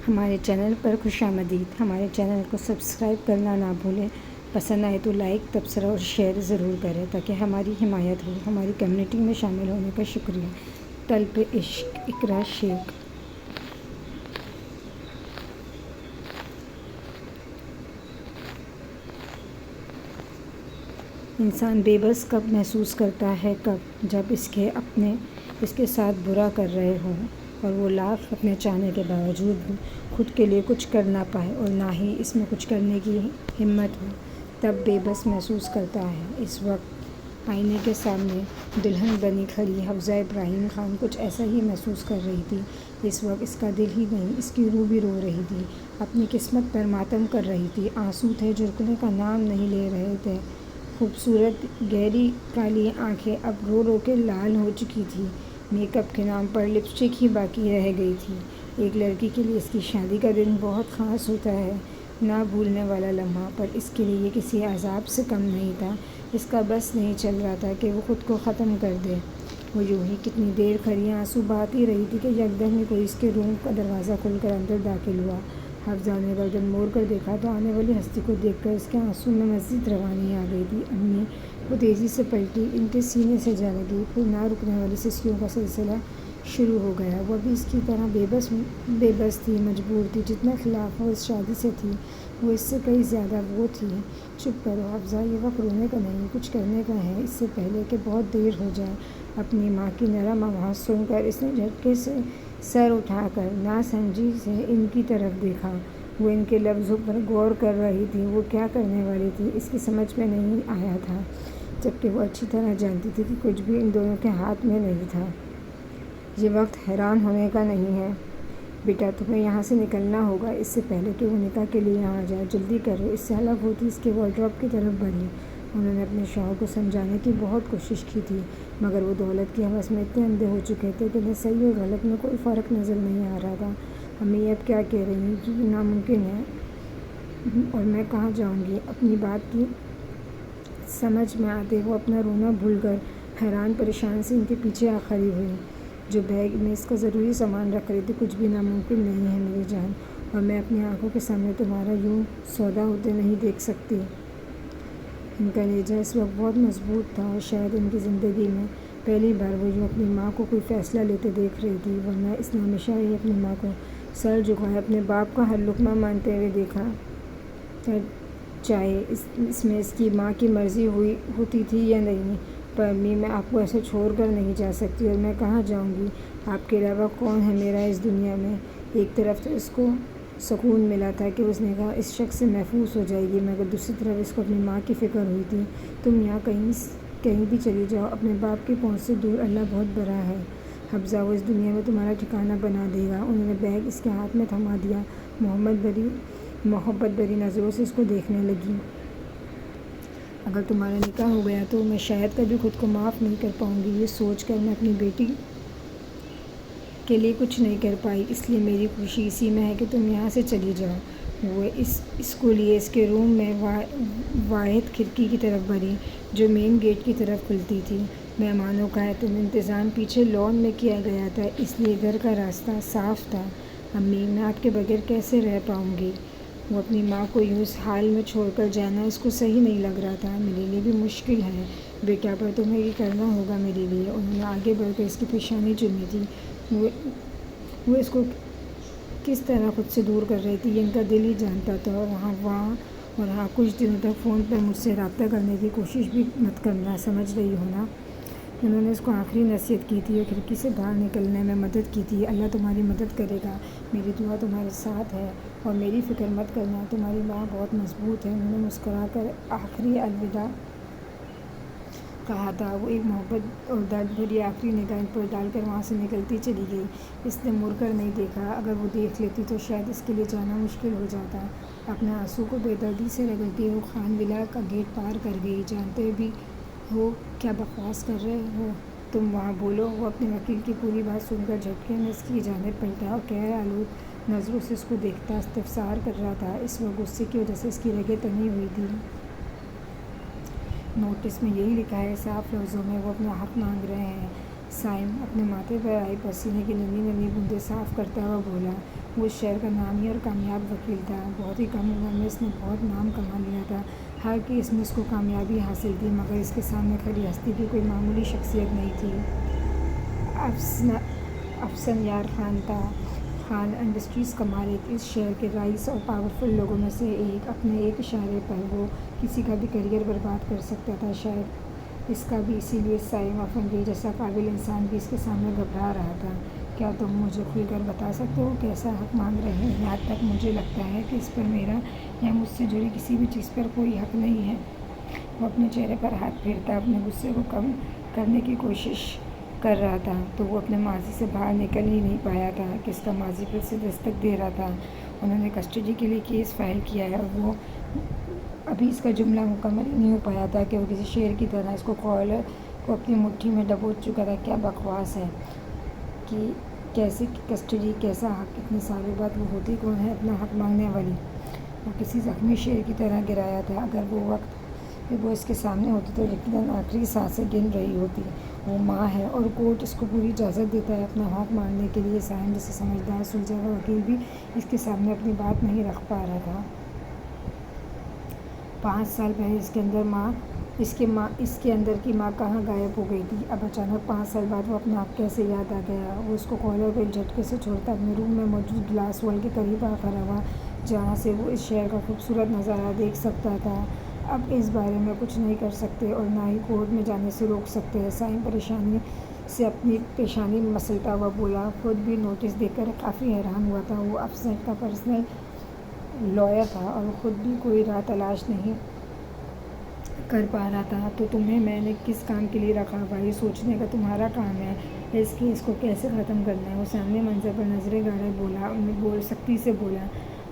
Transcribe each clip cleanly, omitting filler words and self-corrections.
ہمارے چینل پر خوش آمدید۔ ہمارے چینل کو سبسکرائب کرنا نہ بھولیں۔ پسند آئے تو لائک، تبصرہ اور شیئر ضرور کریں تاکہ ہماری حمایت ہو۔ ہماری کمیونٹی میں شامل ہونے کا شکریہ۔ طلب عشق، اقرا شیخ۔ انسان بے بس کب محسوس کرتا ہے؟ جب اس کے ساتھ برا کر رہے ہوں اور وہ لاکھ اپنے چاہنے کے باوجود بھی خود کے لیے کچھ کر نہ پائے اور نہ ہی اس میں کچھ کرنے کی ہمت ہو، تب بے بس محسوس کرتا ہے۔ اس وقت آئینے کے سامنے دلہن بنی کھڑی حفصہ ابراہیم خان کچھ ایسا ہی محسوس کر رہی تھی۔ اس وقت اس کا دل ہی نہیں، اس کی روح بھی رو رہی تھی، اپنی قسمت پر ماتم کر رہی تھی۔ آنسو تھے جو رکنے کا نام نہیں لے رہے تھے۔ خوبصورت گہری کالی آنکھیں اب رو رو کے لال ہو چکی تھیں۔ میک اپ کے نام پر لپسٹک ہی باقی رہ گئی تھی۔ ایک لڑکی کے لیے اس کی شادی کا دن بہت خاص ہوتا ہے، نہ بھولنے والا لمحہ، پر اس کے لیے یہ کسی عذاب سے کم نہیں تھا۔ اس کا بس نہیں چل رہا تھا کہ وہ خود کو ختم کر دے۔ وہ یوں ہی کتنی دیر کھڑی آنسو بہاتی رہی تھی کہ یکدم ہی کوئی اس کے روم کا دروازہ کھول کر اندر داخل ہوا۔ حفصہ نے گردن موڑ کر دیکھا تو آنے والی ہستی کو دیکھ کر اس کے آنسو میں مزید روانی آ گئی تھی۔ امی! وہ تیزی سے پلٹی، ان کے سینے سے جا لگی، پھر نہ رکنے والی سسکیوں کا سلسلہ شروع ہو گیا۔ وہ بھی اس کی طرح بے بس تھی، مجبور تھی۔ جتنا خلاف وہ اس شادی سے تھی، وہ اس سے کئی زیادہ وہ تھی۔ چپ کرو حفصہ، یہ وقت رونے کا نہیں، کچھ کرنے کا ہے، اس سے پہلے کہ بہت دیر ہو جائے۔ اپنی ماں کی نرم آواز سن کر اس نے جھٹکے سے سر اٹھا کر ناسمجھی سے ان کی طرف دیکھا۔ وہ ان کے لفظوں پر غور کر رہی تھی۔ وہ کیا کرنے والی تھی، اس کی سمجھ میں نہیں آیا تھا، جبکہ وہ اچھی طرح جانتی تھی کہ کچھ بھی ان دونوں کے ہاتھ میں نہیں تھا۔ یہ وقت حیران ہونے کا نہیں ہے بیٹا، تمہیں یہاں سے نکلنا ہوگا اس سے پہلے کہ وہ نکاح کے لیے یہاں آ جائے۔ جلدی کرو۔ اس سے الگ ہوتی اس کے وارڈروب کی طرف بڑھی۔ انہوں نے اپنے شوہر کو سمجھانے کی بہت کوشش کی تھی، مگر وہ دولت کی ہوس میں اتنے اندھے ہو چکے تھے کہ انہیں صحیح اور غلط میں کوئی فرق نظر نہیں آ رہا تھا۔ امی اب کیا کہہ رہی ہیں؟ یہ ناممکن ہے اور میں کہاں جاؤں گی؟ اپنی بات کی سمجھ میں آتے وہ اپنا رونا بھول کر حیران پریشان سے ان کے پیچھے آ کھڑی ہوئی، جو بیگ میں اس کا ضروری سامان رکھ رہی تھی۔ کچھ بھی ناممکن نہیں ہے میری جان، اور میں اپنی آنکھوں کے سامنے تمہارا یوں سودا ہوتے نہیں دیکھ سکتی۔ ان کا لہجہ اس وقت بہت مضبوط تھا اور شاید ان کی زندگی میں پہلی بار وہ یوں اپنی ماں کو کوئی فیصلہ لیتے دیکھ رہی تھی، ورنہ اس نے ہمیشہ ہی اپنی ماں کو سر جھکائے اپنے باپ کا ہر لقمہ مانتے ہوئے دیکھا ہے، چاہے اس میں اس کی ماں کی مرضی ہوتی تھی یا نہیں۔ پر امی، میں آپ کو ایسے چھوڑ کر نہیں جا سکتی، اور میں کہاں جاؤں گی؟ آپ کے علاوہ کون ہے میرا اس دنیا میں؟ ایک طرف تو اس کو سکون ملا تھا کہ اس نے کہا اس شخص سے محفوظ ہو جائے گی، مگر دوسری طرف اس کو اپنی ماں کی فکر ہوئی تھی۔ تم یہاں کہیں بھی چلی جاؤ، اپنے باپ کی پہنچ سے دور، اللہ بہت بڑا ہے حفصہ، وہ اس دنیا میں تمہارا ٹھکانہ بنا دے گا۔ انہوں نے بیگ اس کے ہاتھ میں تھما دیا۔ محبت بھری نظروں سے اس کو دیکھنے لگی۔ اگر تمہارا نکاح ہو گیا تو میں شاید کبھی خود کو معاف نہیں کر پاؤں گی۔ یہ سوچ کر میں اپنی بیٹی کے لیے کچھ نہیں کر پائی، اس لیے میری خوشی اسی میں ہے کہ تم یہاں سے چلی جاؤ۔ وہ اس کو لیے اس کے روم میں واحد کھڑکی کی طرف بڑھی جو مین گیٹ کی طرف کھلتی تھی۔ مہمانوں کا انتظام پیچھے لان میں کیا گیا تھا، اس لیے گھر کا راستہ صاف تھا۔ امی، میں آپ کے بغیر کیسے رہ پاؤں گی؟ وہ اپنی ماں کو یوں اس حال میں چھوڑ کر جانا اس کو صحیح نہیں لگ رہا تھا۔ میرے لیے بھی مشکل ہے بیٹا، پر تمہیں یہ کرنا ہوگا میرے لیے۔ انہوں نے آگے بڑھ کر اس کی پیشانی چومی تھی۔ وہ اس کو کس طرح خود سے دور کر رہی تھی یہ ان کا دل ہی جانتا تھا۔ اور ہاں، کچھ دنوں تک فون پر مجھ سے رابطہ کرنے کی کوشش بھی مت کرنا، سمجھ رہی ہو نا؟ انہوں نے اس کو آخری نصیحت کی تھی اور کھڑکی سے باہر نکلنے میں مدد کی تھی۔ اللہ تمہاری مدد کرے گا، میری دعا تمہارے ساتھ ہے، اور میری فکر مت کرنا، تمہاری ماں بہت مضبوط ہے۔ انہوں نے مسکرا کر آخری الوداع کہا تھا۔ وہ ایک محبت اور درد بھری آخری نگاہ ان پر ڈال کر وہاں سے نکلتی چلی گئی۔ اس نے مڑ کر نہیں دیکھا، اگر وہ دیکھ لیتی تو شاید اس کے لیے جانا مشکل ہو جاتا۔ اپنے آنسو کو بے دردی سے رگڑتی وہ خان ولا کا گیٹ پار کر گئی۔ جانتے بھی ہو کیا بکواس کر رہے ہو تم وہاں، بولو۔ وہ اپنے وکیل کی پوری بات سن کر جھٹکے میں اس کی جانب پلٹا اور قہر آلود نظروں سے اس کو دیکھتا استفسار کر رہا تھا۔ اس وقت غصے کی وجہ سے اس کی رگیں تنی ہوئی تھیں۔ نوٹس میں یہی لکھا ہے صاف لفظوں میں، وہ اپنا حق مانگ رہے ہیں، سائم اپنے ماتھے پر آئے پسینے کی ننھی ننھی بوندیں صاف کرتا ہوا بولا، وہ اس شہر کا نامی اور کامیاب وکیل تھا۔ بہت ہی کم عمر میں اس نے بہت نام کما لیا تھا۔ ہر کیس میں اس کو کامیابی حاصل تھی، مگر اس کے سامنے کھڑی ہستی بھی کوئی معمولی شخصیت نہیں تھی۔ افسن یار خان تھا۔ خان انڈسٹریز کا مالک، اس شہر کے رائس اور پاورفل لوگوں میں سے ایک۔ اپنے ایک اشارے پر وہ کسی کا بھی کیریئر برباد کر سکتا تھا، شاید اس کا بھی۔ اسی لیے سائم افندی جیسا قابل انسان بھی اس کے سامنے گھبرا رہا تھا۔ کیا تم مجھے کھل کر بتا سکتے ہو کیسا حق مانگ رہے ہیں؟ یہاں تک مجھے لگتا ہے کہ اس پر میرا یا مجھ سے جڑی کسی بھی چیز پر کوئی حق نہیں ہے۔ وہ اپنے چہرے پر ہاتھ پھیرتا اپنے غصے کو کم کرنے کی کوشش کر رہا تھا، تو وہ اپنے ماضی سے باہر نکل ہی نہیں پایا تھا کہ اس کا ماضی پھر سے دستک دے رہا تھا۔ انہوں نے کسٹڈی کے لیے کیس فائل کیا ہے، اور وہ ابھی اس کا جملہ مکمل ہی نہیں ہو پایا تھا کہ وہ کسی شیر کی طرح اس کو کالر کو اپنی مٹھی میں دبوچ چکا تھا۔ کیا بکواس ہے کہ کیسے کسٹڈی، کیسا حق؟ اتنے سالوں بعد وہ ہوتی کون ہے اپنا حق مانگنے والی؟ وہ کسی زخمی شیر کی طرح گرایا تھا۔ اگر وہ وقت کہ وہ اس کے سامنے ہوتی تو یقیناً آخری سانسیں گن رہی ہوتی۔ وہ ماں ہے اور کورٹ اس کو پوری اجازت دیتا ہے اپنا حق مانگنے کے لیے۔ سائم جیسے سمجھدار سلجھا ہوا وکیل بھی اس کے سامنے اپنی بات نہیں رکھ پا رہا تھا۔ 5 سال پہلے اس کے اندر کی ماں کہاں غائب ہو گئی تھی؟ اب اچانک 5 سال بعد وہ اپنا حق کیسے یاد آ گیا؟ وہ اس کو کالر کو ایک جھٹکے سے چھوڑتا اپنے روم میں موجود گلاس وال کے قریب آ کھڑا ہوا، جہاں سے وہ اس شہر کا خوبصورت نظارہ دیکھ سکتا تھا۔ اب اس بارے میں کچھ نہیں کر سکتے اور نہ ہی کورٹ میں جانے سے روک سکتے ہیں۔ سائم پریشانی سے اپنی پیشانی مسلتا ہوا بولا، خود بھی نوٹس دیکھ کر کافی حیران ہوا تھا۔ وہ افسر کا پرسنل لائر تھا اور خود بھی کوئی راہ تلاش نہیں کر پا رہا تھا۔ تو تمہیں میں نے کس کام کے لیے رکھا ہوا؟ یہ سوچنے کا تمہارا کام ہے اس کیس کو کیسے ختم کرنا ہے۔ وہ سامنے منظر پر نظریں گاڑے بولا، سختی سے بولا،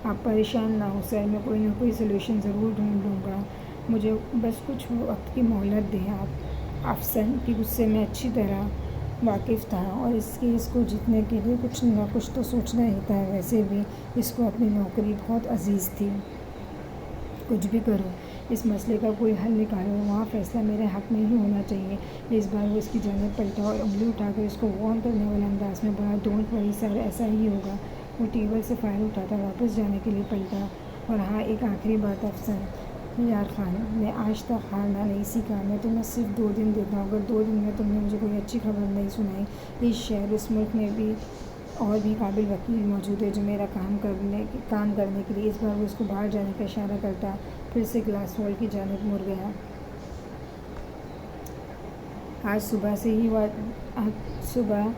آپ پریشان نہ ہو سر، میں کوئی نہ کوئی سلوشن ضرور ڈھونڈ لوں گا، مجھے بس کچھ وقت کی مہلت دیں آپ۔ افسر کی غصے میں اچھی طرح واقف تھا اور اس کیس کو جیتنے کے لیے کچھ نہ کچھ تو سوچنا ہی تھا۔ ویسے بھی اس کو اپنی نوکری بہت عزیز تھی۔ کچھ بھی کرو، اس مسئلے کا کوئی حل نکالو، وہاں فیصلہ میرے حق میں ہی ہونا چاہیے۔ اس بار وہ اس کی جانب پلٹا اور انگلی اٹھا کر اس کو وارن کرنے والے انداز میں بولا، ڈونٹ وری سر، ایسا ہی ہوگا۔ وہ ٹیبل سے فائل اٹھاتا واپس جانے کے لیے پلٹا، اور ہاں ایک آخری بات افسر یار خان، میں آج تک ہارنا نہیں سیکھا۔ میں تمہیں صرف 2 دن دیتا ہوں، اگر 2 دن میں تم نے مجھے کوئی اچھی خبر نہیں سنائی، اس شہر، اس ملک میں بھی اور بھی قابل وکیل موجود ہے جو میرا کام کرنے کے لیے۔ اس بار وہ اس کو باہر جانے کا اشارہ کرتا پھر سے گلاس وال کی جانب مڑ گیا۔ آج صبح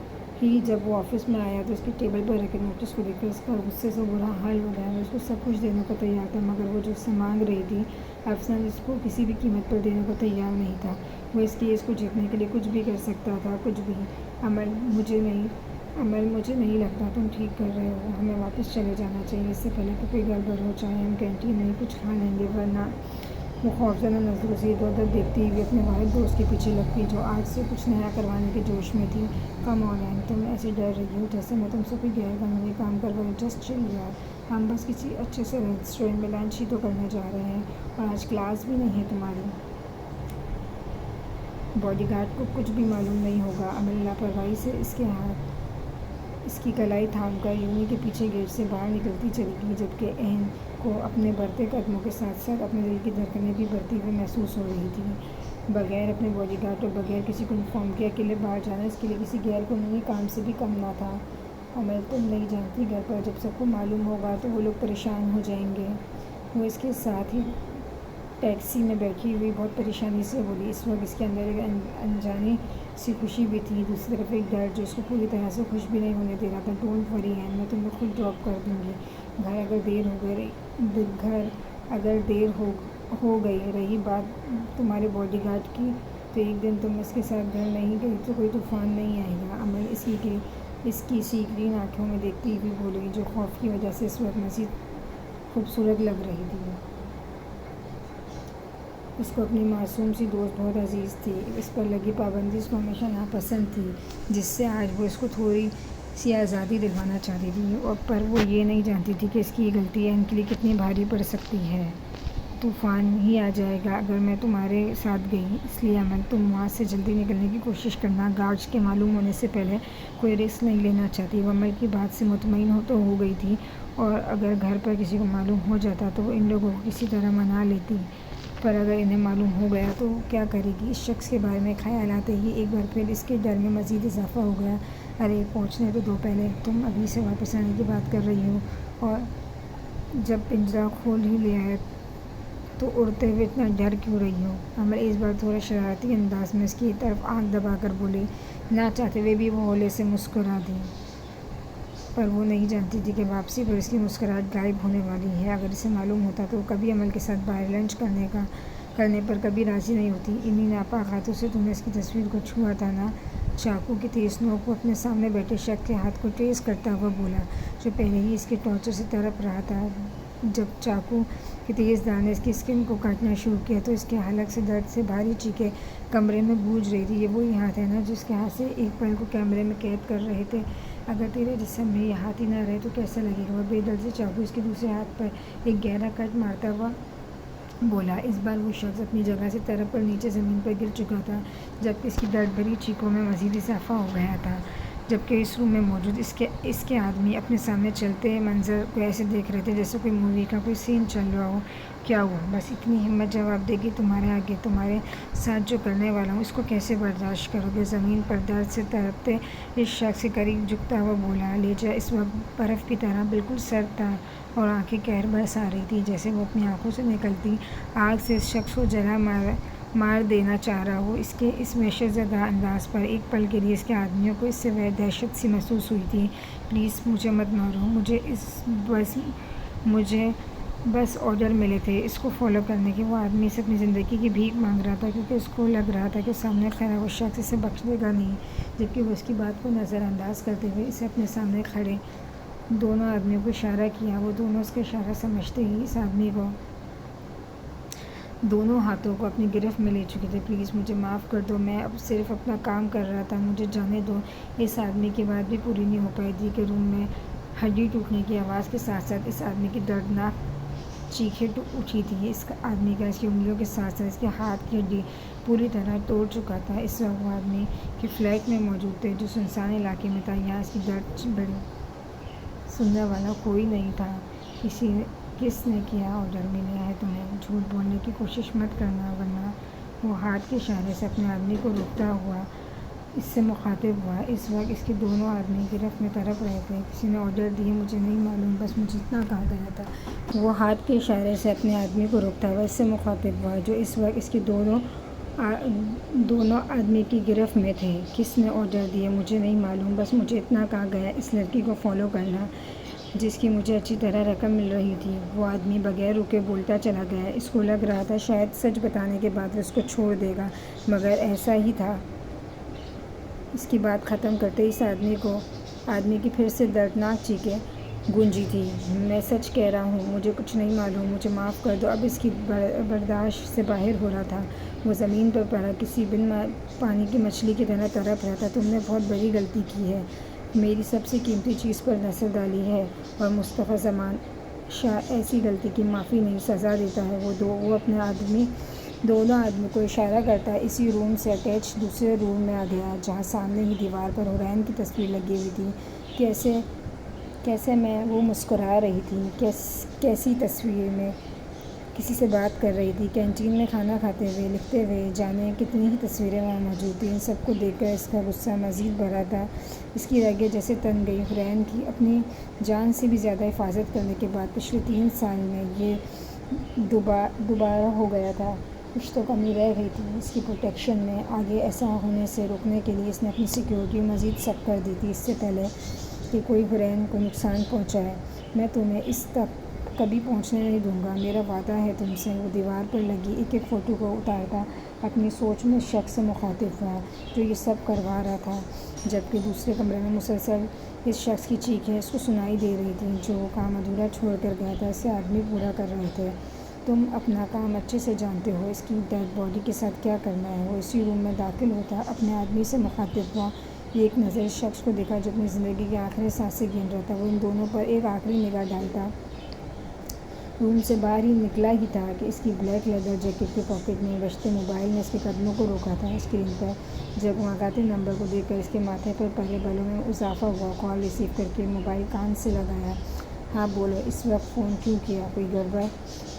ہی جب وہ آفس میں آیا تو اس کی ٹیبل پر رکھے نوٹس کو دیکھ کر اس کا غصے سے برا حال ہو گیا۔ وہ اس کو سب کچھ دینے کو تیار تھا، مگر وہ جو اس سے مانگ رہی تھی افسر اس کو کسی بھی قیمت پر دینے کو تیار نہیں تھا۔ وہ اس کیس کو جیتنے کے لیے کچھ بھی کر سکتا تھا، کچھ بھی۔ عمل مجھے نہیں لگتا تم ٹھیک کر رہے ہو، ہمیں واپس چلے جانا چاہیے اس سے پہلے کہ کوئی گڑبڑ ہو، چاہے ہم کینٹین میں کچھ کھا لیں گے، ورنہ۔ وہ خوفزدہ نظروں سے ادھر ادھر دیکھتی ہوئی اپنے واحد دوست کے پیچھے لگ گئی جو آج سے کچھ نیا کروانے کے جوش میں تھی۔ کم آن این، تم ایسے ڈر رہی ہو جیسے میں تم سے کوئی غیر قانونی کام کرواؤں۔ جسٹ چل یار، ہم بس کسی اچھے سے ریسٹورینٹ میں لنچ ہی تو کرنے جا رہے ہیں، اور آج کلاس بھی نہیں ہے تمہاری۔ باڈی گارڈ کو کچھ بھی معلوم نہیں ہوگا۔ عمل لاپرواہی سے اس کی کلائی تھام کر یونی کے پیچھے گیٹ سے باہر نکلتی چلی گئی، جبکہ عین کو اپنے بڑھتے قدموں کے ساتھ ساتھ اپنے دل کی دھڑکنیں بھی بڑھتی ہوئی محسوس ہو رہی تھیں۔ بغیر اپنے باڈی گارڈ اور بغیر کسی یونیفارم کے اکیلے باہر جانا اس کے لیے کسی غیر قانونی کام سے بھی کم نہ تھا۔ عمل، تم نہیں جانتی، گھر پر جب سب کو معلوم ہوگا تو وہ لوگ پریشان ہو جائیں گے۔ وہ اس کے ساتھ ہی ٹیکسی میں بیٹھی ہوئی بہت پریشانی سے بولی۔ اس وقت اس کے اندر ایک انجانی سی خوشی بھی تھی، دوسری طرف ایک ڈر جو اس کو پوری طرح سے خوش بھی نہیں ہونے دے رہا تھا۔ ڈونٹ وری عین، میں تمہیں خود ڈراپ کر دوں گی۔ گھر اگر دیر ہو گئی، رہی بات تمہارے باڈی گارڈ کی، تو ایک دن تم اس کے ساتھ گھر نہیں گئی تو کوئی طوفان نہیں آئے گا۔ عمل اس کی سیکرین آنکھوں میں دیکھتی ہوئی بولی، جو خوف کی وجہ سے اس وقت مزید خوبصورت لگ رہی تھی۔ اس کو اپنی معصوم سی دوست بہت عزیز تھی، اس پر لگی پابندی اس کو ہمیشہ ناپسند تھی، جس سے آج وہ اس کو تھوڑی سی آزادی دلوانا چاہتی تھی، پر وہ یہ نہیں جانتی تھی کہ اس کی یہ غلطی عین کے لیے کتنی بھاری پڑ سکتی ہے۔ طوفان ہی آ جائے گا اگر میں تمہارے ساتھ گئی، اس لیے عمل تم وہاں سے جلدی نکلنے کی کوشش کرنا۔ گارڈز کے معلوم ہونے سے پہلے کوئی رسک نہیں لینا چاہتی۔ وہ عمل کی بات سے مطمئن ہو گئی تھی، اور اگر گھر پر کسی کو معلوم ہو جاتا تو وہ ان لوگوں کو کسی طرح منا لیتی، پر اگر انہیں معلوم ہو گیا تو کیا کرے گی؟ اس شخص کے بارے میں خیال آتے ہی ایک بار پھر اس کے ڈر میں مزید اضافہ ہو گیا۔ ارے پہنچنے تو دو پہلے، تم ابھی سے واپس آنے کی بات کر رہی ہو، اور جب پنجرہ کھول ہی لیا ہے تو اڑتے ہوئے اتنا ڈر کیوں رہی ہو؟ عمل اس بار تھوڑا شرارتی انداز میں اس کی طرف آنکھ دبا کر بولی۔ نہ چاہتے ہوئے بھی وہ ہولے سے مسکرا دی، پر وہ نہیں جانتی تھی کہ واپسی پر اس کی مسکراہٹ غائب ہونے والی ہے۔ اگر اسے معلوم ہوتا تو وہ کبھی عمل کے ساتھ باہر لنچ کرنے پر کبھی راضی نہیں ہوتی۔ انہی ناپاک ہاتھوں سے تم نے اس کی تصویر کو چھوا تھا نا؟ چاقو کی تیز نوک وہ اپنے سامنے بیٹھے شخص کے ہاتھ کو ٹریس کرتا ہوا بولا، جو پہلے ہی اس کے ٹارچر سے تڑپ رہا تھا۔ جب چاقو کی تیز دھار نے اس کی اسکن کو کاٹنا شروع کیا تو اس کے حلق سے درد سے بھاری چیخیں کمرے میں گونج رہی تھی۔ یہ وہی ہاتھ ہے نا جو اس کے ہاتھ سے ایک پل کو کیمرے میں قید کر رہے تھے؟ اگر تیرے جسم میں یہ ہاتھ ہی نہ رہے تو کیسا لگے گا؟ وہ بے دل سے چاقو اس کے دوسرے ہاتھ پر ایک گہرا کٹ مارتا ہوا بولا۔ اس بار وہ شخص اپنی جگہ سے تڑپ کر نیچے زمین پر گر چکا تھا، جبکہ اس کی درد بھری چیخوں میں مزید اضافہ ہو گیا تھا۔ جبکہ اس روم میں موجود اس کے آدمی اپنے سامنے چلتے منظر کو ایسے دیکھ رہے تھے جیسے کوئی مووی کا کوئی سین چل رہا ہو۔ کیا ہوا؟ بس اتنی ہمت جواب دے گی؟ تمہارے آگے تمہارے ساتھ جو کرنے والا ہوں اس کو کیسے برداشت کرو گے؟ زمین پر درد سے تڑپتے اس شخص کے قریب جھکتا ہوا بولا۔ لیجا اس وقت برف کی طرح بالکل سرد تھا اور آنکھیں قہر برسا رہی تھیں، جیسے وہ اپنی آنکھوں سے نکلتی آگ سے اس شخص کو جلا مار دینا چاہ رہا ہو۔ اس کے اس وحشت زدہ انداز پر ایک پل کے لیے اس کے آدمیوں کو اس سے دہشت سی محسوس ہوئی تھی۔ پلیز مجھے مت مارو، مجھے بس آرڈر ملے تھے اس کو فالو کرنے کے۔ وہ آدمی اسے اپنی زندگی کی بھیک مانگ رہا تھا، کیونکہ اس کو لگ رہا تھا کہ سامنے کھڑا وہ شخص اسے بخش دے گا نہیں، جبکہ وہ اس کی بات کو نظر انداز کرتے ہوئے اسے اپنے سامنے کھڑے دونوں آدمیوں کو اشارہ کیا۔ وہ دونوں اس کا اشارہ سمجھتے ہی اس آدمی کو دونوں ہاتھوں کو اپنی گرفت میں لے چکے تھے۔ پلیز مجھے معاف کر دو، میں اب صرف اپنا کام کر رہا تھا، مجھے جانے دو۔ اس آدمی کی بات بھی پوری نہیں ہو پائی تھی کہ روم میں ہڈی ٹوٹنے کی آواز کے ساتھ ساتھ اس آدمی کی دردناک چیخیں اٹھی تھیں۔ اس آدمی کا اس کی انگلیوں کے ساتھ ساتھ اس کے ہاتھ کی ہڈی پوری طرح توڑ چکا تھا۔ اس وقت وہ آدمی کے فلیٹ میں موجود تھے، جو سنسان علاقے میں تھا۔ یہاں اس کی درد بڑی سننے والا کوئی نہیں تھا۔ کس نے کیا آرڈر ملا ہے تمہیں؟ جھوٹ بولنے کی کوشش مت کرنا ورنہ۔ وہ ہاتھ کے اشارے سے اپنے آدمی کو روکتا ہوا اس سے مخاطب ہوا۔ اس وقت اس کے دونوں آدمی گرفت میں تڑپ رہے تھے۔ کسی نے آرڈر دیے؟ مجھے نہیں معلوم، بس مجھے اتنا کہا گیا تھا۔ وہ ہاتھ کے اشارے سے اپنے آدمی کو روکتا ہوا اس سے مخاطب ہوا، جو اس وقت اس کے دونوں آدمی کی گرفت میں تھے۔ کس نے آرڈر دیے؟ مجھے نہیں معلوم، بس مجھے اتنا کہا گیا اس لڑکی کو فالو کرنا جس کی مجھے اچھی طرح رقم مل رہی تھی۔ وہ آدمی بغیر رکے بولتا چلا گیا۔ اس کو لگ رہا تھا شاید سچ بتانے کے بعد وہ اس کو چھوڑ دے گا، مگر ایسا ہی تھا۔ اس کی بات ختم کرتے ہی اس آدمی کی پھر سے دردناک چیخیں گونجی تھیں۔ میں سچ کہہ رہا ہوں، مجھے کچھ نہیں معلوم، مجھے معاف کر دو۔ اب اس کی برداشت سے باہر ہو رہا تھا۔ وہ زمین پر پڑا کسی بن پانی کی مچھلی کی طرح تڑپ رہا تھا۔ تم نے بہت بڑی غلطی کی ہے، میری سب سے قیمتی چیز پر نظر ڈالی ہے، اور مصطفیٰ زمان شاہ ایسی غلطی کی معافی نہیں، سزا دیتا ہے۔ وہ اپنے دونوں آدمی کو اشارہ کرتا ہے اسی روم سے اٹیچ دوسرے روم میں آ گیا، جہاں سامنے ہی دیوار پر حورین کی تصویر لگی ہوئی تھی۔ کیسے میں وہ مسکرا رہی تھی، کیسی تصویر میں کسی سے بات کر رہی تھی، کینٹین میں کھانا کھاتے ہوئے، لکھتے ہوئے، جانے کتنی ہی تصویریں وہاں موجود تھیں۔ ان سب کو دیکھ کر اس کا غصہ مزید بڑھا تھا۔ اس کی رگیں جیسے تن گئی۔ حورین کی اپنی جان سے بھی زیادہ حفاظت کرنے کے بعد پچھلے 3 سال میں یہ دوبارہ ہو گیا تھا۔ کچھ تو کمی رہ گئی تھی اس کی پروٹیکشن میں۔ آگے ایسا ہونے سے روکنے کے لیے اس نے اپنی سیکیورٹی مزید سخت کر دی تھی، اس سے پہلے کہ کوئی حورین کو نقصان پہنچائے۔ میں تمہیں اس تک کبھی پہنچنے نہیں دوں گا، میرا وعدہ ہے تم سے۔ وہ دیوار پر لگی ایک فوٹو کو اتارتا اپنی سوچ میں اس شخص سے مخاطب ہوا جو یہ سب کروا رہا تھا، جبکہ دوسرے کمرے میں مسلسل اس شخص کی چیخیں اس کو سنائی دے رہی تھیں، جو وہ کام ادھورا چھوڑ کر گیا تھا اسے آدمی پورا کر رہے تھے۔ تم اپنا کام اچھے سے جانتے ہو، اس کی ڈیڈ باڈی کے ساتھ کیا کرنا ہے۔ وہ اسی روم میں داخل ہوتا اپنے آدمی سے مخاطب ہوا۔ ایک نظر اس شخص کو دیکھا جو اپنی زندگی کی آخری سانسیں گن رہا تھا۔ وہ ان دونوں پر ایک آخری نگاہ ڈالتا روم سے باہر ہی نکلا ہی تھا کہ اس کی بلیک لیدر جیکٹ کے پاکٹ میں بجتے موبائل نے اس کے قدموں کو روکا تھا۔ اسکرین پر جگمگاتے نمبر کو دیکھ کر اس کے ماتھے پر پہلے بالوں میں اضافہ ہوا۔ کال ریسیو کر کے موبائل کان سے لگایا۔ ہاں بولو، اس وقت فون کیوں کیا؟ کوئی گڑبڑ؟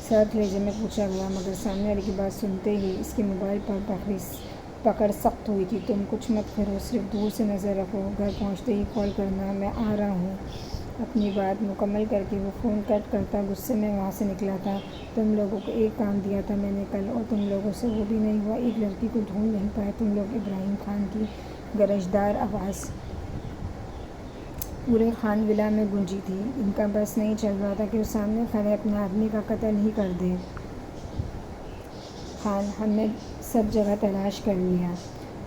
سرد لہجے میں پوچھا گیا، مگر سامنے والے کی بات سنتے ہی اس کے موبائل پر پکڑ سخت ہوئی تھی۔ تم کچھ مت کرو، صرف دور سے نظر رکھو، گھر پہنچتے ہی کال کرنا، میں آ رہا ہوں۔ اپنی بات مکمل کر کے وہ فون کٹ کرتا غصے میں وہاں سے نکلا تھا۔ تم لوگوں کو ایک کام دیا تھا میں نے کل، اور تم لوگوں سے وہ بھی نہیں ہوا، ایک لڑکی کو ڈھونڈ نہیں پائے تم لوگ۔ ابراہیم خان کی گرجدار آواز پورے خان ولا میں گونجی تھی۔ ان کا بس نہیں چل رہا تھا کہ وہ سامنے کھڑے اپنے آدمی کا قتل ہی کر دیں۔ خان، ہم نے سب جگہ تلاش کر لیا،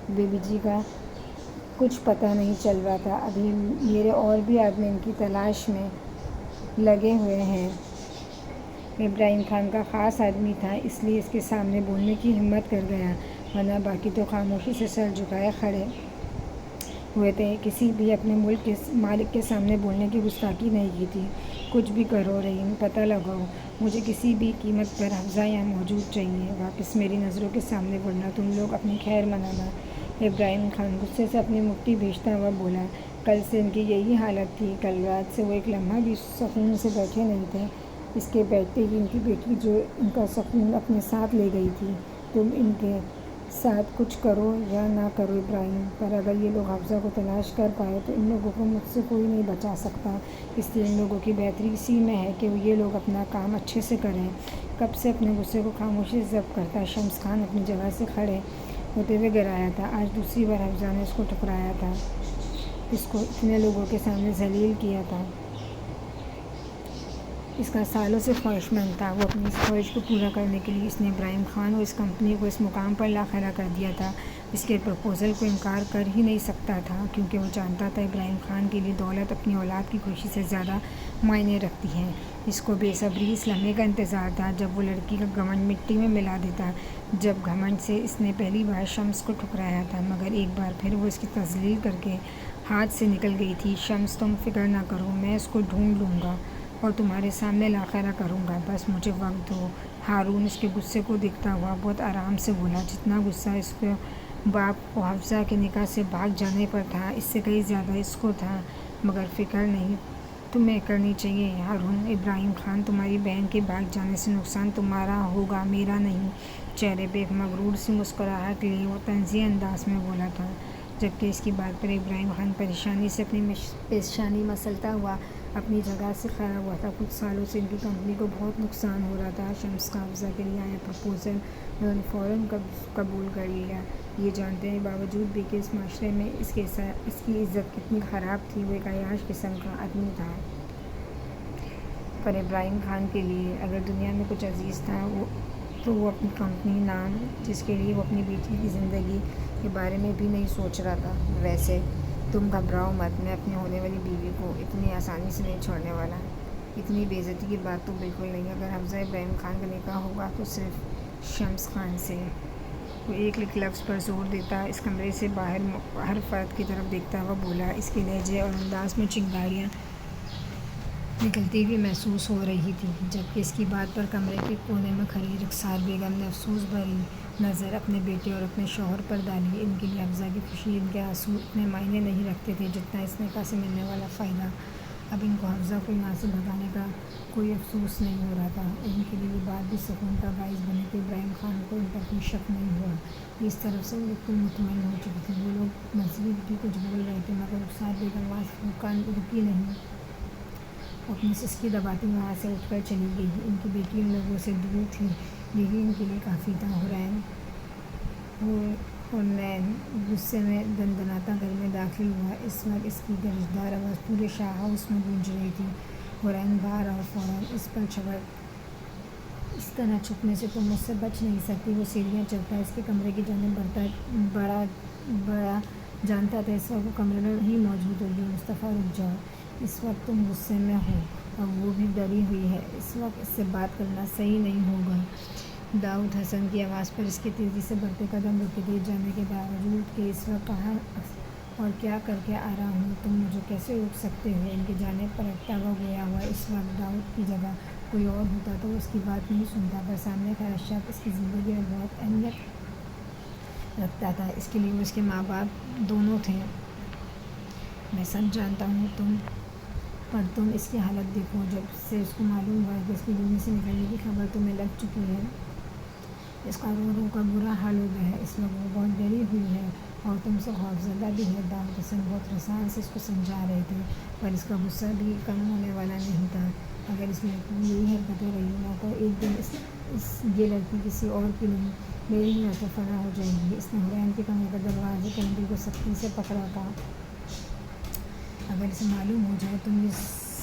بی بی جی کا کچھ پتہ نہیں چل رہا تھا، ابھی میرے اور بھی آدمی ان کی تلاش میں لگے ہوئے ہیں۔ ابراہیم خان کا خاص آدمی تھا، اس لیے اس کے سامنے بولنے کی ہمت کر گیا، ورنہ باقی تو خاموشی سے سر جھکائے کھڑے ہوئے تھے۔ کسی بھی اپنے ملک کے مالک کے سامنے بولنے کی گستاخی نہیں کی تھی۔ کچھ بھی کرو رحیم، پتہ لگاؤ، مجھے کسی بھی قیمت پر حفصہ یہاں موجود چاہیے، واپس میری نظروں کے سامنے، ورنہ تم لوگ اپنی خیر منانا۔ ابراہیم خان غصے سے اپنی مٹھی بھیجتا ہوا بولا، کل سے ان کی یہی حالت تھی، کل رات سے وہ ایک لمحہ بھی سکون سے بیٹھے نہیں تھے۔ اس کے بیٹھتے ہی ان کی بیٹی جو ان کا سکون اپنے ساتھ لے گئی تھی۔ تم ان کے ساتھ کچھ کرو یا نہ کرو ابراہیم، پر اگر یہ لوگ حفصہ کو تلاش کر پائے تو ان لوگوں کو مجھ سے کوئی نہیں بچا سکتا، اس لیے ان لوگوں کی بہتری اسی میں ہے کہ یہ لوگ اپنا کام اچھے سے کریں۔ کب سے اپنے غصے کو خاموشی سے ضبط کرتا شمس خان اپنی جگہ سے کھڑے ہوتے ہوئے گرایا تھا۔ آج دوسری بار حفصہ نے اس کو ٹھکرایا تھا، اس کو اتنے لوگوں کے سامنے ذلیل کیا تھا۔ اس کا سالوں سے خواہشمند تھا، وہ اپنی اس خواہش کو پورا کرنے کے لیے اس نے ابراہیم خان اور اس کمپنی کو اس مقام پر لا کھڑا کر دیا تھا۔ اس کے پرپوزل کو انکار کر ہی نہیں سکتا تھا، کیونکہ وہ جانتا تھا ابراہیم خان کے لیے دولت اپنی اولاد کی خوشی سے زیادہ معنی رکھتی ہے۔ اس کو بے صبری اس لمحے کا انتظار تھا جب وہ لڑکی کا گھمنڈ مٹی میں ملا دیتا، جب گھمنڈ سے اس نے پہلی بار شمس کو ٹھکرایا تھا، مگر ایک بار پھر وہ اس کی تذلیل کر کے ہاتھ سے نکل گئی تھی۔ شمس، تم فکر نہ کرو، میں اس کو ڈھونڈ لوں گا اور تمہارے سامنے لا کھڑا کروں گا، بس مجھے وقت دو۔ ہارون اس کے غصے کو دیکھتا ہوا بہت آرام سے بولا، جتنا غصہ اس کے باپ کو حفصہ کے نکاح سے بھاگ جانے پر تھا، اس سے کہیں زیادہ اس کو تھا، مگر فکر نہیں تمہیں کرنی چاہیے ہارون۔ ابراہیم خان، تمہاری بہن کے بھاگ جانے سے نقصان تمہارا ہوگا، میرا نہیں۔ چہرے پہ ایک مغرور سی مسکراہٹ لیے وہ طنزیہ انداز میں بولا تھا، جبکہ اس کی بات پر ابراہیم خان پریشانی سے اپنی پیشانی مسلتا ہوا اپنی جگہ سے کھڑا ہوا تھا۔ کچھ سالوں سے ان کی کمپنی کو بہت نقصان ہو رہا تھا۔ شمس کا حفصہ کے لیے آیا پرپوزل انہوں نے فوراً قبول کر لیا، یہ جانتے باوجود بھی کہ اس معاشرے میں اس کی عزت کتنی خراب تھی۔ وہ ایک عیاش قسم کا آدمی تھا، پر ابراہیم خان کے لیے اگر دنیا میں کچھ عزیز تھا تو وہ اپنی کمپنی نام، جس کے لیے وہ اپنی بیٹی کی زندگی کے بارے میں بھی نہیں سوچ رہا تھا۔ ویسے تم گھبراؤ مت، میں اپنی ہونے والی بیوی کو اتنی آسانی سے نہیں چھوڑنے والا۔ اتنی بے عزتی کی بات تو بالکل نہیں، اگر حفصہ ابراہیم خان کا نکاح ہوگا تو صرف شمس خان سے۔ وہ ایک ایک لفظ پر زور دیتا اس کمرے سے باہر ہر فرد کی طرف دیکھتا ہوا بولا، اس کے لہجے اور انداز میں چنگاریاں نکلتی ہوئی محسوس ہو رہی تھی، جبکہ اس کی بات پر کمرے کے کونے میں کھڑی رخسار بیگم نے افسوس بھری نظر اپنے بیٹے اور اپنے شوہر پر ڈالی۔ ان کے لیے حفصہ کی خوشی، ان کے آنسو اتنے معنی نہیں رکھتے تھے جتنا اس نکاح سے ملنے والا فائدہ۔ اب ان کو حفصہ کو یہاں سے بھگانے کا کوئی افسوس نہیں ہو رہا تھا، اور ان کے لیے یہ بات بھی سکون کا باعث بنی کہ ابراہیم خان کو ان پر کوئی شک نہیں ہوا۔ اس طرف سے وہ بالکل مطمئن ہو چکی تھی۔ وہ لوگ مزید بھی کچھ بول رہے تھے، مگر رخسار بیگم وہاں سے رکی نہیں، اپنی سسکی دباتی وہاں سے اٹھ کر چلی گئی۔ ان کی بیٹی ان لوگوں سے دور تھی، یہی ان کے لیے کافی تھا۔ حنین غصے میں دندناتا گھر میں داخل ہوا۔ اس وقت اس کی گرجدار آواز پورے شاہ ہاؤس میں گونج رہی تھی، حنین باہر آؤ فوراً، اس پر چھپڑ، اس طرح چھپنے سے تم مجھ سے بچ نہیں سکتی۔ وہ سیڑھیاں چڑھتا اس کے کمرے کی جانب بڑھا جانتا تھا اس وقت وہ کمرے میں ہی موجود ہوگی۔ مصطفیٰ رک جاؤ، اس وقت تم غصے میں ہو اور وہ بھی ڈری ہوئی ہے، اس وقت اس سے بات کرنا صحیح نہیں ہوگا۔ داؤد حسن کی آواز پر اس کے تیزی سے بڑھتے قدم رکے تھے، جاننے کے باوجود کہ اس وقت کہاں اور کیا کر کے آ رہا ہوں، تم مجھے کیسے روک سکتے ہو؟ ان کی جانب پلٹتا ہوا گویا ہوا اس وقت داؤد کی جگہ کوئی اور ہوتا تو اس کی بات نہیں سنتا، پر سامنے کا شخص اس کی زندگی میں بہت اہمیت رکھتا تھا۔ اس کے لیے اس کے ماں باپ دونوں تھے۔ میں سب جانتا ہوں پر تم اس کی حالت دیکھو۔ جب سے اس کو معلوم ہوا کہ اس کی دنیا سے نکلنے کی خبر تمہیں لگ چکی ہے، اس کا رو رو کر برا حال ہو گیا ہے۔ اس وقت وہ بہت ڈری ہوئی ہے اور تم سے خوفزدہ بھی ہے۔ دام قسم بہت رسان سے اس کو سمجھا رہے تھے، پر اس کا غصہ بھی کم ہونے والا نہیں تھا۔ اگر اس لڑکی کی یہی حرکتیں رہی نہ تو ایک دن یہ لڑکی کسی اور کی نہیں، میری ہی ہاتھوں فنا ہو جائے گی۔ اس نے حرین کے کمرے کا دروازے کنڈی کو سختی سے پکڑا تھا۔ اگر اسے معلوم ہو جائے تم یہ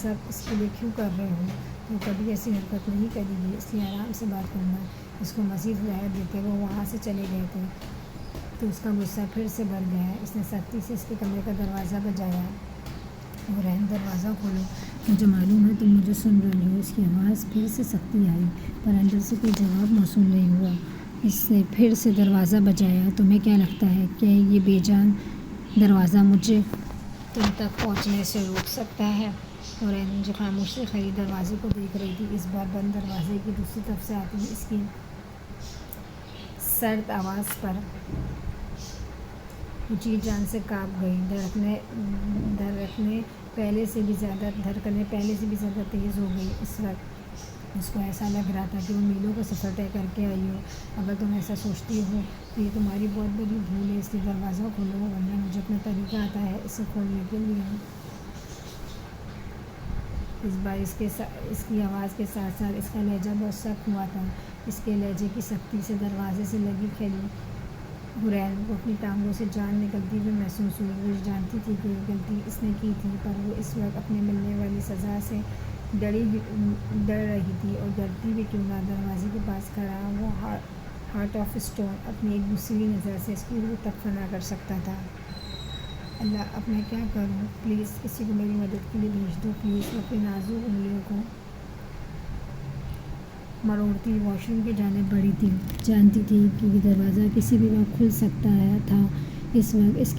سب اس کے لیے کیوں کر رہے ہو تو کبھی ایسی حرکت نہیں کرے گی، اس لیے آرام سے بات کرنا۔ اس کو مزید ہدایت دیتے وہ وہاں سے چلے گئے تھے تو اس کا غصہ پھر سے بڑھ گیا۔ اس نے سختی سے اس کے کمرے کا دروازہ بجایا۔ حرین دروازہ کھولو، مجھے معلوم ہے تم مجھے سن رہی ہو۔ اس کی آواز پھر سے سختی آئی، پر اندر سے کوئی جواب موصول نہیں ہوا۔ اس نے پھر سے دروازہ بجایا۔ تمہیں کیا لگتا ہے کہ یہ بے جان دروازہ مجھے تم تک پہنچنے سے روک سکتا ہے؟ حرین جو خاموشی سے کھڑی دروازے کو دیکھ رہی تھی، اس بار بند دروازے کی دوسری طرف سے آتی اس کی سرد آواز پر جی جان سے کانپ گئی۔ دھڑکنیں پہلے سے بھی زیادہ تیز ہو گئی۔ اس وقت اس کو ایسا لگ رہا تھا کہ وہ میلوں کا سفر طے کر کے آئی ہو۔ اگر تم ایسا سوچتی ہو تو یہ تمہاری بہت بڑی بھول ہے، اس لیے دروازہ کھولو، ورنہ مجھے اپنا طریقہ آتا ہے اسے کھولنے کے لیے۔ اس بار اس کی آواز کے ساتھ ساتھ اس کا لہجہ بہت سخت ہوا تھا۔ اس کے لہجے کی سختی سے دروازے سے لگی کھڑی حرین کو اپنی ٹانگوں سے جان نکلتی ہوئی محسوس ہوئی۔ وہ جانتی تھی کہ یہ غلطی اس نے کی تھی، پر وہ اس وقت اپنے ملنے والی سزا سے ڈر رہی تھی، اور ڈرتی بھی کیوں نہ۔ دروازے کے پاس کھڑا وہ ہارٹ آف اسٹون اپنی ایک دوسری نظر سے اس کی روح تک فنا کر سکتا تھا۔ اللہ، اب میں کیا کروں؟ پلیز کسی کو میری مدد کے لیے بھیج دو، پلیز۔ وہ اپنی نازک انگلیوں کو مروڑتی واش روم کی جانب بڑھی تھی۔ جانتی تھی کہ یہ دروازہ کسی بھی وقت کھل سکتا تھا۔ اس وقت اس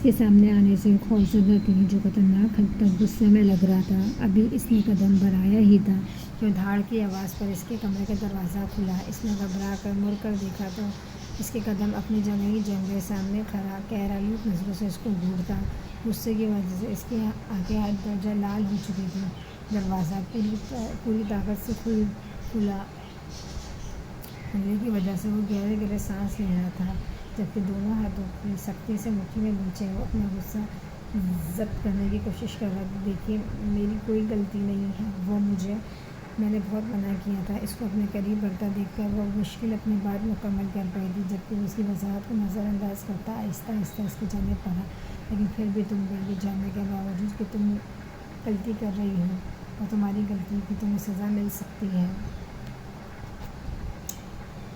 کے سامنے آنے سے خوفزدہ تھی، جو خطرناک حد تک غصے میں لگ رہا تھا۔ ابھی اس نے قدم بڑھایا ہی تھا کہ دھاڑ کی آواز پر اس کے کمرے کا دروازہ کھلا۔ اس نے گھبرا کر مڑ کر دیکھا تو اس کے قدم اپنی جگہ ہی جم گئے۔ سامنے کھڑا قہر آلود نظروں سے اس کو گھورتا، غصے کی وجہ سے اس کی آنکھیں ہر درجہ لال ہو چکی تھیں۔ دروازہ پوری طاقت سے کھلنے کی وجہ سے وہ گہرے گہرے سانس لے رہا تھا، جبکہ دونوں ہاتھوں کی سختی سے مٹھی میں بھینچے وہ اپنا غصہ ضبط کرنے کی کوشش کر رہا تھا۔ دیکھیے، میری کوئی غلطی نہیں ہے، میں نے بہت منع کیا تھا۔ اس کو اپنے قریب بڑھتا دیکھ کر وہ مشکل اپنی بات مکمل کر پائی تھی، جبکہ وہ اس کی وضاحت کو نظر انداز کرتا آہستہ آہستہ اس کی جانب بڑھا۔ لیکن پھر بھی تم کو یہ جاننے کے باوجود کہ تم غلطی کر رہی ہو اور تمہاری غلطی کی تمہیں سزا مل سکتی ہے۔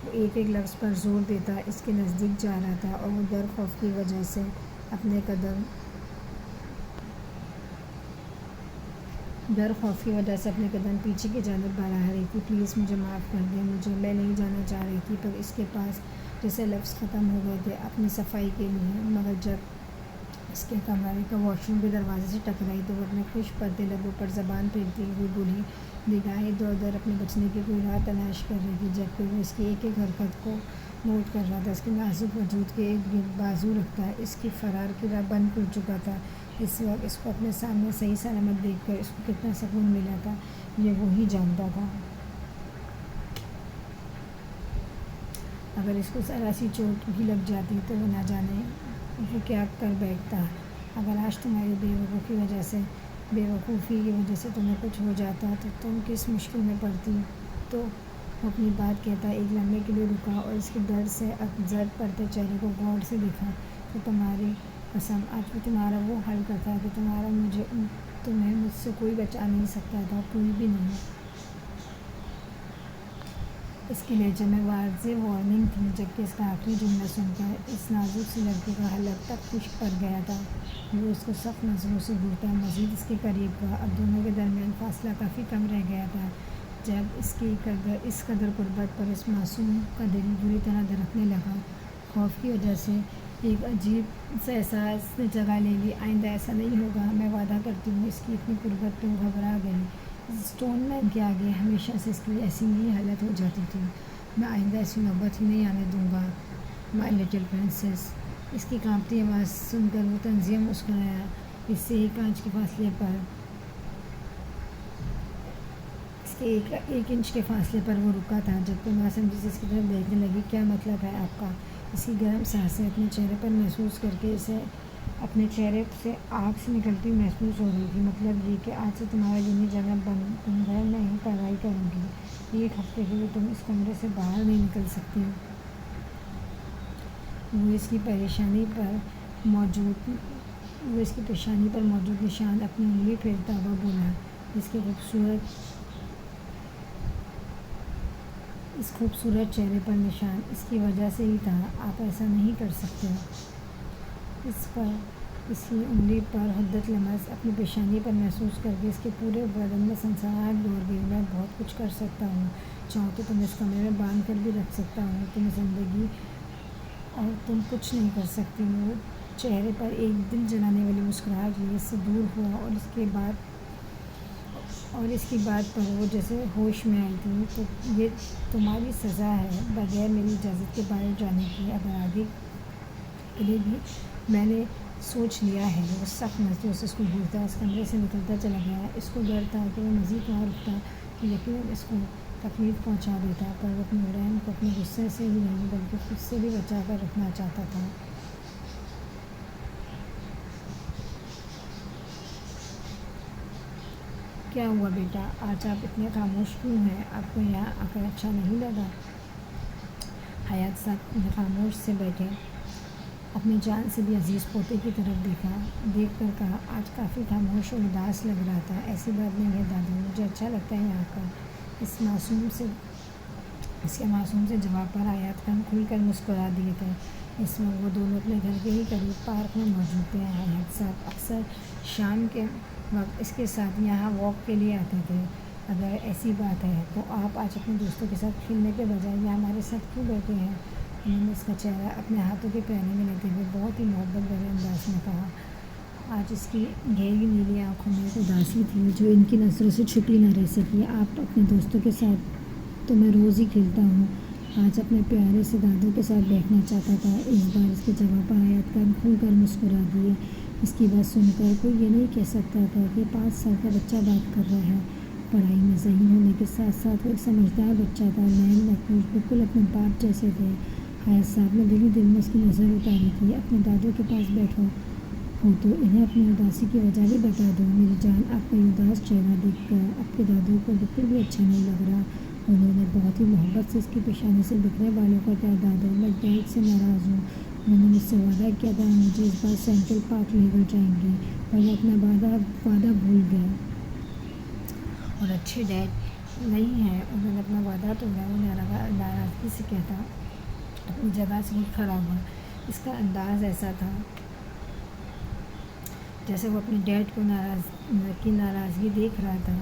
وہ ایک ایک لفظ پر زور دیتا اس کے نزدیک جا رہا تھا، اور وہ ڈر خوف کی وجہ سے اپنے قدم پیچھے کی جانب بڑھا رہی تھی۔ پلیز مجھے معاف کر دیں، میں نہیں جانا چاہ رہی تھی، پر اس کے پاس جیسے لفظ ختم ہو گئے تھے اپنی صفائی کے لیے۔ مگر جب اس کے کمرے کا واش روم کے دروازے سے ٹکرائی تو وہ اپنے خشک پڑتے لبوں پر زبان پھیرتی ہوئی بولی، نگاہیں ادھر ادھر اپنے بچنے کی کوئی راہ تلاش کر رہی تھی، جبکہ وہ اس کی ایک ایک حرکت کو نوٹ کر رہا تھا۔ اس کے نازک وجود کے ارد گرد بازو رکھتا اس کی فرار کی راہ بند ہو چکا تھا۔ اس وقت اس کو اپنے سامنے صحیح سلامت دیکھ کر اس کو کتنا سکون ملا تھا، یہ وہی جانتا تھا۔ اگر اس کو ذرا سی چوٹ بھی لگ جاتی تو وہ نہ جانے وہ کیا کر بیٹھتا۔ اگر آج تمہاری بے وقوفی کی وجہ سے تمہیں کچھ ہو جاتا تو تم کس مشکل میں پڑتی۔ تو وہ اپنی بات کہتا ایک لمحے کے لیے رکا اور اس کے ڈر سے زرد پڑتے چہرے کو غور سے دیکھا۔ تو تمہاری قسم، آج وہ تمہارا وہ حلقہ تھا کہ تمہیں مجھ سے کوئی بچا نہیں سکتا تھا، کوئی بھی نہیں۔ اس کے لہجے میں واضح وارننگ تھی، جبکہ اس کا آخری جملہ سن کر اس نازک سی لڑکی کا حلق تک خشک پڑ گیا تھا۔ وہ اس کو سخت نظروں سے گھورتا مزید اس کے قریب گیا۔ اب دونوں کے درمیان فاصلہ کافی کم رہ گیا تھا۔ جب اس قدر قربت پر اس معصوم کا دل بری طرح دھڑکنے لگا۔ خوف کی وجہ سے ایک عجیب سا احساس نے جگہ لے لی۔ آئندہ ایسا نہیں ہوگا، میں وعدہ کرتی ہوں۔ اس کی اتنی قربت پہ وہ گھبرا گئی۔ اسٹون مین کے آگے ہمیشہ سے اس کی ایسی ہی حالت ہو جاتی تھی. میں آئندہ ایسی نوبت ہی نہیں آنے دوں گا. مائی لٹل پرنسس. اس کی کانپتی آواز سن کر وہ طنزیہ مسکرایا. اس سے ایک انچ کے فاصلے پر وہ رکا تھا. جب کہ ناسمجھی سے اس کی طرف دیکھنے لگی. کیا مطلب ہے آپ کا؟ اس کی گرم سانسیں اپنے چہرے پر محسوس کر کے اسے اپنے چہرے سے آگ سے نکلتی محسوس ہو رہی تھی. مطلب یہ کہ آج سے تمہارا یونی جگہ بند، تم گھر میں ہی پڑھائی کرو گی. 1 ہفتے کے لیے تم اس کمرے سے باہر نہیں نکل سکتی. وہ اس کی پیشانی پر موجود نشان اپنی انگلی پھیرتا ہوا بولا. اس خوبصورت چہرے پر نشان اس کی وجہ سے ہی تھا. آپ ایسا نہیں کر سکتے. اس کی انگلی پر حدت لمس اپنی پیشانی پر محسوس کر کے اس کے پورے بدن میں سنسناہٹ دوڑ گئی. میں بہت کچھ کر سکتا ہوں. چاہوں تو تمہیں اس کمرے میں باندھ کر بھی رکھ سکتا ہوں. تمہیں زندگی اور تم کچھ نہیں کر سکتی. وہ چہرے پر ایک دل جلانے والی مسکراہٹ لیے اس سے دور ہوا اور اس کی بات پر وہ جیسے ہوش میں آئی تھی. تو یہ تمہاری سزا ہے بغیر میری اجازت کے باہر جانے کی. اگر آگے کے لیے بھی میں نے سوچ لیا ہے. وہ سخت نظروں سے اس کو گھورتا اس کمرے سے نکلتا چلا گیا. اس کو ڈر تھا کہ وہ مزید وہاں رکتا تو یقیناً اس کو تکلیف پہنچا دیتا. پر وہ اپنے رحم کو اپنے غصے سے ہی نہیں بلکہ خود سے بھی بچا کر رکھنا چاہتا تھا. کیا ہوا بیٹا؟ آج آپ اتنے خاموش کیوں ہیں؟ آپ کو یہاں آ کر اچھا نہیں لگا؟ حیات صاحب خاموش سے بیٹھے اپنی جان سے بھی عزیز پوتے کی طرف دیکھ کر کہا. آج کافی خاموش اور اداس لگ رہا تھا. ایسی بات نہیں ہے دادو، مجھے اچھا لگتا ہے یہاں کا. اس کے معصوم سے جواب پر حیات خان کھل کر مسکرا دیے تھے. اس وقت وہ دونوں اپنے گھر کے ہی قریب پارک میں موجود تھے. حیات صاحب اکثر شام کے وقت اس کے ساتھ یہاں واک کے لیے آتے تھے. اگر ایسی بات ہے تو آپ آج اپنے دوستوں کے ساتھ کھیلنے کے بجائے یہاں ہمارے ساتھ کیوں بیٹھے ہیں؟ انہوں نے اس کا چہرہ اپنے ہاتھوں کے پیانے میں لیتے ہوئے بہت ہی محبت بھرے انداز میں کہا. آج اس کی گہری نیلی آنکھوں میں ایک اداسی تھی جو ان کی نظروں سے چھپی نہ رہ سکی. آپ اپنے دوستوں کے ساتھ تو میں روز ہی کھیلتا ہوں. آج اپنے پیارے سے دادو کے ساتھ بیٹھنا چاہتا تھا. اس بار اس کے جواب پر حیات خان کھل کر مسکرا دیے. اس کی بات سن کر کوئی یہ نہیں کہہ سکتا تھا کہ 5 سال کا بچہ بات کر رہا ہے. پڑھائی میں ذہین ہونے کے ساتھ ساتھ وہ ایک سمجھدار بچہ تھا. نین نقوش بالکل اپنے باپ جیسے تھے. حیات صاحب نے دل میں اس کی نظر اتاری تھی. اپنے دادو کے پاس بیٹھو ہو تو انہیں اپنی اداسی کی وجہ بھی بتا دو. میری جان، آپ کا یہ اداس چہرہ دیکھ کر آپ کے دادو کو بالکل بھی اچھا نہیں لگ رہا. انہوں نے بہت ہی محبت سے اس کی پیشانی سے بکھرے بالوں کو کہا. دادو، میں ڈیڈ سے ناراض ہوں. انہوں نے مجھ سے وعدہ کیا تھا مجھے اس بار سینٹرل پارک لے کر جائیں گے اور وہ اپنا وعدہ بھول گئے اور اچھے ڈیڈ نہیں ہیں. انہوں نے اپنا وعدہ توڑا. وہ ناراضگی سے کہتا اپنی جگہ سے اٹھ کھڑا ہوا. اس کا انداز ایسا تھا جیسے وہ اپنے ڈیڈ کی ناراضگی دیکھ رہا تھا.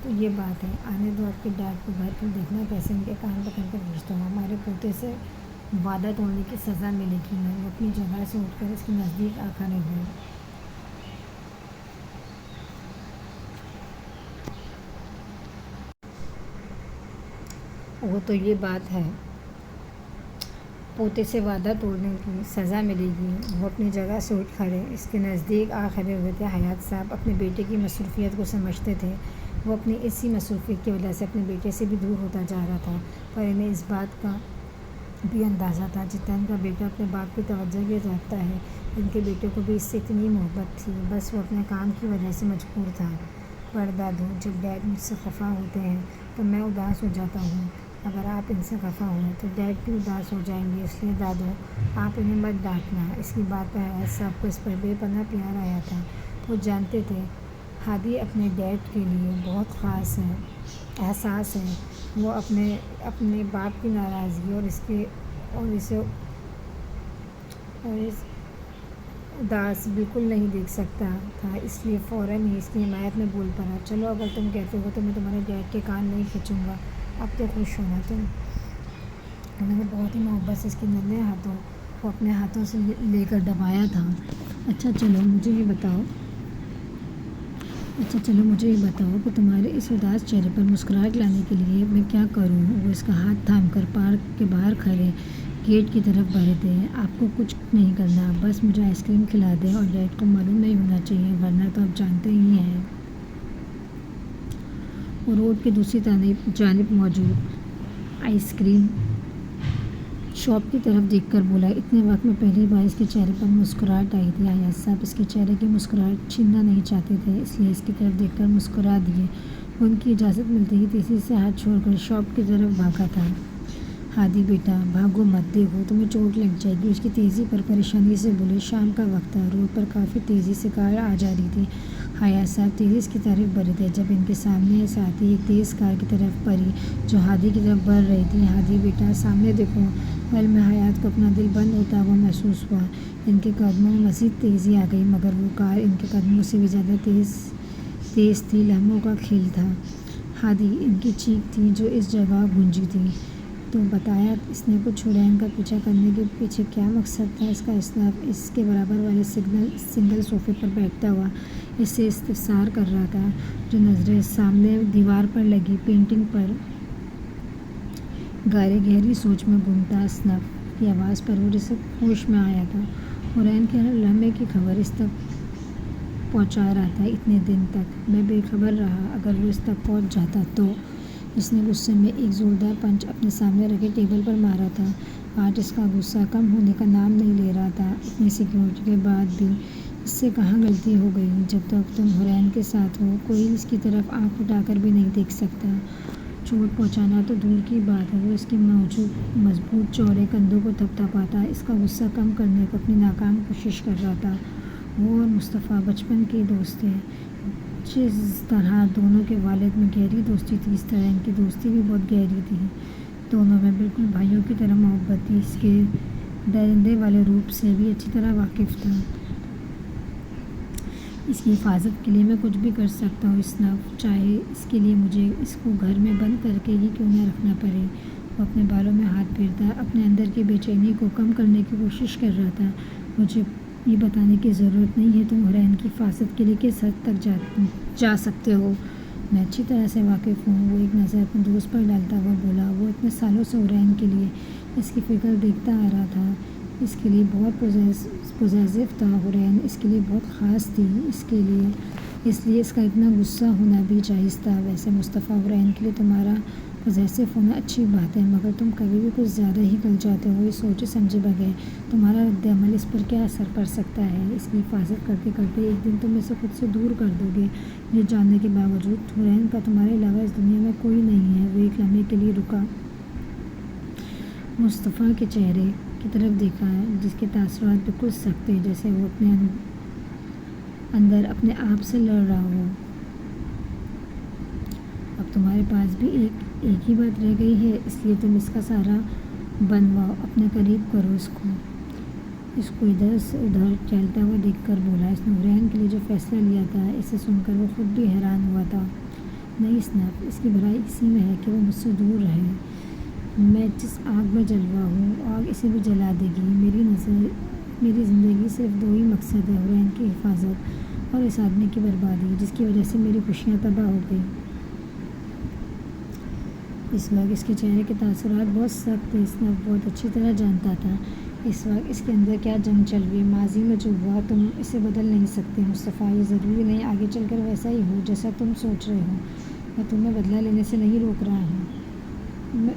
تو یہ بات ہے، آنے دو آپ کے ڈیڈ کو گھر پر. دیکھنا کیسے ان کے کان پکڑ کر کھینچتا ہوں. ہمارے پوتے سے وعدہ توڑنے کی سزا ملے گی. وہ اپنی جگہ سے اٹھ کر اس کے نزدیک آ کھڑے ہوئے. وہ تو یہ بات ہے، پوتے سے وعدہ توڑنے کی سزا ملے گی. وہ اپنی جگہ سے اٹھ کھڑے اس کے نزدیک آ کھڑے ہوئے تھے. حیات صاحب اپنے بیٹے کی مصروفیت کو سمجھتے تھے. وہ اپنی اسی مصروفیت کی وجہ سے اپنے بیٹے سے بھی دور ہوتا جا رہا تھا. پر انہیں اس بات کا بھی اندازہ تھا جتنا ان کا بیٹا اپنے باپ کی توجہ کے رکھتا ہے. ان کے بیٹے کو بھی اس سے اتنی محبت تھی. بس وہ اپنے کام کی وجہ سے مجبور تھا. پر دادو، جب ڈیڈ مجھ سے خفا ہوتے ہیں تو میں اداس ہو جاتا ہوں. اگر آپ ان سے خفا ہوئے تو ڈیڈ بھی اداس ہو جائیں گے. اس لیے دادو، آپ انہیں مت ڈانٹنا. اس کی بات پر حیات صاحب کو اس پر بے پناہ پیار آیا تھا. وہ جانتے تھے ہادی اپنے ڈیڈ کے لیے بہت خاص احساس ہے. وہ اپنے باپ کی ناراضگی اور اسے اداس بالکل نہیں دیکھ سکتا تھا. اس لیے فوراً ہی اس کی حمایت میں بول پڑا. چلو، اگر تم کہتے ہو تو میں تمہارے ڈیڈ کے کان نہیں کھینچوں گا. اب تو خوش ہونا تم. انہوں نے بہت ہی محبت سے اس کے ننھے ہاتھوں کو اپنے ہاتھوں سے لے کر دبایا تھا. اچھا چلو، مجھے یہ بتاؤ اچھا چلو مجھے یہ بتاؤ کہ تمہارے اس اداس چہرے پر مسکراہٹ لانے کے لیے میں کیا کروں؟ وہ اس کا ہاتھ تھام کر پارک کے باہر کھڑے گیٹ کی طرف بڑھے تھے۔ آپ کو کچھ نہیں کرنا، بس مجھے آئس کریم کھلا دیں، اور ڈیڈ کو معلوم نہیں ہونا چاہیے، ورنہ تو آپ جانتے ہی ہیں۔ وہ روڈ کے دوسری جانب موجود آئس کریم شاپ کی طرف دیکھ کر بولا۔ اتنے وقت میں پہلی بار اس کے چہرے پر مسکراہٹ آئی تھی۔ ایاز صاحب اس کے چہرے کی مسکراہٹ چھیننا نہیں چاہتے تھے، اس لیے اس کی طرف دیکھ کر مسکرا دیے۔ وہ ان کی اجازت ملتے ہی تیزی سے ہاتھ چھوڑ کر شاپ کی طرف بھاگا تھا۔ ہادی بیٹا بھاگو مت، دیکھو تمہیں چوٹ لگ جائے گی، اس کی تیزی پر پریشانی سے بولے۔ شام کا وقت تھا، روڈ پر کافی تیزی سے کار آ جا رہی تھی۔ ایاز صاحب تیزی اس کی طرف بڑھے تھے جب ان کے سامنے سے آتی ایک تیز کار کی طرف پری جو ہادی کی طرف بڑھ رہی تھی۔ ہادی بیٹا سامنے دیکھو۔ پل میں حیات کو اپنا دل بند ہوتا ہوا محسوس ہوا۔ ان کے قدموں میں مزید تیزی آ گئی، مگر وہ کار ان کے قدموں سے بھی زیادہ تیز تھی۔ لمحوں کا کھیل تھا۔ ہادی ان کی چیخ تھی جو اس جگہ گونجی تھی۔ تو بتایا اس نے کچھ حرین کا پیچھا کرنے کے پیچھے کیا مقصد تھا؟ اس کا اسناف اس کے برابر والے سنگل صوفے پر بیٹھتا ہوا اس سے استفسار کر رہا تھا، جو نظریں سامنے دیوار پر لگی پینٹنگ پر گہری سوچ میں گم تھا۔ اسناف کی آواز پر وہ جسے ہوش میں آیا تھا۔ حرین کے ہر لمحے کی خبر اس تک پہنچا رہا تھا۔ اتنے دن تک میں بے خبر رہا، اگر وہ اس تک پہنچ جاتا تو۔ اس نے غصے میں ایک زوردار پنچ اپنے سامنے رکھے ٹیبل پر مارا تھا۔ آج اس کا غصہ کم ہونے کا نام نہیں لے رہا تھا۔ اتنی سیکیورٹی کے بعد بھی اس سے کہاں غلطی ہو گئی؟ جب تک تم حرین کے ساتھ ہو کوئی اس کی طرف آنکھ اٹھا کر بھی نہیں دیکھ سکتا۔ چوٹ پہنچانا تو دور کی بات ہے، وہ اس کے مضبوط چوڑے کندھوں کو تھپتھپاتا اس کا غصہ کم کرنے کو اپنی ناکام کوشش کر رہا تھا۔ وہ اور مصطفیٰ بچپن کے دوست تھے۔ جس طرح دونوں کے والد میں گہری دوستی تھی، اس طرح ان کی دوستی بھی بہت گہری تھی۔ دونوں میں بالکل بھائیوں کی طرح محبت تھی۔ اس کے درندے والے روپ سے بھی اچھی طرح واقف تھا۔ اس کی حفاظت کے لیے میں کچھ بھی کر سکتا ہوں اسناف، چاہے اس کے لیے مجھے اس کو گھر میں بند کر کے ہی کیوں نہ رکھنا پڑے۔ وہ اپنے بالوں میں ہاتھ پھیرتا اپنے اندر کی بے چینی کو کم کرنے کی کوشش کر رہا تھا۔ مجھے یہ بتانے کی ضرورت نہیں ہے تم حرین کی حفاظت کے لیے کس حد تک جا سکتے ہو۔ میں اچھی طرح سے واقف ہوں۔ وہ ایک نظر اپنے دوست پر ڈالتا ہوا بولا۔ وہ اتنے سالوں سے حرین کے لیے اس کی فکر دیکھتا آ رہا تھا، اس کے لیے بہت پوزیسو تھا۔ حرین اس کے لیے بہت خاص تھی، اس لیے اس کا اتنا غصہ ہونا بھی جائز تھا۔ ویسے مصطفیٰ، حرین کے لیے تمہارا پوزیسو ہونا اچھی بات ہے، مگر تم کبھی بھی کچھ زیادہ ہی گل جاتے ہو۔ یہ سوچے سمجھے بغیر تمہارا رد عمل اس پر کیا اثر پڑ سکتا ہے؟ اس کی حفاظت کرتے کرتے ایک دن تم اسے خود سے دور کر دو گے، یہ جاننے کے باوجود حرین کا تمہارے علاوہ اس دنیا میں کوئی نہیں ہے۔ وہ ایک لمحے کے لیے رکا، مصطفیٰ کے چہرے کی طرف دیکھا جس کے تاثرات بالکل سخت تھے، جیسے وہ اپنے اندر اپنے آپ سے لڑ رہا ہو۔ اب تمہارے پاس بھی ایک ہی بات رہ گئی ہے، اس لیے تم اس کا سہارا بنواؤ، اپنے قریب کرو اس کو ادھر سے ادھر ٹہلتا ہوا دیکھ کر بولا۔ اس نے حرین کے لیے جو فیصلہ لیا تھا اسے سن کر وہ خود بھی حیران ہوا تھا۔ نہیں اسناف، اس کی بھلائی اسی میں ہے کہ وہ مجھ سے دور رہے۔ میں جس آگ میں جل رہا ہوں، آگ اسے بھی جلا دے گی۔ میری زندگی صرف دو ہی مقصد ہے، حرین کی حفاظت اور اس آدمی کی بربادی جس کی وجہ سے میری خوشیاں تباہ ہو گئی۔ اس وقت اس کے چہرے کے تاثرات بہت سخت تھے۔ اسناف بہت اچھی طرح جانتا تھا اس وقت اس کے اندر کیا جنگ چل رہی ہے۔ ماضی میں جو ہوا تم اسے بدل نہیں سکتے مصطفیٰ، یہ ضروری نہیں آگے چل کر ویسا ہی ہو جیسا تم سوچ رہے ہو۔ میں تمہیں بدلہ لینے سے نہیں روک رہا ہوں۔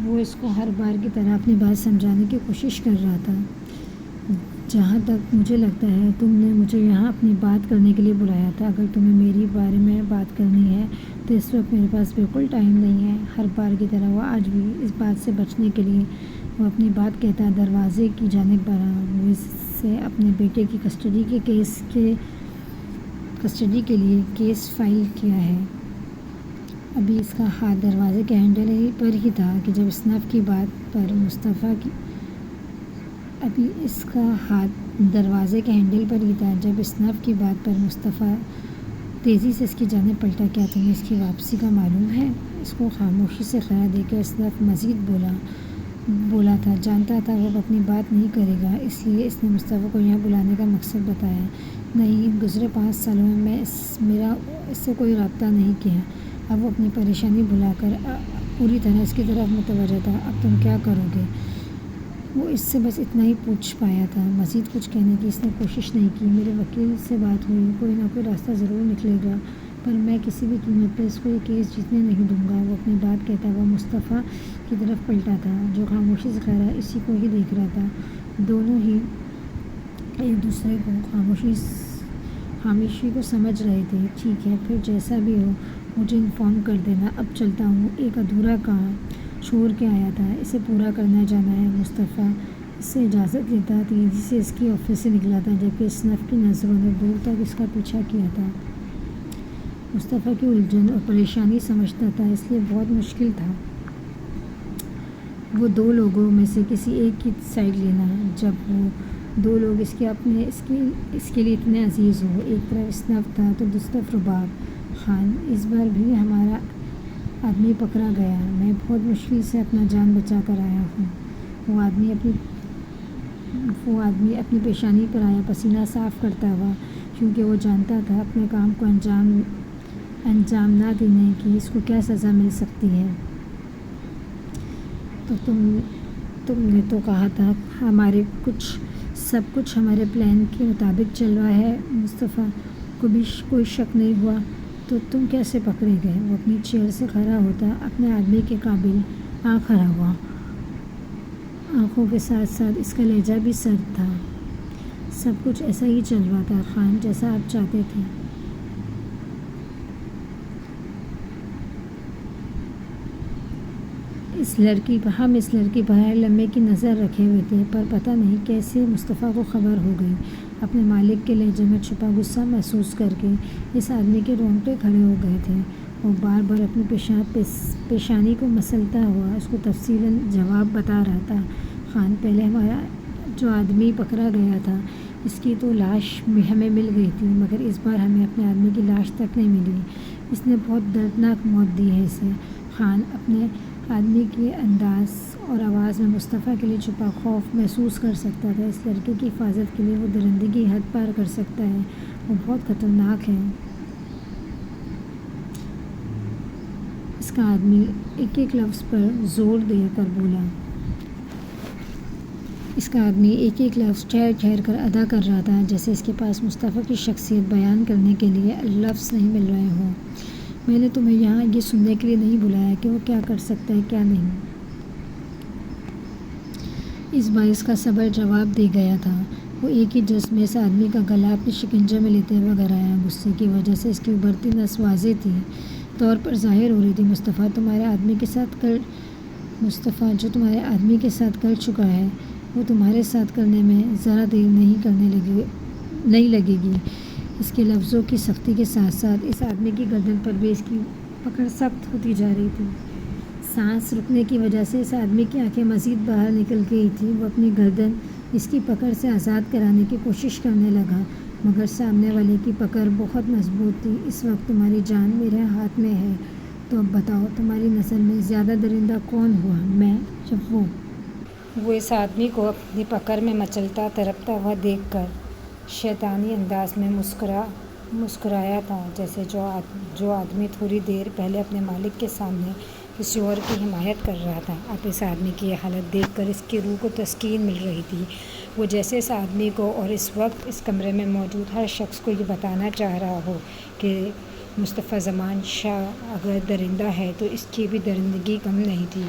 وہ اس کو ہر بار کی طرح اپنی بات سمجھانے کی کوشش کر رہا تھا۔ جہاں تک مجھے لگتا ہے تم نے مجھے یہاں اپنی بات کرنے کے لیے بلایا تھا۔ اگر تمہیں میری بارے میں بات کرنی ہے تو اس وقت میرے پاس بالکل ٹائم نہیں ہے۔ ہر بار کی طرح وہ آج بھی اس بات سے بچنے کے لیے وہ اپنی بات کہتا دروازے کی جانب بڑھا۔ وہ اس سے اپنے بیٹے کی کسٹڈی کے لیے کیس فائل کیا ہے۔ ابھی اس کا ہاتھ دروازے کے ہینڈل پر ہی تھا کہ جب اسناف کی بات پر مصطفیٰ تیزی سے اس کی جانب پلٹا۔ کیا تمہیں اس کی واپسی کا معلوم ہے؟ اس کو خاموشی سے خیال دے کر اسناف مزید بولا تھا۔ جانتا تھا وہ اپنی بات نہیں کرے گا، اس لیے اس نے مصطفیٰ کو یہاں بلانے کا مقصد بتایا۔ نہیں، گزرے 5 سالوں میں میرا اس سے کوئی رابطہ نہیں کیا۔ اب وہ اپنی پریشانی بھلا کر پوری طرح اس کی طرف متوجہ تھا۔ اب تم کیا کرو گے؟ وہ اس سے بس اتنا ہی پوچھ پایا تھا، مزید کچھ کہنے کی اس نے کوشش نہیں کی۔ میرے وکیل سے بات ہوئی، کوئی نہ کوئی راستہ ضرور نکلے گا، پر میں کسی بھی قیمت پہ اس کو یہ کیس جیتنے نہیں دوں گا۔ وہ اپنی بات کہتا ہوا مصطفیٰ کی طرف پلٹا تھا، جو خاموشی سے کھڑا اسی کو ہی دیکھ رہا تھا۔ دونوں ہی ایک دوسرے کو خاموشی کو سمجھ رہے تھے۔ ٹھیک ہے، پھر جیسا بھی ہو مجھے انفارم کر دینا، اب چلتا ہوں۔ ایک ادھورا کام چھوڑ کے آیا تھا، اسے پورا کرنا جانا ہے۔ مصطفیٰ اس سے اجازت لیتا تیزی سے اس کی آفس سے نکلا تھا، جبکہ اسنف کی نظروں نے دور تک اس کا پیچھا کیا تھا۔ مصطفیٰ کی الجھن اور پریشانی سمجھتا تھا، اس لیے بہت مشکل تھا وہ 2 لوگوں میں سے کسی ایک کی سائڈ لینا، جب وہ 2 لوگ اس کے لیے اتنے عزیز ہوں۔ ایک طرف اسنف تھا تو دوسری طرف رباب خان۔ اس بار بھی ہمارا آدمی پکڑا گیا، میں بہت مشکل سے اپنا جان بچا کر آیا ہوں۔ وہ آدمی اپنی پیشانی پر آیا پسینہ صاف کرتا ہوا، کیونکہ وہ جانتا تھا اپنے کام کو انجام نہ دینے کی اس کو کیا سزا مل سکتی ہے۔ تو تم نے تو کہا تھا سب کچھ ہمارے پلان کے مطابق چل رہا ہے۔ مصطفیٰ کو بھی کوئی شک نہیں ہوا۔ تو تم کیسے پکڑے گئے؟ وہ اپنی چیئر سے کھڑا ہوتا اپنے آدمی کے قابل کھڑا ہوا، آنکھوں کے ساتھ ساتھ اس کا لہجہ بھی سرد تھا۔ سب کچھ ایسا ہی چل رہا تھا خان، جیسا آپ چاہتے تھے۔ ہم اس لڑکی پر ہر لمحے کی نظر رکھے ہوئے تھے، پر پتہ نہیں کیسے مصطفیٰ کو خبر ہو گئی۔ اپنے مالک کے لہجے میں چھپا غصہ محسوس کر کے اس آدمی کے رونگٹے کھڑے ہو گئے تھے۔ وہ بار بار اپنی پیشانی کو مسلتا ہوا اس کو تفصیلاً جواب بتا رہا تھا۔ خان، پہلے ہمارا جو آدمی پکڑا گیا تھا اس کی تو لاش ہمیں مل گئی تھی، مگر اس بار ہمیں اپنے آدمی کی لاش تک نہیں ملی۔ اس نے بہت دردناک موت دی ہے اسے۔ خان اپنے آدمی کے انداز اور آواز میں مصطفیٰ کے لیے چھپا خوف محسوس کر سکتا تھا۔ اس لڑکے کی حفاظت کے لیے وہ درندگی حد پار کر سکتا ہے، وہ بہت خطرناک ہے۔ اس کا آدمی ایک ایک لفظ پر زور دے کر بولا۔ اس کا آدمی ایک ایک لفظ ٹھہر کر ادا کر رہا تھا، جیسے اس کے پاس مصطفیٰ کی شخصیت بیان کرنے کے لیے لفظ نہیں مل رہے ہوں۔ میں نے تمہیں یہاں یہ سننے کے لیے نہیں بلایا کہ وہ کیا کر سکتا ہے کیا نہیں۔ اس بار اس کا صبر جواب دے گیا تھا۔ وہ ایک ہی جذب میں اس آدمی کا گلا اپنے شکنجے میں لیتے ہوئے گھر آیا۔ غصے کی وجہ سے اس کی ابھرتی نس واضح طور پر ظاہر ہو رہی تھی۔ مصطفیٰ جو تمہارے آدمی کے ساتھ کر چکا ہے وہ تمہارے ساتھ کرنے میں ذرا دیر نہیں لگے گی۔ اس کے لفظوں کی سختی کے ساتھ ساتھ اس آدمی کی گردن پر بھی اس کی پکڑ سخت ہوتی جا رہی تھی۔ سانس رکنے کی وجہ سے اس آدمی کی آنکھیں مزید باہر نکل گئی تھیں۔ وہ اپنی گردن اس کی پکڑ سے آزاد کرانے کی کوشش کرنے لگا، مگر سامنے والے کی پکڑ بہت مضبوط تھی۔ اس وقت تمہاری جان میرے ہاتھ میں ہے، تو اب بتاؤ تمہاری نظر میں زیادہ درندہ کون ہوا، میں یا وہ اس آدمی کو اپنی پکڑ میں مچلتا تڑپتا ہوا دیکھ کر شیطانی انداز میں مسکرایا تھا، جیسے جو آدمی تھوڑی دیر پہلے اپنے مالک کے سامنے کسی اور کی حمایت کر رہا تھا۔ اب اس آدمی کی یہ حالت دیکھ کر اس کی روح کو تسکین مل رہی تھی۔ وہ جیسے اس آدمی کو اور اس وقت اس کمرے میں موجود ہر شخص کو یہ بتانا چاہ رہا ہو کہ مصطفیٰ زمان شاہ اگر درندہ ہے تو اس کی بھی درندگی کم نہیں تھی۔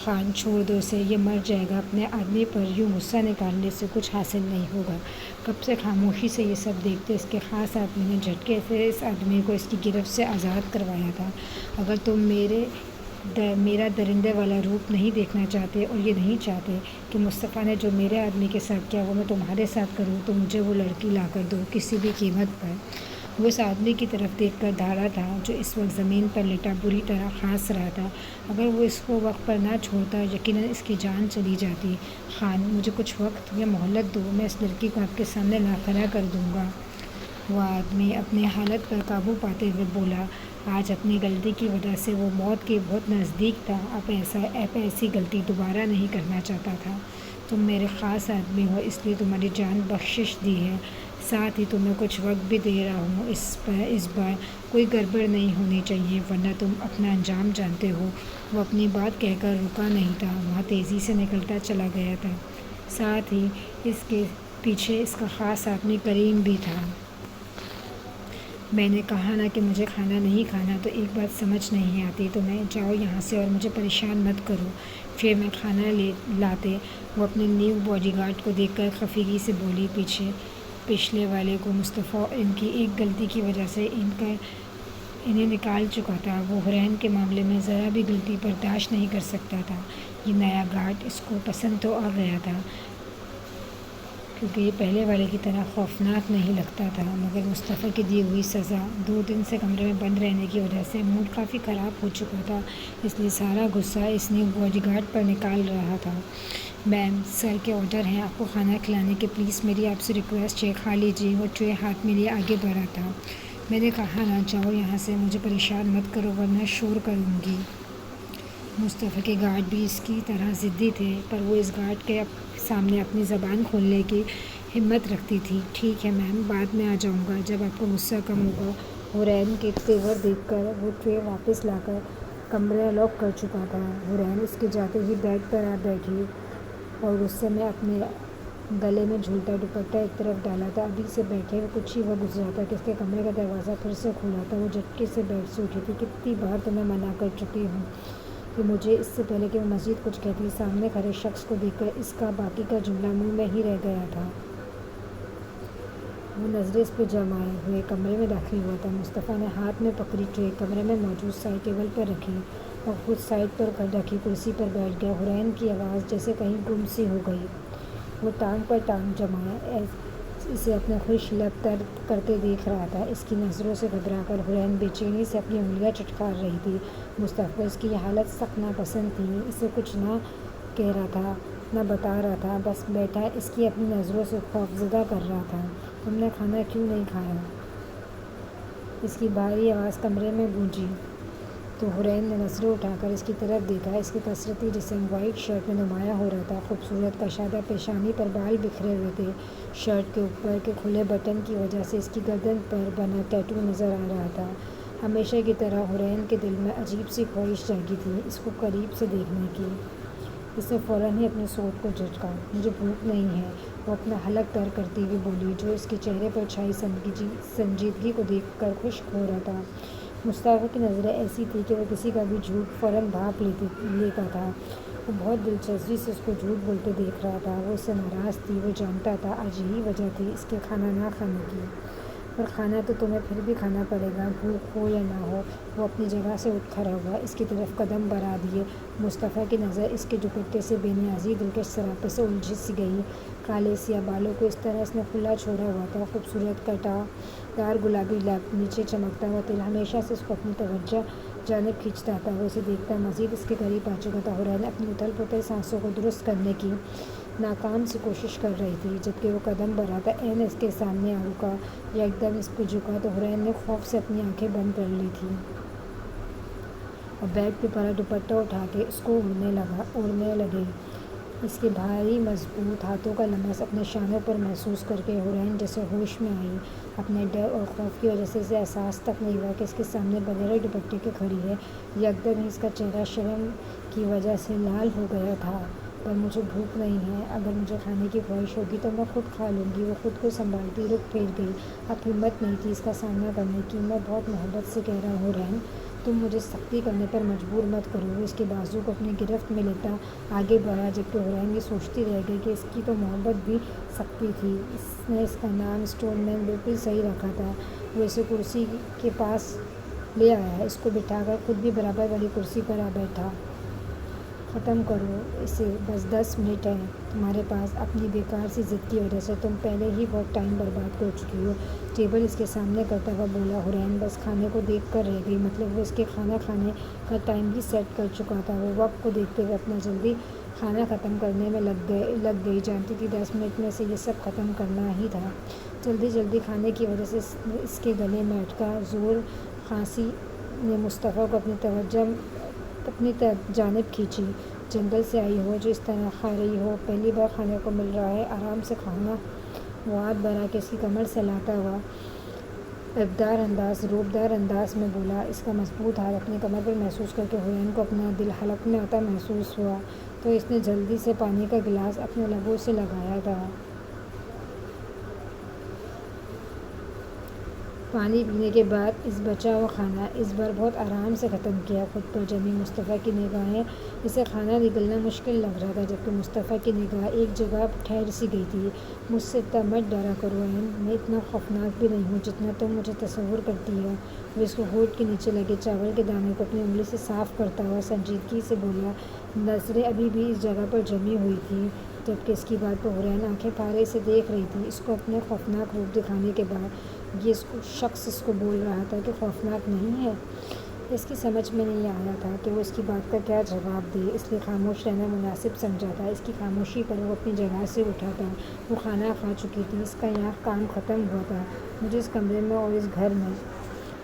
خان، چھوڑ دو اسے، یہ مر جائے گا۔ اپنے آدمی پر یوں غصہ نکالنے سے کچھ حاصل نہیں ہوگا۔ کب سے خاموشی سے یہ سب دیکھتے اس کے خاص آدمی نے جھٹکے سے اس آدمی کو اس کی گرفت سے آزاد کروایا تھا۔ اگر تم میرا درندے والا روپ نہیں دیکھنا چاہتے اور یہ نہیں چاہتے کہ مصطفیٰ نے جو میرے آدمی کے ساتھ کیا وہ میں تمہارے ساتھ کروں، تو مجھے وہ لڑکی لا کر دو کسی بھی قیمت پر۔ وہ اس آدمی کی طرف دیکھ کر دھاڑا تھا جو اس وقت زمین پر لیٹا بری طرح کھانس رہا تھا۔ اگر وہ اس کو وقت پر نہ چھوڑتا یقیناً اس کی جان چلی جاتی۔ خان، مجھے کچھ وقت یا مہلت دو، میں اس لڑکی کو آپ کے سامنے لا کھڑا کر دوں گا۔ وہ آدمی اپنی حالت پر قابو پاتے ہوئے بولا۔ آج اپنی غلطی کی وجہ سے وہ موت کے بہت نزدیک تھا، اب ایسی غلطی دوبارہ نہیں کرنا چاہتا تھا۔ تم میرے خاص آدمی ہو، اس لیے تمہاری جان بخشش دی ہے۔ ساتھ ہی تمہیں کچھ وقت بھی دے رہا ہوں، اس بار کوئی گڑبڑ نہیں ہونی چاہیے، ورنہ تم اپنا انجام جانتے ہو۔ وہ اپنی بات کہہ کر رکا نہیں تھا، وہاں تیزی سے نکلتا چلا گیا تھا۔ ساتھ ہی اس کے پیچھے اس کا خاص آدمی کریم بھی تھا۔ میں نے کہا نا کہ مجھے کھانا نہیں کھانا، تو ایک بات سمجھ نہیں آتی تمہیں؟ جاؤ یہاں سے اور مجھے پریشان مت کرو۔ پھر میں کھانا لاتے۔ وہ اپنے نیو باڈی گارڈ کو دیکھ کر خفگی سے بولی، پچھلے والے کو مصطفیٰ ان کی ایک غلطی کی وجہ سے انہیں نکال چکا تھا۔ وہ حسین کے معاملے میں ذرا بھی غلطی برداشت نہیں کر سکتا تھا۔ یہ نیا گارڈ اس کو پسند تو آ گیا تھا، کیونکہ یہ پہلے والے کی طرح خوفناک نہیں لگتا تھا، مگر مصطفیٰ کی دی ہوئی سزا، 2 دن سے کمرے میں بند رہنے کی وجہ سے موڈ کافی خراب ہو چکا تھا، اس لیے سارا غصہ اس نیو باڈی گارڈ پر نکال رہا تھا۔ میم، سر کے آرڈر ہیں آپ کو کھانا کھلانے کے، پلیز میری آپ سے ریکویسٹ ہے، کھا لیجیے۔ وہ ٹرے ہاتھ میں لیے آگے بڑھا تھا۔ میں نے کہا نا، جاؤ یہاں سے، مجھے پریشان مت کرو ورنہ شور کروں گی۔ مصطفیٰ کے گارڈ بھی اس کی طرح ضدی تھے، پر وہ اس گارڈ کے سامنے اپنی زبان کھولنے کی ہمت رکھتی تھی۔ ٹھیک ہے میم، بعد میں آ جاؤں گا جب آپ کو غصہ کم ہوگا۔ حسین کے تیور دیکھ کر وہ ٹرے واپس لا کر کمرہ لاک کر چکا تھا۔ حسین اس کے جاتے ہی بیڈ پر آ بیٹھی اور غصے میں اپنے گلے میں جھولتا دوپٹہ ایک طرف ڈالا تھا۔ ابھی سے بیٹھے ہوئے کچھ ہی وقت گزرا تھا کہ اس کے کمرے کا دروازہ پھر سے کھلا تھا۔ وہ جھٹکے سے بیڈ سے اٹھی تھی۔ کتنی بار تمہیں منع کر چکی ہوں کہ مجھے، اس سے پہلے کہ وہ مزید کچھ کہتی، سامنے کھڑے شخص کو دیکھ کر اس کا باقی کا جملہ منہ میں ہی رہ گیا تھا۔ وہ نظریں اس پہ جمائے ہوئے کمرے میں داخل ہوا تھا۔ مصطفیٰ نے ہاتھ میں پکڑی ٹرے کمرے میں موجود سائڈ ٹیبل پر رکھی اور خود سائڈ پر رکھی کرسی پر بیٹھ گیا۔ حسین کی آواز جیسے کہیں گم سی ہو گئی۔ وہ ٹانگ پر ٹانگ جمائے اسے اپنے خوش لب تر کرتے دیکھ رہا تھا۔ اس کی نظروں سے گھبرا کر حسین بے چینی سے اپنی انگلیاں چٹکار رہی تھی۔ مصطفیٰ کو اس کی یہ حالت سخت ناپسند تھی۔ اسے کچھ نہ کہہ رہا تھا، نہ بتا رہا تھا، بس بیٹھا اس کی اپنی نظروں سے خوفزدہ کر رہا تھا۔ تم نے کھانا کیوں نہیں کھایا؟ اس کی بھاری آواز کمرے میں گونجی تو حسین نے نظریں اٹھا کر اس کی طرف دیکھا۔ اس کے کثرتی جسم وائٹ شرٹ میں نمایاں ہو رہا تھا۔ خوبصورت کشادہ پیشانی پر بال بکھرے ہوئے تھے۔ شرٹ کے اوپر کے کھلے بٹن کی وجہ سے اس کی گردن پر بنا ٹیٹو نظر آ رہا تھا۔ ہمیشہ کی طرح حسین کے دل میں عجیب سی خواہش جاگی تھی اس کو قریب سے دیکھنے کی۔ اس نے فوراً ہی اپنی سوچ کو جھٹکا۔ مجھے بھوک نہیں ہے، وہ اپنا حلق تر کرتی ہوئی بولی، جو اس کے چہرے پر چھائی سنجیدگی کو دیکھ کر خشک ہو رہا تھا۔ مصطفیٰ کی نظریں ایسی تھیں کہ وہ کسی کا بھی جھوٹ فوراً بھانپ لیتا تھا۔ وہ بہت دلچسپی سے اس کو جھوٹ بولتے دیکھ رہا تھا۔ وہ اس سے ناراض تھی، وہ جانتا تھا آج یہی وجہ تھی اس کے کھانا نہ کھانے کی۔ پر کھانا تو تمہیں پھر بھی کھانا پڑے گا، بھوک ہو یا نہ ہو۔ وہ اپنی جگہ سے اٹھ کھڑا ہوا، اس کی طرف قدم بڑھا دیے۔ مصطفیٰ کی نظر اس کے دوپٹے سے بے نیازی دلکش سراپے سے الجھ سی گئی۔ کالے سیاہ بالوں کو اس طرح اس نے کھلا چھوڑا ہوا تھا۔ خوبصورت کٹا دار گلابی لب، نیچے چمکتا ہوا تل ہمیشہ سے اس کو اپنی توجہ جانب کھینچتا تھا۔ وہ اسے دیکھتا مزید اس کے قریب آ چکا تھا۔ حسین اپنی اتھل پتھل سانسوں کو درست کرنے کی ناکام سی کوشش کر رہی تھی۔ جبکہ وہ قدم بڑھا تھا، عین اس کے سامنے آ رکا، یک دم اس پہ جھکا تو حسین نے خوف سے اپنی آنکھیں بند کر لی تھیں اور بیڈ پہ پڑا دوپٹہ اٹھا کے اس کو اوڑھنے لگے۔ اس کے بھاری مضبوط ہاتھوں کا لمس اپنے شانوں پر محسوس کر کے حسین جیسے ہوش میں آئی۔ اپنے ڈر اور خوف کی وجہ سے اسے احساس تک نہیں ہوا کہ اس کے سامنے بغیر دوپٹے کے کھڑی ہے۔ یک دم ہی اس کا چہرہ شرم کی وجہ سے لال ہو گیا تھا۔ پر مجھے بھوک نہیں ہے، اگر مجھے کھانے کی خواہش ہوگی تو میں خود کھا لوں گی۔ وہ خود کو سنبھالتی رخ پھیر گئی۔ اب ہمت نہیں تھی اس کا سامنا کرنے کی۔ میں بہت محبت سے کہہ رہا ہوں حسین، تم مجھے سختی کرنے پر مجبور مت کرو۔ وہ اس کے بازو کو اپنی گرفت میں لیتا آگے بڑھا، جبکہ حسین یہ سوچتی رہ گئی کہ اس کی تو محبت بھی سختی تھی۔ اس نے اس کا نام اسٹون مین بالکل صحیح رکھا تھا۔ وہ اسے کرسی کے پاس لے آیا، اس کو بٹھا کر خود بھی برابر والی کرسی پر آ بیٹھا۔ ختم کرو اسے، بس 10 منٹ ہیں تمہارے پاس۔ اپنی بیکار سی ضد کی وجہ سے تم پہلے ہی بہت ٹائم برباد کر چکی ہو۔ ٹیبل اس کے سامنے کرتا ہوا بولا حسین بس کھانے کو دیکھ کر رہ گئی، مطلب وہ اس کے کھانا کھانے کا ٹائم بھی سیٹ کر چکا تھا۔ وہ وقت کو دیکھتے ہوئے اپنا جلدی کھانا ختم کرنے میں لگ گئی، جانتی تھی 10 منٹ میں سے یہ سب ختم کرنا ہی تھا۔ جلدی کھانے کی وجہ سے اس کے گلے میں اٹکا زور کھانسی نے مصطفیٰ کو اپنی جانب کھینچی۔ جنگل سے آئی ہو جو اس طرح کھا رہی ہو، پہلی بار کھانے کو مل رہا ہے، آرام سے کھانا وہ ہاتھ بڑھا کے اس کی کمر سے لاتا ہوا روبدار انداز میں بولا۔ اس کا مضبوط ہاتھ اپنی کمر پر محسوس کر کے حسین کو اپنا دل ہلکنے آتا محسوس ہوا تو اس نے جلدی سے پانی کا گلاس اپنے لبوں سے لگایا تھا۔ پانی پینے کے بعد اس بچا ہوا کھانا اس بار بہت آرام سے ختم کیا۔ خود پر جمی مصطفیٰ کی نگاہیں، اسے کھانا نگلنا مشکل لگ رہا تھا، جبکہ مصطفیٰ کی نگاہ ایک جگہ ٹھہر سی گئی تھی۔ مجھ سے اتنا مت ڈرا کرو حسین، میں اتنا خوفناک بھی نہیں ہوں جتنا تم مجھے تصور کرتی ہو۔ وہ اس کو ہونٹ کے نیچے لگے چاول کے دانے کو اپنی انگلی سے صاف کرتا ہوا سنجیدگی سے بولا۔ نظریں ابھی بھی اس جگہ پر جمی ہوئی تھیں جبکہ اس کی بات پر حسین آنکھیں پھاڑے اسے دیکھ رہی تھی۔ اس کو اپنے خوفناک روپ دکھانے کے بعد یہ شخص اس کو بول رہا تھا کہ خوفناک نہیں ہے۔ اس کی سمجھ میں نہیں آیا تھا کہ وہ اس کی بات کا کیا جواب دے، اس لیے خاموش رہنا مناسب سمجھا تھا۔ اس کی خاموشی پر وہ اپنی جگہ سے اٹھا تھا۔ وہ کھانا کھا چکی تھی، اس کا یہاں کام ختم ہوا تھا۔ مجھے اس کمرے میں اور اس گھر میں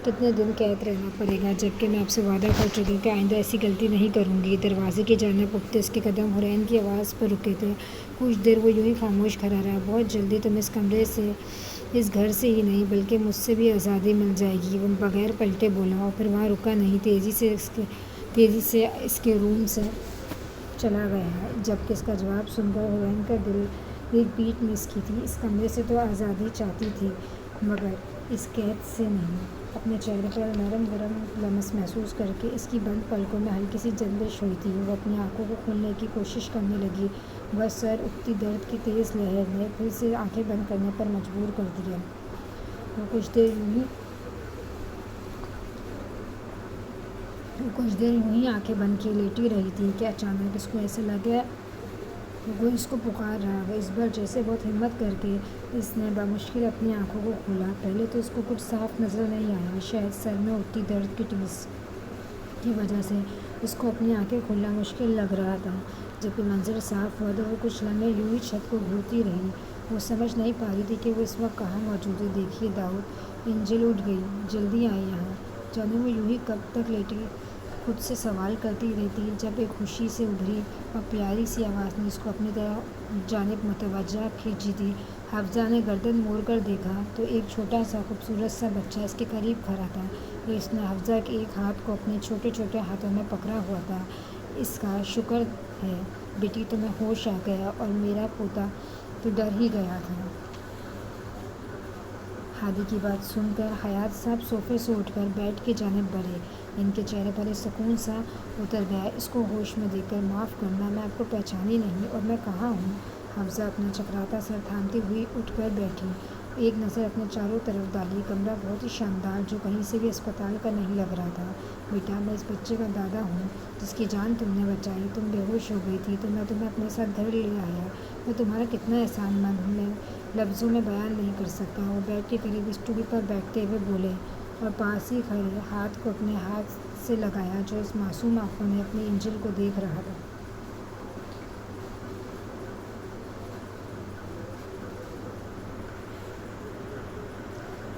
کتنے دن قید رہنا پڑے گا، جبکہ میں آپ سے وعدہ کر چکی ہوں کہ آئندہ ایسی غلطی نہیں کروں گی۔ دروازے کی جانب اٹھتے اس کے قدم حسین کی آواز پر رکے تھے۔ کچھ دیر وہ یوں ہی خاموش کھڑا رہا۔ بہت جلدی تمہیں اس کمرے سے، اس گھر سے ہی نہیں بلکہ مجھ سے بھی آزادی مل جائے گی، وہ بغیر پلٹے بولا اور پھر وہاں رکا نہیں، تیزی سے اس کے روم سے چلا گیا۔ جبکہ اس کا جواب سن کر حسین کا دل ایک بیٹ مس کی تھی۔ اس کمرے سے تو آزادی چاہتی تھی مگر اس قید سے نہیں۔ اپنے چہرے پر نرم گرم لمس محسوس کر کے اس کی بند پلکوں میں ہلکی سی جنبش ہوئی تھی۔ وہ اپنی آنکھوں کو کھولنے کی کوشش کرنے لگی مگر سر اٹھتی درد کی تیز لہر نے پھر سے آنکھیں بند کرنے پر مجبور کر دیا۔ وہ کچھ دیر یوں ہی آنکھیں بند کیے لیٹی رہی تھی کہ اچانک اس کو ایسا لگا کوئی اس کو پکار رہا ہے۔ اس بار جیسے بہت ہمت کر کے اس نے بمشکل اپنی آنکھوں کو کھولا۔ پہلے تو اس کو کچھ صاف نظر نہیں آیا، شاید سر میں اٹھتی درد کی ٹیس کی وجہ سے اس کو اپنی آنکھیں کھولنا مشکل لگ رہا تھا۔ جب یہ منظر صاف ہوا تو وہ کچھ لمحے یوں ہی چھت کو گھورتی رہی۔ وہ سمجھ نہیں پا رہی تھی کہ وہ اس وقت کہاں موجود ہے۔ دیکھیے داؤد، انجل اٹھ گئی، جلدی آئیں یہاں۔ جانے وہ یوں ہی کب تک لیٹی خود سے سوال کرتی رہتی جب ایک خوشی سے ابھری اور پیاری سی آواز نے اس کو اپنی جانب متوجہ کھینچی تھی۔ حفصہ نے گردن موڑ کر دیکھا تو ایک چھوٹا سا خوبصورت سا بچہ اس کے قریب کھڑا تھا۔ اس نے حفصہ کے ایک ہاتھ کو اپنے چھوٹے چھوٹے ہاتھوں میں پکڑا ہوا تھا۔ اس کا شکر ہے بیٹی تمہیں ہوش آ گیا، اور میرا پوتا تو ڈر ہی گیا تھا۔ ہادی کی بات سن کر حیات صاحب صوفے سے اٹھ کر بیڈ کی جانب بڑھے۔ ان کے چہرے پر ایک سکون سا اتر گیا۔ اس کو ہوش میں دیکھ کر معاف کرنا، میں آپ کو پہچانی نہیں، اور میں کہاں ہوں؟ حفصہ اپنا چکراتا سر تھامتی ہوئی اٹھ کر بیٹھی، ایک نظر اپنے چاروں طرف ڈالی۔ کمرہ بہت ہی شاندار، جو کہیں سے بھی اسپتال کا نہیں لگ رہا تھا۔ بیٹا، میں اس بچے کا دادا ہوں جس کی جان تم نے بچائی۔ تم بے ہوش ہو گئی تھی تو میں تمہیں اپنے ساتھ گھر لے آیا۔ میں تمہارا کتنا احسان مند ہوں، میں لفظوں میں بیان نہیں کر سکتا۔ وہ بیڈ کے قریب اسٹول پر بیٹھتے ہوئے بولے اور پاس ہی کھڑے ہاتھ کو اپنے ہاتھ سے لگایا جو اس معصوم آنکھوں میں اپنی انجل کو دیکھ رہا تھا۔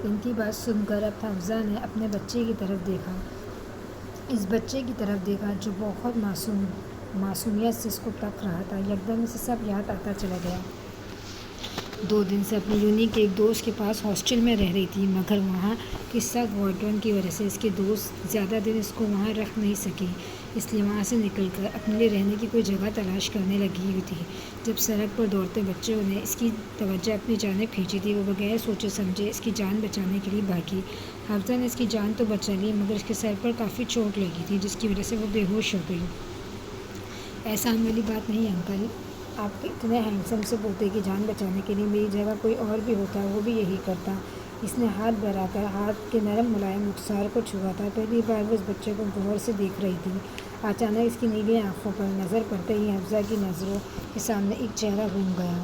ان کی بات سن کر اب حفصہ نے اپنے بچے کی طرف دیکھا، اس بچے کی طرف دیکھا جو بہت معصومیت سے اس کو تک رہا تھا۔ یکدم اسے سب یاد آتا چلا گیا۔ 2 دن سے اپنی یونی کے ایک دوست کے پاس ہاسٹل میں رہ رہی تھی مگر وہاں کی سخت وارڈن کی وجہ سے اس کے دوست زیادہ دن اس کو وہاں رکھ نہیں سکی، اس لیے وہاں سے نکل کر اپنے لیے رہنے کی کوئی جگہ تلاش کرنے لگی ہوئی تھی۔ جب سڑک پر دوڑتے بچوں نے اس کی توجہ اپنی جانب کھینچی تھی، وہ بغیر سوچے سمجھے اس کی جان بچانے کے لیے بھاگی۔ حفصہ نے اس کی جان تو بچا لی مگر اس کے سر پر کافی چوٹ لگی تھی جس کی وجہ سے وہ بے ہوش ہو گئی۔ احسان والی بات نہیں انکل، آپ کے اتنے ہینڈسم سے پوتے کی جان بچانے کے لیے میری جگہ کوئی اور بھی ہوتا وہ بھی یہی کرتا۔ اس نے ہاتھ بڑھا کر ہاتھ کے نرم ملائم رخسار کو چھوا تھا۔ پہلی بار وہ اس بچے کو غور سے دیکھ رہی تھی۔ اچانک اس کی نیلی آنکھوں پر نظر پڑتے ہی حفصہ کی نظروں کے سامنے ایک چہرہ گھوم گیا۔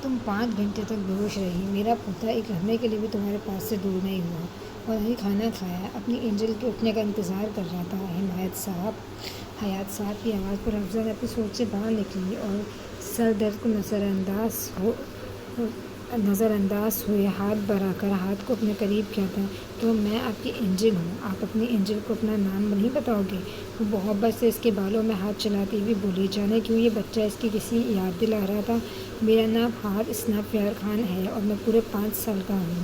تم 5 گھنٹے تک بے ہوش رہی، میرا پوتا ایک لمحے کے لیے بھی تمہارے پاس سے دور نہیں ہوا، اور نہیں کھانا کھایا، اپنی انجل کے اٹھنے کا انتظار کر رہا تھا۔ حیات صاحب کی آواز پر حفصہ نے اپنی سوچ سے باہر نکلی اور سر درد کو نظر انداز نظر انداز ہوئے، ہاتھ بڑھا کر ہاتھ کو اپنے قریب کیا تھا۔ تو میں آپ کی اینجل ہوں، آپ اپنی اینجل کو اپنا نام نہیں بتاؤ گے؟ وہ محبت سے اس کے بالوں میں ہاتھ چلاتی ہوئی بولی۔ جانے کیوں یہ بچہ اس کی کسی یاد دلا رہا تھا۔ میرا نام ہاد اسناف پیار خان ہے اور میں پورے 5 سال کا ہوں۔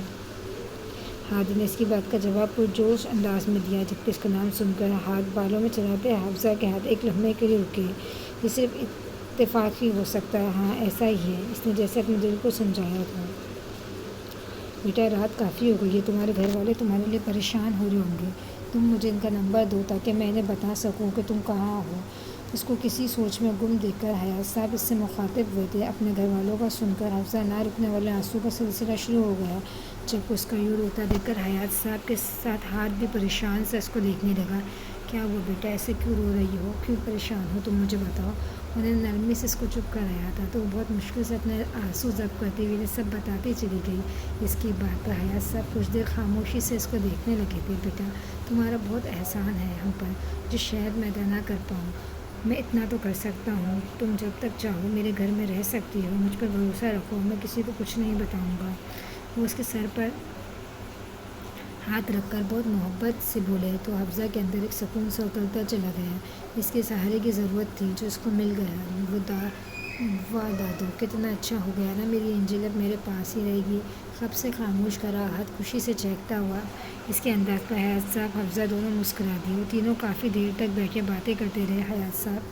ہاد نے اس کی بات کا جواب پرجوش انداز میں دیا، جبکہ اس کا نام سن کر ہاتھ بالوں میں چلاتے حفصہ کے ہاتھ ایک لمحے کے لیے رکے۔ یہ صرف اتفاق ہی ہو سکتا ہے، ہاں ایسا ہی ہے، اس نے جیسے اپنے دل کو سمجھایا تھا۔ بیٹا رات کافی ہو گئی ہے، تمہارے گھر والے تمہارے لیے پریشان ہو رہے ہوں گے، تم مجھے ان کا نمبر دو تاکہ میں انہیں بتا سکوں کہ تم کہاں ہو۔ اس کو کسی سوچ میں گم دیکھ کر حیات صاحب اس سے مخاطب ہوئے تھے۔ اپنے گھر والوں کا سن کر حفصہ نہ رکنے والے آنسو کا سلسلہ شروع ہو گیا۔ جب اس کا یوں روتا دیکھ کر حیات صاحب کے ساتھ ہاتھ بھی پریشان سے اس کو دیکھنے لگا۔ کیا ہوا بیٹا، ایسے کیوں رو رہی ہو، کیوں پریشان ہو، تم مجھے بتاؤ۔ انہیں نرمی سے اس کو چپ کرایا تھا تو وہ بہت مشکل سے اپنے آنسو ضبط کرتے ہوئے سب بتاتی چلی گئی۔ اس کی بات پر حیات صاحب کچھ دیر خاموشی سے اس کو دیکھنے لگے تھے۔ بیٹا تمہارا بہت احسان ہے ہم پر، جو شاید میں ادا نہ کر پاؤں۔ میں اتنا تو کر سکتا ہوں، تم جب تک چاہو میرے گھر میں رہ سکتی ہو، مجھ پر بھروسہ رکھو، میں کسی کو کچھ نہیں بتاؤں گا۔ وہ اس کے سر پر ہاتھ رکھ کر بہت محبت سے بولے تو حفصہ کے اندر ایک سکون سا اترتا چلا گیا۔ اس کے سہارے کی ضرورت تھی جو اس کو مل گیا۔ واہ دادو، کتنا اچھا ہو گیا نا، میری اینجل اب میرے پاس ہی رہے گی۔ خب سے خاموش کرا ہاتھ خوشی سے چہکتا ہوا اس کے انداز پر حیات صاحب حفصہ دونوں مسکرا دیے۔ وہ تینوں کافی دیر تک بیٹھے باتیں کرتے رہے۔ حیات صاحب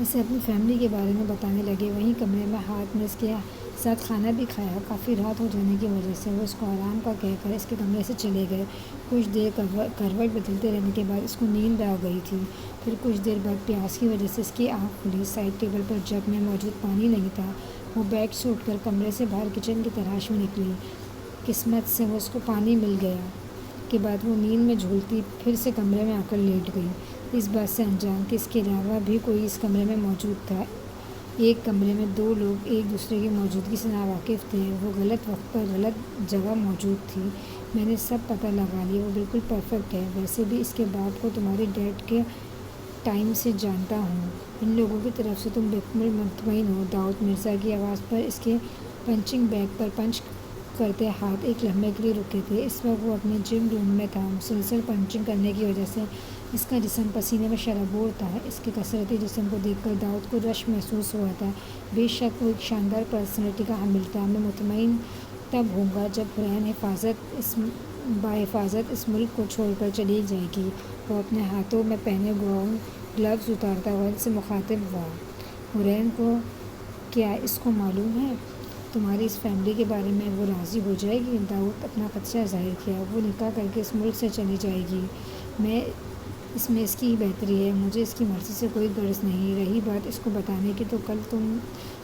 اسے اپنی فیملی کے بارے میں بتانے لگے۔ وہیں کمرے میں ہاتھ نے اس کے ساتھ کھانا بھی کھایا۔ کافی رات ہو جانے کی وجہ سے وہ اس کو آرام کا کہہ کر اس کے کمرے سے چلے گئے۔ کچھ دیر کروٹ بدلتے رہنے کے بعد اس کو نیند آ گئی تھی۔ پھر کچھ دیر بعد پیاس کی وجہ سے اس کی آنکھ کھلی۔ سائڈ ٹیبل پر جگ میں موجود پانی نہیں تھا۔ وہ بیڈ سے اٹھ کر کمرے سے باہر کچن کی تلاش میں نکلی۔ قسمت سے وہ اس کو پانی مل گیا۔ کے بعد وہ نیند میں جھولتی پھر سے کمرے میں آ کر لیٹ گئی، اس بات سے انجان کہ اس کے علاوہ بھی کوئی اس کمرے میں موجود تھا۔ ایک کمرے میں 2 لوگ ایک دوسرے کی موجودگی سے ناواقف تھے۔ وہ غلط وقت پر غلط جگہ موجود تھی۔ میں نے سب پتہ لگا لیا، وہ بالکل پرفیکٹ ہے۔ ویسے بھی اس کے باپ کو تمہاری ڈیڈ کے ٹائم سے جانتا ہوں۔ ان لوگوں کی طرف سے تم بالکل مطمئن ہو۔ داؤد مرزا کی آواز پر اس کے پنچنگ بیگ پر پنچ کرتے ہاتھ ایک لمحے کے لیے رکے تھے۔ اس وقت وہ اپنے جم روم میں تھا۔ مسلسل پنچنگ کرنے کی وجہ سے اس کا جسم پسینے میں شرابور تھا۔ اس کے کثرتی جسم کو دیکھ کر داؤد کو رشک محسوس ہوا تھا۔ بے شک وہ ایک شاندار پرسنالٹی کا حامل تھا۔ میں مطمئن تب ہوں گا جب حورین بحفاظت اس ملک کو چھوڑ کر چلی جائے گی۔ وہ اپنے ہاتھوں میں پہنے گلوز اتارتا ہوا ان سے مخاطب ہوا۔ حورین کو کیا اس کو معلوم ہے تمہاری اس فیملی کے بارے میں؟ وہ راضی ہو جائے گی؟ داؤد اپنا خدشہ ظاہر کیا۔ وہ نکاح کر کے اس ملک سے چلی جائے گی۔ اس میں اس کی ہی بہتری ہے، مجھے اس کی مرضی سے کوئی غرض نہیں۔ رہی بات اس کو بتانے کی تو کل تم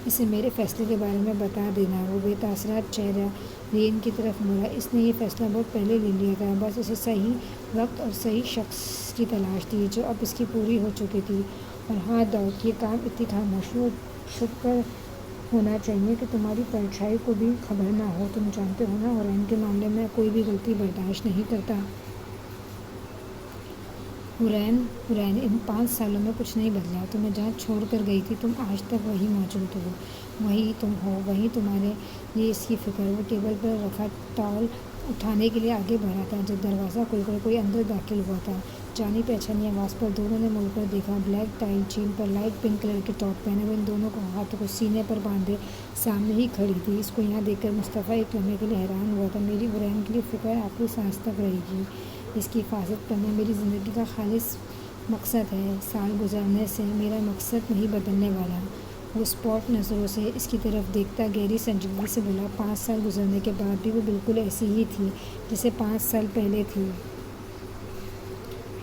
اسے میرے فیصلے کے بارے میں بتا دینا۔ وہ بے تاثرات چہرہ رین کی طرف مڑا۔ اس نے یہ فیصلہ بہت پہلے لے لیا تھا، بس اسے صحیح وقت اور صحیح شخص کی تلاش تھی جو اب اس کی پوری ہو چکی تھی۔ اور ہاں داؤد، یہ کام اتنی خاموشی اور چھپ کر ہونا چاہیے کہ تمہاری پرچھائی کو بھی خبر نہ ہو۔ تم جانتے ہو نا، حورین کے معاملے میں کوئی بھی غلطی برداشت نہیں کرتا۔ حورین ان 5 سالوں میں کچھ نہیں بدلا۔ تمہیں جہاں چھوڑ کر گئی تھی تم آج تک وہیں موجود ہو، وہیں تم ہو، وہیں تمہارے لیے اس کی فکر۔ وہ ٹیبل پر رکھا ٹاول اٹھانے کے لیے آگے بڑھا تھا جب دروازہ کھل کر کوئی اندر داخل ہوا تھا۔ جانی پہچانی آواز پر دونوں نے مڑ کر دیکھا۔ بلیک ٹائی چین پر لائٹ پنک کلر کے ٹاپ پہنے ہوئے ان دونوں کو ہاتھوں کو سینے پر باندھے سامنے ہی کھڑی تھی۔ اس کو یہاں دیکھ کر مصطفیٰ ایک لمحے کے لیے حیران ہوا تھا۔ میری حورین کے لیے فکر آخری سانس تک رہے گی، اس کی حفاظت کرنا میری زندگی کا خالص مقصد ہے۔ سال گزرنے سے میرا مقصد نہیں بدلنے والا۔ وہ اسپاٹ نظروں سے اس کی طرف دیکھتا گہری سنجیدگی سے بولا، 5 سال گزرنے کے بعد بھی وہ بالکل ایسی ہی تھی جیسے 5 سال پہلے تھی۔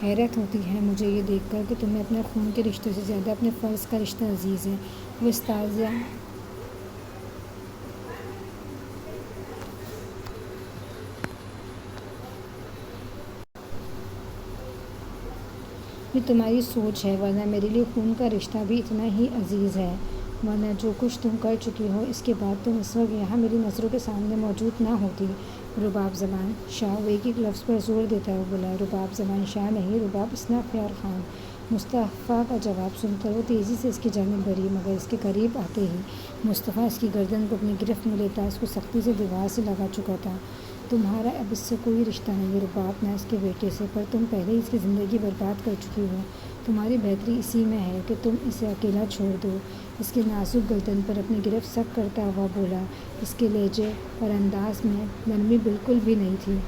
حیرت ہوتی ہے مجھے یہ دیکھ کر کہ تمہیں اپنے خون کے رشتوں سے زیادہ اپنے فرض کا رشتہ عزیز ہے۔ وہ استاذہ یہ تمہاری سوچ ہے، ورنہ میرے لیے خون کا رشتہ بھی اتنا ہی عزیز ہے۔ ورنہ جو کچھ تم کر چکی ہو اس کے بعد تم اس وقت یہاں میری نظروں کے سامنے موجود نہ ہوتی۔ رباب زبان شاہ، وہ ایک ایک لفظ پر زور دیتا ہوا بولا، رباب زبان شاہ نہیں، رباب اسناف پیار خان۔ مصطفیٰ کا جواب سن کر وہ تیزی سے اس کی جانب بڑھی، مگر اس کے قریب آتے ہی مصطفیٰ اس کی گردن کو اپنی گرفت میں لیتا اس کو سختی سے دیوار سے لگا چکا تھا۔ تمہارا اب اس سے کوئی رشتہ نہیں، رباب نہ اس کے بیٹے سے، پر تم پہلے ہی اس کی زندگی برباد کر چکی ہو۔ تمہاری بہتری اسی میں ہے کہ تم اسے اکیلا چھوڑ دو۔ اس کے نازک گردن پر اپنی گرفت سخت کرتا ہوا بولا۔ اس کے لہجے اور انداز میں نرمی بالکل بھی نہیں تھی۔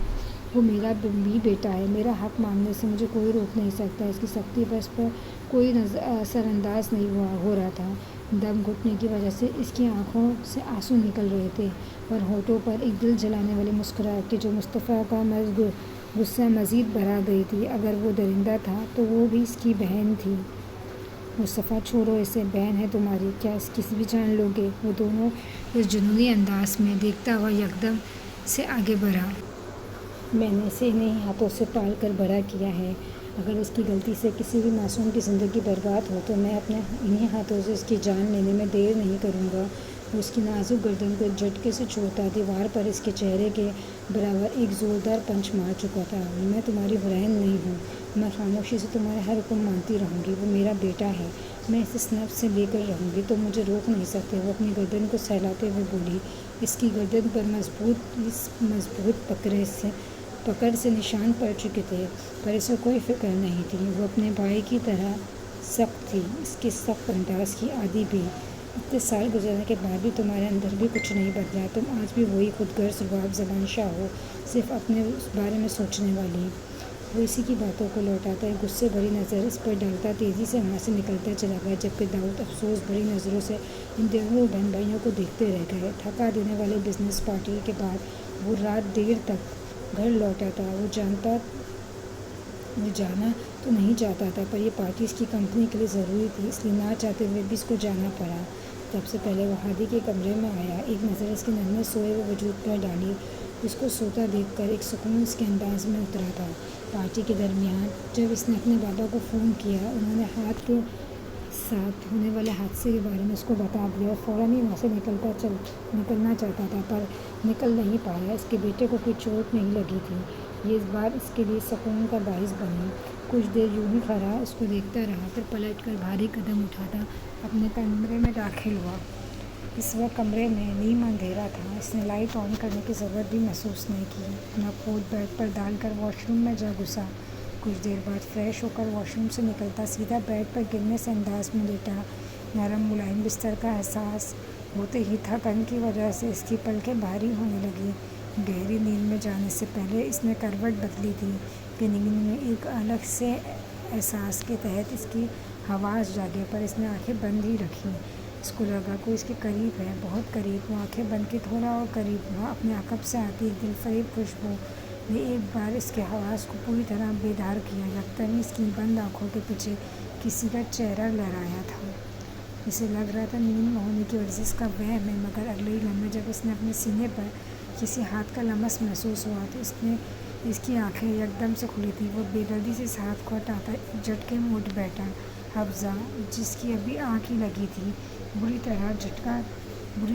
وہ میرا بھی بیٹا ہے، میرا حق مانگنے سے مجھے کوئی روک نہیں سکتا۔ اس کی سختی پر اس پر کوئی اثر انداز نہیں ہو رہا تھا۔ دم گھٹنے کی وجہ سے اس کی آنکھوں سے آنسو نکل رہے تھے اور ہونٹوں پر ایک دل جلانے والی مسکراہٹ تھی جو مصطفیٰ کا غصہ مزید بڑھا گئی تھی۔ اگر وہ درندہ تھا تو وہ بھی اس کی بہن تھی۔ مصطفیٰ چھوڑو اسے، بہن ہے تمہاری، کیا اس کی بھی جان لو گے؟ وہ دونوں اس جنونی انداز میں دیکھتا ہوا یکدم سے آگے بڑھا۔ میں نے اسے انہیں ہاتھوں سے پال کر بڑا کیا ہے، اگر اس کی غلطی سے کسی بھی معصوم کی زندگی برباد ہو تو میں اپنے انہیں ہاتھوں سے اس کی جان لینے میں دیر نہیں کروں گا۔ وہ اس کی نازک گردن کو ایک جھٹکے سے چھوڑتا دیوار پر اس کے چہرے کے برابر ایک زوردار پنچ مار چکا تھا۔ میں تمہاری بہن نہیں ہوں، میں خاموشی سے تمہارے ہر حکم مانتی رہوں گی۔ وہ میرا بیٹا ہے، میں اسے نفس سے لے کر رہوں گی، تم مجھے روک نہیں سکتے۔ وہ اپنی گردن کو سہلاتے ہوئے بولی۔ اس کی گردن پر مضبوط پکڑ سے نشان پڑ چکے تھے، پر اسے کوئی فکر نہیں تھی۔ وہ اپنے بھائی کی طرح سخت تھی، اس کے سخت انداز کی عادی بھی۔ اتنے سال گزرنے کے بعد بھی تمہارے اندر بھی کچھ نہیں بدلا، تم آج بھی وہی خود غرض رباب زبان شاہ ہو، صرف اپنے بارے میں سوچنے والی۔ وہ اسی کی باتوں کو لوٹاتا، ایک غصے بھری نظر اس پر ڈالتا تیزی سے وہاں سے نکلتا چلا گیا، جبکہ داؤد افسوس بھری نظروں سے ان دونوں بہن بھائیوں کو دیکھتے رہ گئے۔ تھکا دینے والی بزنس پارٹی کے بعد وہ رات دیر تک گھر لوٹا تھا۔ وہ جانا تو نہیں چاہتا تھا، پر یہ پارٹی اس کی کمپنی کے لیے ضروری تھی، اس لیے نہ چاہتے ہوئے بھی اس کو جانا پڑا۔ سب سے پہلے وہ ہادی کے کمرے میں آیا، ایک نظر اس کے ننھے سوئے ہوئے وجود پر ڈالی۔ اس کو سوتا دیکھ کر ایک سکون اس کے انداز میں اترا تھا۔ پارٹی کے درمیان جب اس نے اپنے بابا کو فون کیا، انہوں نے ہاتھ کے ساتھ ہونے والے حادثے کے بارے میں اس کو بتا دیا اور فوراً ہی وہاں سے نکلنا چاہتا تھا، پر نکل نہیں پایا۔ اس کے بیٹے کو کوئی چوٹ نہیں لگی تھی، یہ اس بات اس کے لیے سکون کا باعث بنی۔ کچھ دیر یوں ہی کھڑا اس کو دیکھتا رہا، پھر پلٹ کر بھاری قدم اٹھاتا اپنے کمرے میں داخل ہوا۔ اس وقت کمرے میں نیم اندھیرا تھا، اس نے لائٹ آن کرنے کی ضرورت بھی محسوس نہیں کی۔ اپنا کوٹ بیڈ پر ڈال کر واش روم میں جا گھسا۔ کچھ دیر بعد فریش ہو کر واش روم سے نکلتا سیدھا بیڈ پر گرنے سے انداز میں لیٹا۔ نرم ملائم بستر کا احساس ہوتے ہی تھکن کی وجہ سے اس کی پلکیں بھاری ہونے لگیں۔ گہری نیند میں جانے سے پہلے اس نے کروٹ بدلی تھی کہ نیند میں ایک الگ سے احساس کے تحت اس کی حواس جاگے، پر اس نے آنکھیں بند ہی رکھیں۔ اس کو لگا کوئی اس کے قریب ہے، بہت قریب۔ وہ آنکھیں بند کی تھوڑا اور قریب ہوا۔ اپنے عقب سے آتی ایک دلفریب خوشبو نے ایک بار اس کے حواس کو پوری طرح بیدار کیا۔ یکدم ہی اس کی بند آنکھوں کے پیچھے کسی کا چہرہ لہرایا تھا۔ اسے لگ رہا تھا نیند میں ہونے کی وجہ سے اس کا وہم ہے، مگر اگلے ہی لمحے جب اس نے اپنے سینے پر کسی ہاتھ کا لمس محسوس ہوا تو اس کی آنکھیں یکدم سے کھلی تھیں۔ وہ بے دردی سے اس ہاتھ کو ہٹاتا ایک جھٹکے میں اٹھ بیٹھا۔ حفصہ، جس کی ابھی آنکھ ہی لگی تھی، بری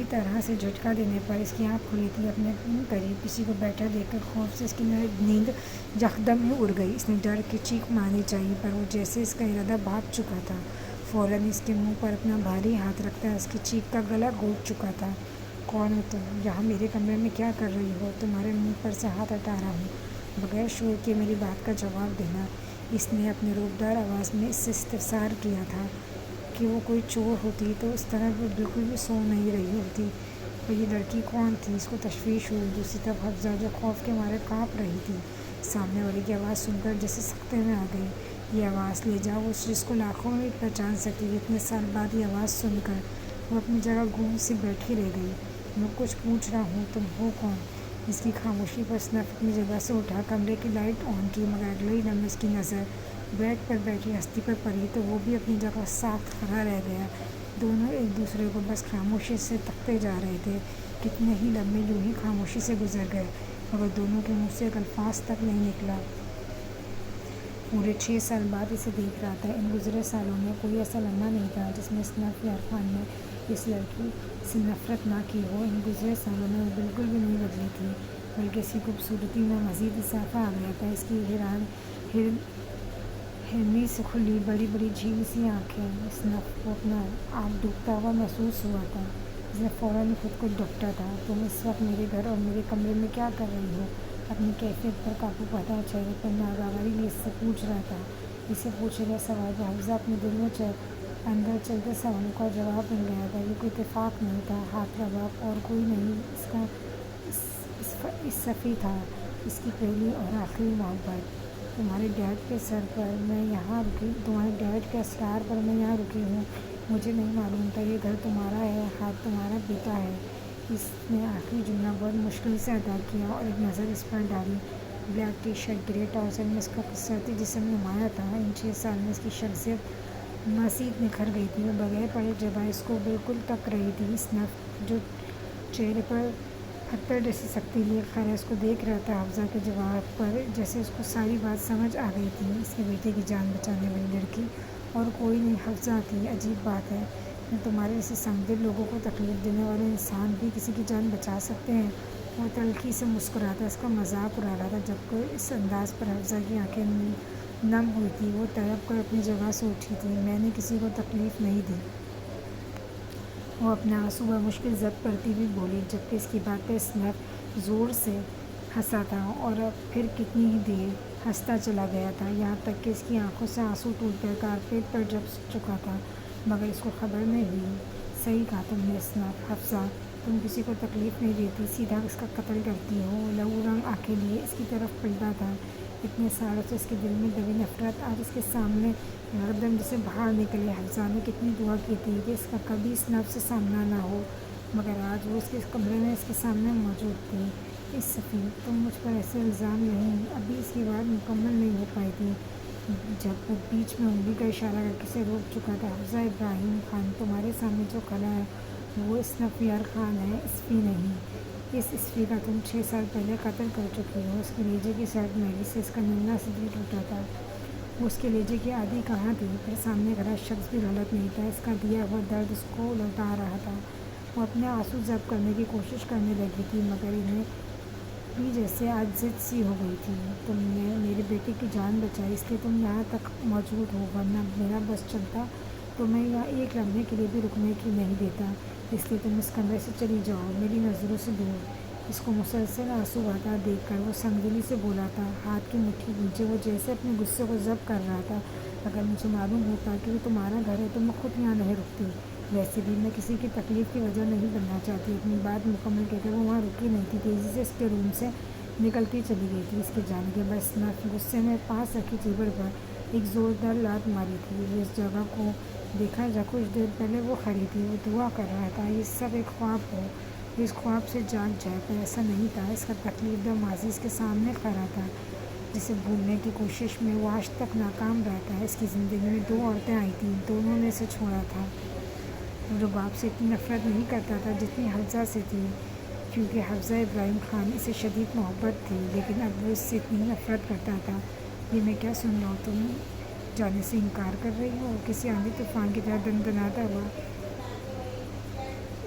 طرح سے جھٹکا دینے پر اس کی آنکھ کھلی تھی۔ اپنے قریب کسی کو بیٹھا دیکھ کر خوف سے اس کی نیند یکدم ہی اڑ گئی۔ اس نے ڈر کے چیخ مارنی چاہی، پر وہ جیسے اس کا ارادہ بھاگ چکا تھا، فوراً اس کے منہ پر اپنا بھاری ہاتھ رکھتا اس کی چیخ کا گلا گھونٹ چکا تھا۔ کون ہو تم؟ یہاں میرے کمرے میں کیا کر رہی ہو؟ تمہارے منہ پر سے ہاتھ ہٹا رہا ہوں، بغیر شور کے میری بات کا جواب دینا۔ اس نے اپنی روبدار آواز میں اس سے استفسار کیا تھا کہ وہ کوئی چور ہوتی تو اس طرح وہ بالکل بھی سو نہیں رہی ہوتی۔ پر یہ لڑکی کون تھی؟ اس کو تشویش ہوئی۔ دوسری طرف حفصہ جو خوف کے مارے کانپ رہی تھی، سامنے والے کی آواز سن کر جیسے سکتے میں آ گئی۔ یہ آواز لے جا وہ جس کو لاکھوں میں پہچان سکتی تھی۔ اتنے سال بعد یہ آواز سن کر وہ اپنی جگہ گم سی بیٹھی رہ گئی۔ میں کچھ پوچھ رہا ہوں، تم ہو کون؟ اس کی خاموشی پر اس نے اپنی جگہ سے اٹھا کمرے کی لائٹ آن کی، مگر اگلے ہی لمحے اس کی نظر بیڈ پر بیٹھی ہستی پر پڑی تو وہ بھی اپنی جگہ ساکت کھڑا رہ گیا۔ دونوں ایک دوسرے کو بس خاموشی سے تکتے جا رہے تھے۔ کتنے ہی لمحے یوں ہی خاموشی سے گزر گئے، مگر دونوں کے منہ سے ایک الفاظ تک نہیں نکلا۔ پورے 6 سال بعد اسے دیکھ رہا تھا۔ ان گزرے سالوں میں کوئی ایسا لمحہ نہیں تھا جس میں اسنف یا عرفان نے اس لڑکی سے نفرت نہ کی ہو۔ ان گزرے سالوں میں وہ بالکل بھی نہیں بدلی تھی، بلکہ اس کی خوبصورتی میں مزید اضافہ آ گیا تھا۔ اس کی ہرنی سے کھلی بڑی بڑی جھیل سی آنکھیں، اسنف کو اپنا آپ ڈوبتا ہوا محسوس ہوا تھا۔ اس نے فوراً خود کو ڈپٹا تھا۔ تم اس وقت میرے گھر اور میرے کمرے میں کیا کر رہی ہو؟ اپنی کیفیت پر قابو پاتا چہرے پر ناگواری اس سے پوچھ رہا تھا۔ اسے پوچھے گئے سوال پر حفصہ اپنے دل میں اندر چلتے سوالوں کا جواب مل گیا تھا۔ یہ کوئی اتفاق نہیں تھا، حاترہ باپ اور کوئی نہیں، اس صفی تھا، اس کی پہلی اور آخری محبت۔ تمہارے ڈیڈ کے اسرار پر میں یہاں رکی ہوں۔ مجھے نہیں معلوم تھا یہ گھر تمہارا ہے، ہاتھ تمہارا پیتا ہے۔ اس نے آخری جملہ بہت مشکل سے ادا کیا اور ایک نظر اس پر ڈالی۔ بلیک ٹی شرٹ، گرے ٹراؤزر میں اس کا قصرتی جسم نمایاں تھا۔ ان 6 سال میں اس کی شخصیت مزید نکھر گئی تھی۔ وہ بغیر پڑھے اس کو بالکل تک رہی تھی۔ اسنف جو چہرے پر پتھر جیسی سختی لیے کھڑا اس کو دیکھ رہا تھا، حفصہ کے جواب پر جیسے اس کو ساری بات سمجھ آ گئی تھی۔ اس کے بیٹے کی جان بچانے والی لڑکی اور کوئی نہیں حفصہ تھی۔ عجیب بات ہے کہ تمہارے جیسے سنگ دل لوگوں کو تکلیف دینے والے انسان بھی کسی کی جان بچا سکتے ہیں۔ وہ تلخی سے مسکراتا اس کا مذاق اڑا رہا تھا، جبکہ اس انداز پر حفصہ کی آنکھیں نم ہوئی تھیں۔ وہ تڑپ کر اپنی جگہ سے اٹھی تھی۔ میں نے کسی کو تکلیف نہیں دی۔ وہ اپنے آنسو بمشکل ضبط کرتی ہوئی بولی، جبکہ اس کی بات پر اسنف زور سے ہنسا تھا اور پھر کتنی ہی دیر ہنستا چلا گیا تھا، یہاں تک کہ اس کی آنکھوں سے آنسو ٹوٹ کر کارپیٹ پر جم چکا تھا، مگر اس کو خبر نہیں ہوئی۔ صحیح کہا تم نے اسنف، حفصہ تم کسی کو تکلیف نہیں دیتی، سیدھا اس کا قتل کرتی ہو۔ وہ لہو رنگ آنکھیں لیے اس کی طرف پلٹا تھا۔ اتنے سالوں سے اس کے دل میں دبی نفرت آج اس کے سامنے یکدم جسے باہر نکلی۔ حفصہ نے کتنی دعا کی تھی کہ اس کا کبھی اسنف سے سامنا نہ ہو، مگر آج وہ اس کے کمرے میں اس کے سامنے موجود تھی۔ اس صفی، تم مجھ پر ایسے الزام نہیں۔ ابھی اس کی بات مکمل نہیں ہو پائی تھی جب وہ بیچ میں انگلی کا اشارہ کر کے اسے روک چکا تھا۔ حفصہ ابراہیم خان، تمہارے سامنے جو کھڑا ہے وہ اسنف یار خان ہے، اسفی نہیں۔ اس اسفی کا تم 6 سال پہلے قتل کر چکی ہو۔ اس کے لیجے کی سرد میلی سے اس کا ننھا سا دل ٹوٹا تھا۔ وہ اس کے لیجے کی عادی کہاں تھی، پھر سامنے کھڑا شخص بھی غلط نہیں تھا، اس کا دیا ہوا درد اس کو لوٹا رہا تھا۔ وہ اپنے آنسو ضبط کرنے کی کوشش کرنے لگی تھی، مگر انہیں بھی جیسے آج ضد سی ہو گئی تھی۔ تم نے میرے بیٹے کی جان بچائی، اس لیے تم یہاں تک موجود ہو، ورنہ میرا بس چلتا تو میں یہاں ایک لمحے کے لیے بھی رکنے کی نہیں دیتا۔ اس لیے تم اس کمرے سے چلی جاؤ، میری نظروں سے دور۔ اس کو مسلسل آنسو بہتا دیکھ کر وہ سنگدلی سے بولا تھا، ہاتھ کی مٹھی کھینچے، وہ جیسے اپنے غصے کو ضبط کر رہا تھا۔ اگر مجھے معلوم ہوتا کہ وہ تمہارا گھر ہے تو میں خود یہاں نہیں رکتی۔ ویسے بھی میں کسی کی تکلیف کی وجہ نہیں بننا چاہتی۔ اپنی بات مکمل کہہ کر وہ وہاں رکی نہیں تھی، تیزی سے اس کے روم سے نکلتی چلی گئی تھی۔ اس کے جانے کے بعد اسنف غصے میں پاس رکھی ٹیبل پر ایک زوردار لات ماری تھی۔ وہ اس جگہ کو دیکھا جہاں کچھ دیر پہلے وہ کھڑی تھی۔ وہ دعا کر رہا تھا یہ سب ایک خواب ہو، اس خواب سے جاگ جائے، پر ایسا نہیں تھا۔ اس کا تکلیف دہ ماضی اس کے سامنے کھڑا تھا، جسے بھولنے کی کوشش میں وہ آج تک ناکام رہا تھا۔ اس کی زندگی میں 2 عورتیں آئی تھیں، دونوں نے اسے چھوڑا تھا۔ وہ رباب سے اتنی نفرت نہیں کرتا تھا جتنی حفصہ سے تھی، کیونکہ حفصہ ابراہیم خان اسے شدید محبت تھی، لیکن اب وہ اس سے اتنی نفرت کرتا تھا۔ یہ میں کیا سن رہا ہوں، تم جانے سے انکار کر رہی ہو؟ کسی آندھی طوفان کی طرح دندناتا ہوا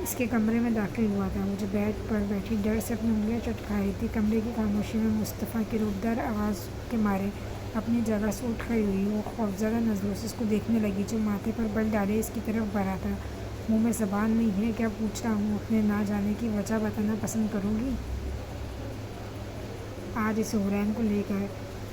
اس کے کمرے میں داخل ہوا تھا، وہ جو بیڈ پر بیٹھی ڈر سے اپنی انگلیاں چٹکا رہی تھی۔ کمرے کی خاموشی میں مصطفیٰ کی روبدار آواز کے مارے اپنی جگہ سے اٹھ کھڑی ہوئی۔ وہ خوفزدہ نظروں سے اس کو دیکھنے لگی، جو ماتھے پر بل ڈالے اس کی طرف بڑھا تھا۔ منہ میں زبان نہیں ہے، کیا پوچھ رہا ہوں؟ اپنے نہ جانے کی وجہ بتانا پسند کرو گی؟ آج اسے حرین کو لے کر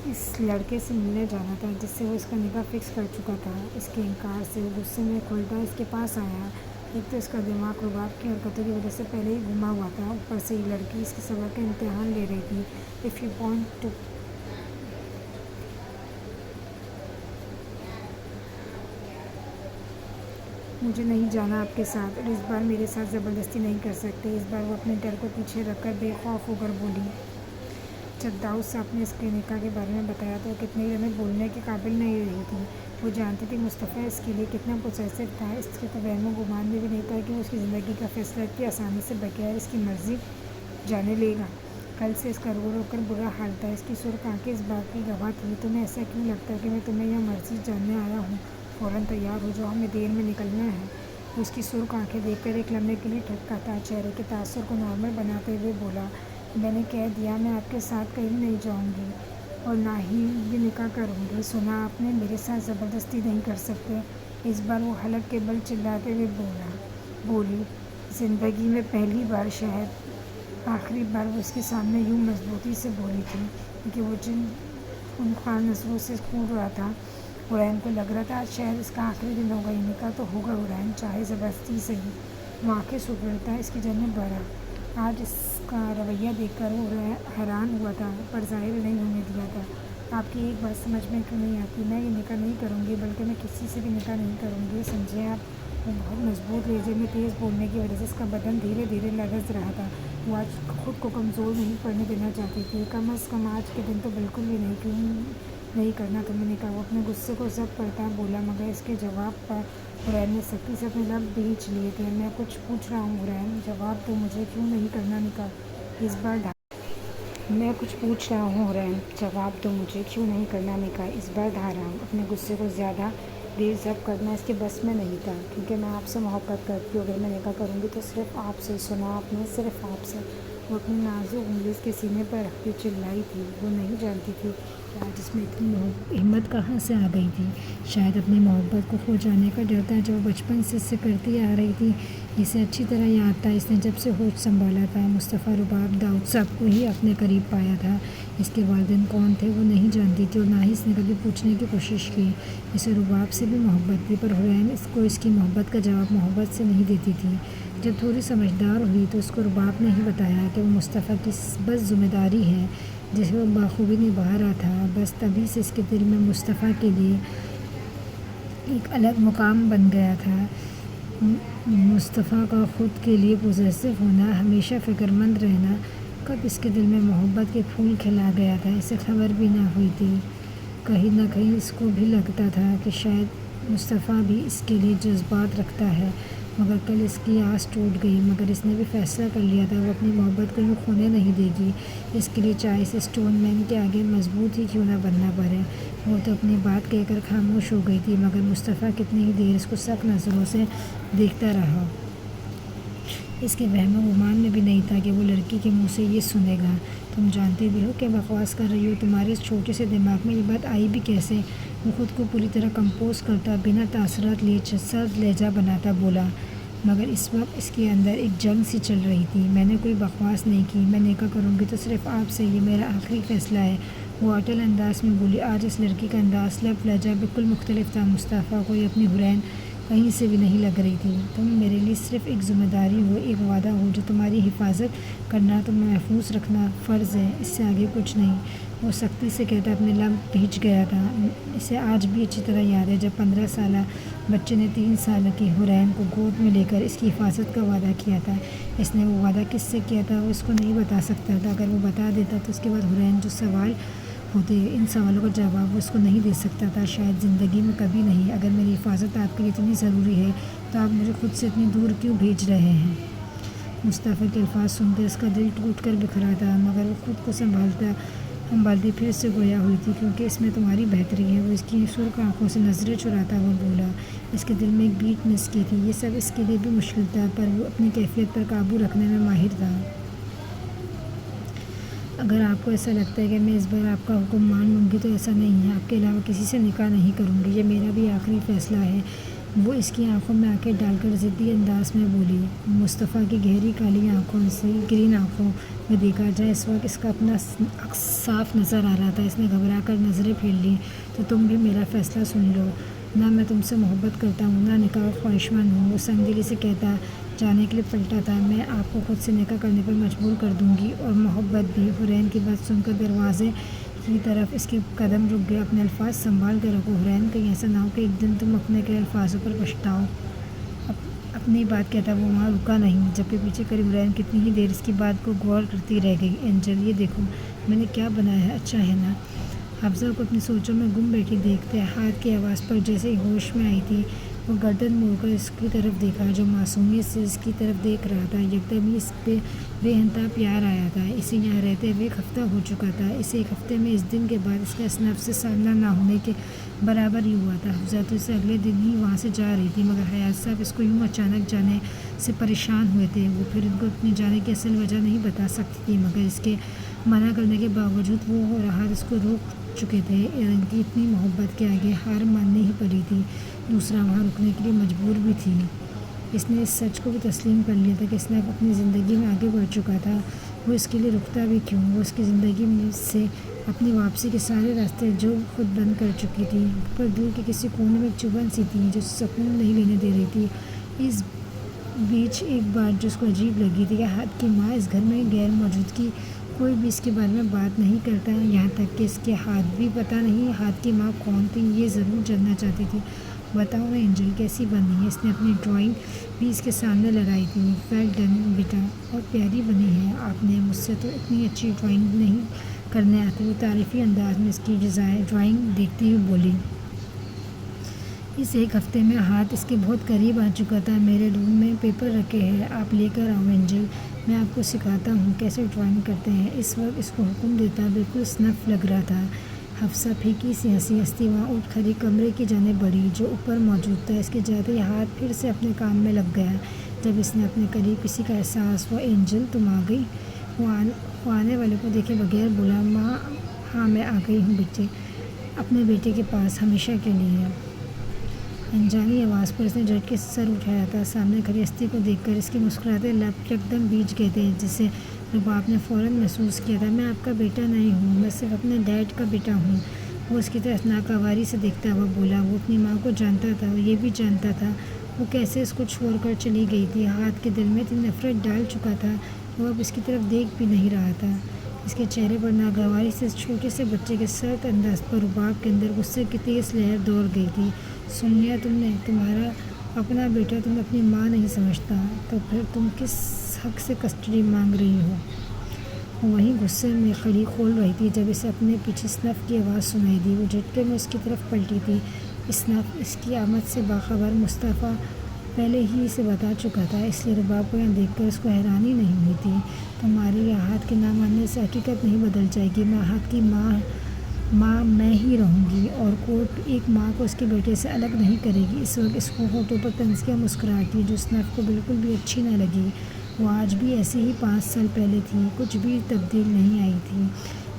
اس لڑکے سے ملنے جانا تھا، جس سے وہ اس کا نکاح فکس کر چکا تھا۔ اس کے انکار سے وہ غصے میں کھولتا اس کے پاس آیا۔ ایک تو اس کا دماغ رباب کی حرکتوں کی وجہ سے پہلے ہی گھما ہوا تھا، اوپر سے یہ لڑکی اس کے صبر کا امتحان لے رہی تھی۔ اف یو وانٹ ٹو مجھے نہیں جانا آپ کے ساتھ، اور اس بار میرے ساتھ زبردستی نہیں کر سکتے۔ اس بار وہ اپنے ڈر کو پیچھے رکھ کر بے خوف ہو کر بولی۔ جب داؤد صاحب نے اس کے نکاح کے بارے میں بتایا تو وہ کتنے ہی لمحے بولنے کے قابل نہیں رہی تھی۔ وہ جانتی تھی مصطفیٰ اس کے لیے کتنا پوسیسو تھا۔ اس کے تو وہم و گمان میں بھی نہیں تھا کہ وہ اس کی زندگی کا فیصلہ اتنی آسانی سے بغیر اس کی مرضی جانے لے گا۔ کل سے اس کا رو رو کر برا حال تھا۔ اس کی سرخ آنکھیں اس بات کی گواہ تھیں، تمہیں ایسا کیوں لگتا ہے کہ میں تمہیں یہاں مرضی جاننے آیا ہوں؟ فوراً تیار ہو جاؤ، ہمیں دیر میں نکلنا ہے۔ وہ اس کی سرخ آنکھیں دیکھ کر ایک لمحے کے لیے ٹھٹکا تھا، چہرے کے تاثر کو نارمل بناتے ہوئے بولا، میں نے کہہ دیا میں آپ کے ساتھ کہیں نہیں جاؤں گی۔ اور نہ ہی یہ نکاح کروں گی۔ سنا آپ نے، میرے ساتھ زبردستی نہیں کر سکتے۔ اس بار وہ حلق کے بل چلاتے ہوئے بولی، زندگی میں پہلی بار، شاید آخری بار، وہ اس کے سامنے یوں مضبوطی سے بولی تھی، کیونکہ وہ جن خونخوار نظروں سے گھور رہا تھا۔ حرین کو لگ رہا تھا آج شاید اس کا آخری دن ہوگا، یہ نکاح تو ہوگا حرین، چاہے زبردستی سے ہی۔ وہ آنکھیں سکیڑتا اس کی جانب بڑھا۔ آج اس کا رویہ دیکھ کر وہ حیران ہوا تھا، پر ظاہر نہیں ہونے دیا تھا۔ آپ کی ایک بات سمجھ میں کیوں نہیں آتی؟ میں یہ نکاح نہیں کروں گی، بلکہ میں کسی سے بھی نکاح نہیں کروں گی، سمجھے آپ؟ وہ بہت مضبوط لہجے میں تیز بولنے کی وجہ سے اس کا بدن دھیرے دھیرے لرز رہا تھا۔ وہ آج خود کو کمزور نہیں پڑنے دینا چاہتی تھی، کم از کم آج کے دن تو بالکل بھی نہیں۔ کیوں نہیں کرنا تمہیں نکاح؟ وہ اپنے غصے کو ضبط کرتا بولا، مگر اس کے جواب پر حرین نے سختی سے اپنے لب بھینچ لیے تھے۔ میں کچھ پوچھ رہا ہوں حرین، جواب دو مجھے، کیوں نہیں کرنا نکاح؟ اس بار میں کچھ پوچھ رہا ہوں حرین، جواب دو مجھے، کیوں نہیں کرنا نکاح؟ اس بار دھارا۔ اپنے غصے کو زیادہ دیر ضبط کرنا اس کے بس میں نہیں تھا، کیونکہ میں آپ سے محبت کرتی ہوں، اگر میں نکاح کروں گی تو صرف آپ سے۔ سنا آپ نے، صرف آپ سے۔ وہ اپنی نازک انگلی اس کے سینے پر رکھتی چلائی تھی۔ وہ نہیں جانتی تھی کہ آج اس میں اتنی ہمت کہاں سے آ گئی تھی۔ شاید اپنی محبت کو کھو جانے کا ڈر تھا، جو وہ بچپن سے اس سے کرتی آ رہی تھی۔ اسے اچھی طرح یاد تھا، اس نے جب سے ہوش سنبھالا تھا، مصطفیٰ رباب داؤد صاحب کو ہی اپنے قریب پایا تھا۔ اس کے والدین کون تھے وہ نہیں جانتی تھی، اور نہ ہی اس نے کبھی پوچھنے کی کوشش کی۔ اسے رباب سے بھی محبت تھی، پر حرین اس کو اس کی محبت کا جواب محبت سے نہیں دیتی تھی۔ جب تھوڑی سمجھدار ہوئی تو اس کو رباب نے ہی بتایا کہ وہ مصطفیٰ کی بس ذمہ داری ہے، جسے وہ بخوبی نبھا رہا تھا۔ بس تبھی سے اس کے دل میں مصطفیٰ کے لیے ایک الگ مقام بن گیا تھا۔ مصطفیٰ کا خود کے لیے پوزیسو ہونا، ہمیشہ فکر مند رہنا، کب اس کے دل میں محبت کے پھول کھلا گیا تھا، اسے خبر بھی نہ ہوئی تھی۔ کہیں نہ کہیں اس کو بھی لگتا تھا کہ شاید مصطفیٰ بھی اس کے لیے جذبات رکھتا ہے، مگر کل اس کی آس ٹوٹ گئی۔ مگر اس نے بھی فیصلہ کر لیا تھا، وہ اپنی محبت کو یوں کھونے نہیں دے گی، اس کے لیے چاہے اسے اسٹون مین کے آگے مضبوط ہی کیوں نہ بننا پڑے۔ وہ تو اپنی بات کہہ کر خاموش ہو گئی تھی، مگر مصطفیٰ کتنی ہی دیر اس کو سخت نظروں سے دیکھتا رہا۔ اس کے وہم و گمان میں بھی نہیں تھا کہ وہ لڑکی کے منہ سے یہ سنے گا۔ تم جانتی بھی ہو کہ بکواس کر رہی ہو، تمہارے اس چھوٹے سے دماغ میں یہ بات آئی بھی کیسے؟ وہ خود کو پوری طرح کمپوز کرتا، بنا تاثرات لیے سرد لہجہ بناتا بولا، مگر اس وقت اس کے اندر ایک جنگ سی چل رہی تھی۔ میں نے کوئی بکواس نہیں کی، میں نکاح کروں گی تو صرف آپ سے، یہ میرا آخری فیصلہ ہے، وہ اٹل انداز میں بولی۔ آج اس لڑکی کا انداز، لب، لہجہ بالکل مختلف تھا۔ مصطفیٰ کو یہ اپنی حرین کہیں سے بھی نہیں لگ رہی تھی۔ تم میرے لیے صرف ایک ذمہ داری ہو، ایک وعدہ ہو، جو تمہاری حفاظت کرنا، تمہیں محفوظ رکھنا فرض ہے، اس سے آگے کچھ نہیں۔ وہ سختی سے کہتا اپنے لب بھینچ گیا تھا۔ اسے آج بھی اچھی طرح یاد ہے، جب 15 سالہ بچے نے 3 سال کی حرین کو گود میں لے کر اس کی حفاظت کا وعدہ کیا تھا۔ اس نے وہ وعدہ کس سے کیا تھا وہ اس کو نہیں بتا سکتا تھا۔ اگر وہ بتا دیتا تو اس کے بعد حرین جو سوال ہوتے، ان سوالوں کا جواب وہ اس کو نہیں دے سکتا تھا، شاید زندگی میں کبھی نہیں۔ اگر میری حفاظت آپ کے لیے اتنی ضروری ہے تو آپ مجھے خود سے اتنی دور کیوں بھیج رہے ہیں؟ مصطفیٰ کے الفاظ سن کر اس کا دل ٹوٹ کر بکھرا تھا، مگر وہ خود کو سنبھالتی پھر سے گویا ہوئی تھی، کیونکہ اس میں تمہاری بہتری ہے۔ وہ اس کی سرخ آنکھوں سے نظریں چراتا ہوا بولا۔ اس کے دل میں ایک بیٹ مس کی تھی۔ یہ سب اس کے لیے بھی مشکل تھا، پر وہ اپنی کیفیت پر قابو رکھنے میں ماہر تھا۔ اگر آپ کو ایسا لگتا ہے کہ میں اس بار آپ کا حکم مان لوں گی تو ایسا نہیں ہے، آپ کے علاوہ کسی سے نکاح نہیں کروں گی، یہ میرا بھی آخری فیصلہ ہے۔ وہ اس کی آنکھوں میں آنکھیں ڈال کر ضدی انداز میں بولی۔ مصطفیٰ کی گہری کالی آنکھوں سے گرین آنکھوں میں دیکھا جائے اس وقت اس کا اپنا عکس صاف نظر آ رہا تھا۔ اس نے گھبرا کر نظریں پھیر لیں۔ تو تم بھی میرا فیصلہ سن لو، نہ میں تم سے محبت کرتا ہوں، نہ نکاح خواہشمند ہوں۔ وہ سنگ دلی سے کہتا جانے کے لیے پلٹا تھا، میں آپ کو خود سے نکاح کرنے پر مجبور کر دوں گی، اور محبت بھی۔ حرین کی بات سن کر دروازے کی طرف اس کے قدم رک گئے۔ اپنے الفاظ سنبھال کر رکھو حرین، کہیں ایسا نہ ہو کہ ایک دن تم اپنے کے الفاظوں پر پچھتاؤ۔ اپنی بات کہتا وہ وہاں رکا نہیں، جبکہ پیچھے کری حرین کتنی ہی دیر اس کی بات کو غور کرتی رہ گئی۔ اینجل، یہ دیکھو میں نے کیا بنایا ہے، اچھا ہے نا؟ حفصہ کو اپنی سوچوں میں گم بیٹھی دیکھتے ہاتھ کی آواز پر جیسے ہی ہوش میں آئی تھی، وہ گردن موڑ کر اس کی طرف دیکھا، جو معصومیت سے اس کی طرف دیکھ رہا تھا۔ یکدم ہی اس پہ بے انتہا پیار آیا تھا۔ اسے یہاں رہتے ہوئے 1 ہفتہ ہو چکا تھا۔ اسے 1 ہفتے میں اس دن کے بعد اس کا اس نفس سے سامنا نہ ہونے کے برابر ہی ہوا تھا۔ حفصہ تو اسے اگلے دن ہی وہاں سے جا رہی تھی، مگر حیات صاحب اس کو یوں اچانک جانے سے پریشان ہوئے تھے۔ وہ پھر ان کو اپنے جانے کی اصل وجہ نہیں بتا سکتی تھی، مگر اس کے منع کرنے کے باوجود وہ اور راحت اس کو روک چکے تھے اور ان کی اتنی محبت کے آگے ہار ماننی ہی پڑی تھی۔ دوسرا وہاں رکنے کے لیے مجبور بھی تھی۔ اس نے اس سچ کو بھی تسلیم کر لیا تھا کہ اسنیپ اپنی زندگی میں آگے بڑھ چکا تھا، وہ اس کے لیے رکتا بھی کیوں؟ وہ اس کی زندگی میں سے اپنی واپسی کے سارے راستے جو خود بند کر چکی تھی، پر دل کے کسی کونے میں ایک چبھن سی تھی جو سکون نہیں لینے دے رہی تھی۔ اس بیچ ایک بات جو اس کو عجیب لگی تھی کہ ہاتھ کی ماں اس گھر میں غیر موجود کی، کوئی بھی اس کے بارے میں بات نہیں کرتا، یہاں تک کہ اس کے ہاتھ بھی پتہ نہیں ہاتھ کی ماں کون تھی، یہ ضرور جاننا چاہتی تھی۔ بتاؤ نا اینجل کیسی بنی ہے؟ اس نے اپنی ڈرائنگ بھی اس کے سامنے لگائی تھی۔ ویل ڈن بیٹا، اور پیاری بنی ہے آپ نے، مجھ سے تو اتنی اچھی ڈرائنگ نہیں کرنے آتی۔ وہ تعریفی انداز میں اس کی ڈرائنگ دیکھتی ہوئی بولی۔ اس ایک ہفتے میں ہاتھ اس کے بہت قریب آ چکا تھا۔ میرے روم میں پیپر رکھے ہیں، آپ لے کر آؤ اینجل، میں آپ کو سکھاتا ہوں کیسے ڈرائنگ کرتے ہیں۔ اس وقت اس کو حکم دیتا بالکل اسنف لگ رہا تھا۔ حفصہ پھیکی سی ہنسی وہاں اٹھ کھڑی کمرے کی جانب بڑھی جو اوپر موجود تھا۔ اس کے جاتے ہی ہاتھ پھر سے اپنے کام میں لگ گیا۔ جب اس نے اپنے قریب کسی کا احساس ہوا، اینجل تم آ گئی؟ وہ آنے والے کو دیکھے بغیر بولا، ماں ہاں میں آ گئی ہوں بیٹے، اپنے بیٹے کے پاس ہمیشہ کے لیے۔ انجانی آواز پر اس نے جھٹکے سے سر اٹھایا تھا۔ سامنے کھڑی ہستی کو دیکھ کر اس کے مسکراتے لب یکدم بھیج گئے تھے، جسے رباب نے فوراً محسوس کیا تھا۔ میں آپ کا بیٹا نہیں ہوں، میں صرف اپنے ڈیڈ کا بیٹا ہوں۔ وہ اس کی طرف ناگواری سے دیکھتا ہوا بولا۔ وہ اپنی ماں کو جانتا تھا، وہ یہ بھی جانتا تھا وہ کیسے اس کو چھوڑ کر چلی گئی تھی۔ ہاتھ کے دل میں اتنی نفرت ڈال چکا تھا وہ اب اس کی طرف دیکھ بھی نہیں رہا تھا۔ اس کے چہرے پر ناگواری سے اس چھوٹے سے بچے کے سرد انداز پر رباب کے اندر غصے کی تیز لہر دوڑ گئی تھی۔ سن لیا تم نے؟ تمہارا اپنا بیٹا تم اپنی ماں نہیں سمجھتا، تو پھر تم کس حق سے کسٹڈی مانگ رہی ہو؟ وہ وہیں غصے میں کھڑی کھول رہی تھی جب اسے اپنے پیچھے اسنف کی آواز سنائی دی۔ وہ جھٹکے میں اس کی طرف پلٹی تھی۔ اسنف اس کی آمد سے باخبر، مصطفیٰ پہلے ہی اسے بتا چکا تھا، اس لیے رباب کو یہاں دیکھ کر اس کو حیرانی نہیں ہوئی تھی۔ تمہاری یا ہاتھ کے نہ ماننے سے حقیقت نہیں بدل جائے گی۔ میں ہاتھ کی ماں میں ہی رہوں گی، اور کورٹ ایک ماں کو اس کے بیٹے سے الگ نہیں کرے گی۔ اس وقت اس کو ہونٹوں پر طنزیہ مسکراہٹ تھی جو اسنف کو بالکل بھی اچھی نہ لگی۔ وہ آج بھی ایسی ہی 5 سال پہلے تھی، کچھ بھی تبدیل نہیں آئی تھی۔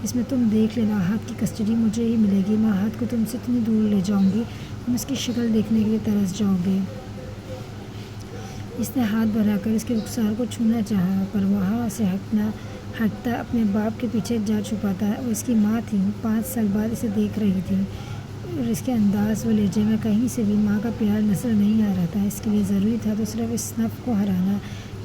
اس میں تم دیکھ لینا، ہاتھ کی کسٹڈی مجھے ہی ملے گی۔ میں ہاتھ کو تم سے اتنی دور لے جاؤں گی تم اس کی شکل دیکھنے کے لیے ترس جاؤ گے۔ اس نے ہاتھ بڑھا کر اس کے رخسار کو چھونا چاہا، پر وہاں سے ہٹتا اپنے باپ کے پیچھے جا چھپا تھا۔ وہ اس کی ماں تھی، 5 سال بعد اسے دیکھ رہی تھی، اور اس کے انداز و لہجے میں کہیں سے بھی ماں کا پیار نظر نہیں آ رہا تھا۔ اس کے لیے ضروری تھا تو صرف اس نف کو ہرانا۔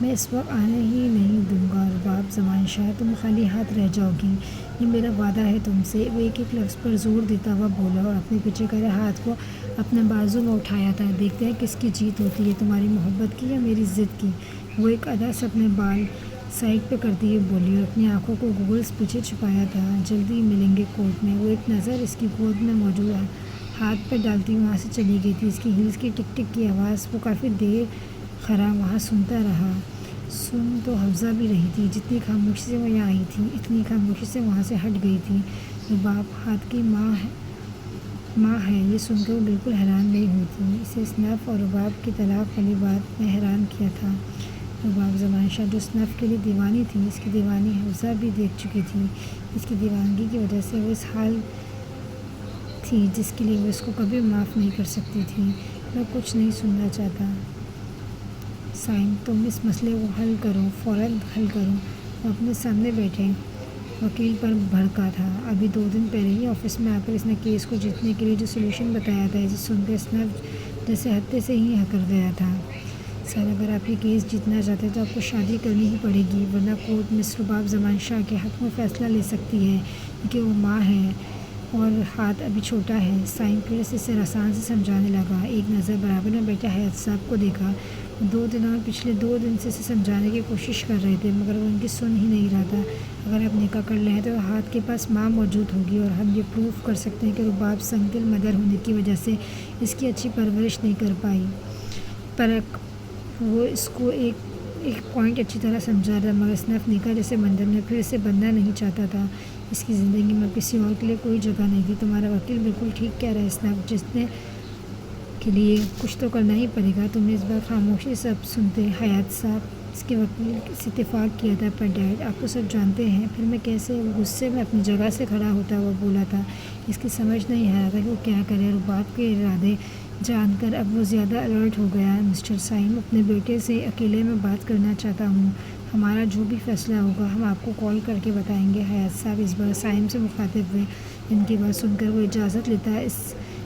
میں اس وقت آنے ہی نہیں دوں گا رباب زمان شاہ، تم خالی ہاتھ رہ جاؤ گی، یہ میرا وعدہ ہے تم سے۔ وہ ایک ایک لفظ پر زور دیتا ہوا بولا اور اپنے پیچھے کرے ہاتھ کو اپنے بازو میں اٹھایا تھا۔ دیکھتے ہیں کس کی جیت ہوتی ہے، تمہاری محبت کی یا میری ضد کی؟ وہ ایک ادا سے اپنے بال سائڈ پہ کرتی ہوئی بولی اور اپنی آنکھوں کو گوگلز پیچھے چھپایا تھا۔ جلدی ملیں گے کورٹ میں۔ وہ ایک نظر اس کی گود میں موجود ہاتھ پہ ڈالتی وہاں سے چلی گئی تھی۔ اس کی ہیلز کی ٹک ٹک کی آواز وہ کافی دیر کھڑا وہاں سنتا رہا۔ سن تو حفصہ بھی رہی تھی، جتنی خاموشی سے وہ یہاں آئی تھی اتنی خاموشی سے وہاں سے ہٹ گئی تھی۔ رباب ہاتھ کی ماں ہے، یہ سن کر وہ بالکل حیران نہیں ہوئی تھی۔ اسے اسنف اور رباب کی طلاق والی بات نے حیران کیا تھا۔ رباب زمان شاہ جو اسنف کے لیے دیوانی تھی، اس کی دیوانی حفصہ بھی دیکھ چکی تھی۔ اس کی دیوانگی کی وجہ سے وہ اس حال تھی جس کے لیے وہ اس کو کبھی معاف نہیں کر سکتی تھی۔ میں کچھ نہیں سننا چاہتا سائن، تم اس مسئلے کو حل کرو، فوراً حل کرو۔ وہ اپنے سامنے بیٹھے وکیل پر بھڑکا تھا۔ ابھی 2 دن پہلے ہی آفس میں آ کر اس نے کیس کو جیتنے کے لیے جو سولوشن بتایا تھا، اسے سن کر اسنف جیسے ہتے سے ہی ہکر گیا تھا۔ سر اگر آپ یہ کیس جیتنا چاہتے تو آپ کو شادی کرنی ہی پڑے گی، ورنہ کورٹ مس رباب زمان شاہ کے حق میں فیصلہ لے سکتی ہے کہ وہ ماں ہے اور ہاتھ ابھی چھوٹا ہے۔ سائن پھر اسے رسان سے سمجھانے لگا۔ ایک نظر برابر میں بیٹھے حیات صاحب کو دیکھا۔ 2 دنوں میں پچھلے 2 دن سے اسے سمجھانے کی کوشش کر رہے تھے، مگر وہ ان کی سن ہی نہیں رہا تھا۔ اگر آپ نکاح کر لیں تو ہاتھ کے پاس ماں موجود ہوگی، اور ہم یہ پروف کر سکتے ہیں کہ رباب سنگ دل مدر ہونے کی وجہ سے اس کی اچھی پرورش نہیں کر پائی۔ پر وہ اس کو ایک پوائنٹ اچھی طرح سمجھا تھا، مگر اسنف نکاح جیسے بندھن میں پھر اسے بندھنا نہیں چاہتا تھا۔ اس کی زندگی میں کسی اور کے لیے کوئی جگہ نہیں تھی۔ تمہارا وکیل بالکل ٹھیک کہہ رہا ہے اسنف، جتنے کے لیے کچھ تو کرنا ہی پڑے گا۔ تم اس بار خاموشی سے سب سنتے حیات صاحب اس کے وکیل سے اتفاق کیا تھا، پر ڈیڈ آپ تو سب جانتے ہیں۔ پھر میں کیسے غصے میں اپنی جگہ سے کھڑا ہوتا وہ بولا تھا۔ اس کی سمجھ نہیں آ رہا تھا کہ وہ کیا کرے، اور باپ کے ارادے جان کر اب وہ زیادہ الرٹ ہو گیا۔ مسٹر سائم، اپنے بیٹے سے اکیلے میں بات کرنا چاہتا ہوں۔ ہمارا جو بھی فیصلہ ہوگا ہم آپ کو کال کر کے بتائیں گے۔ حیات صاحب اس بار سائم سے مخاطب ہوئے۔ ان کی بات سن کر وہ اجازت لیتا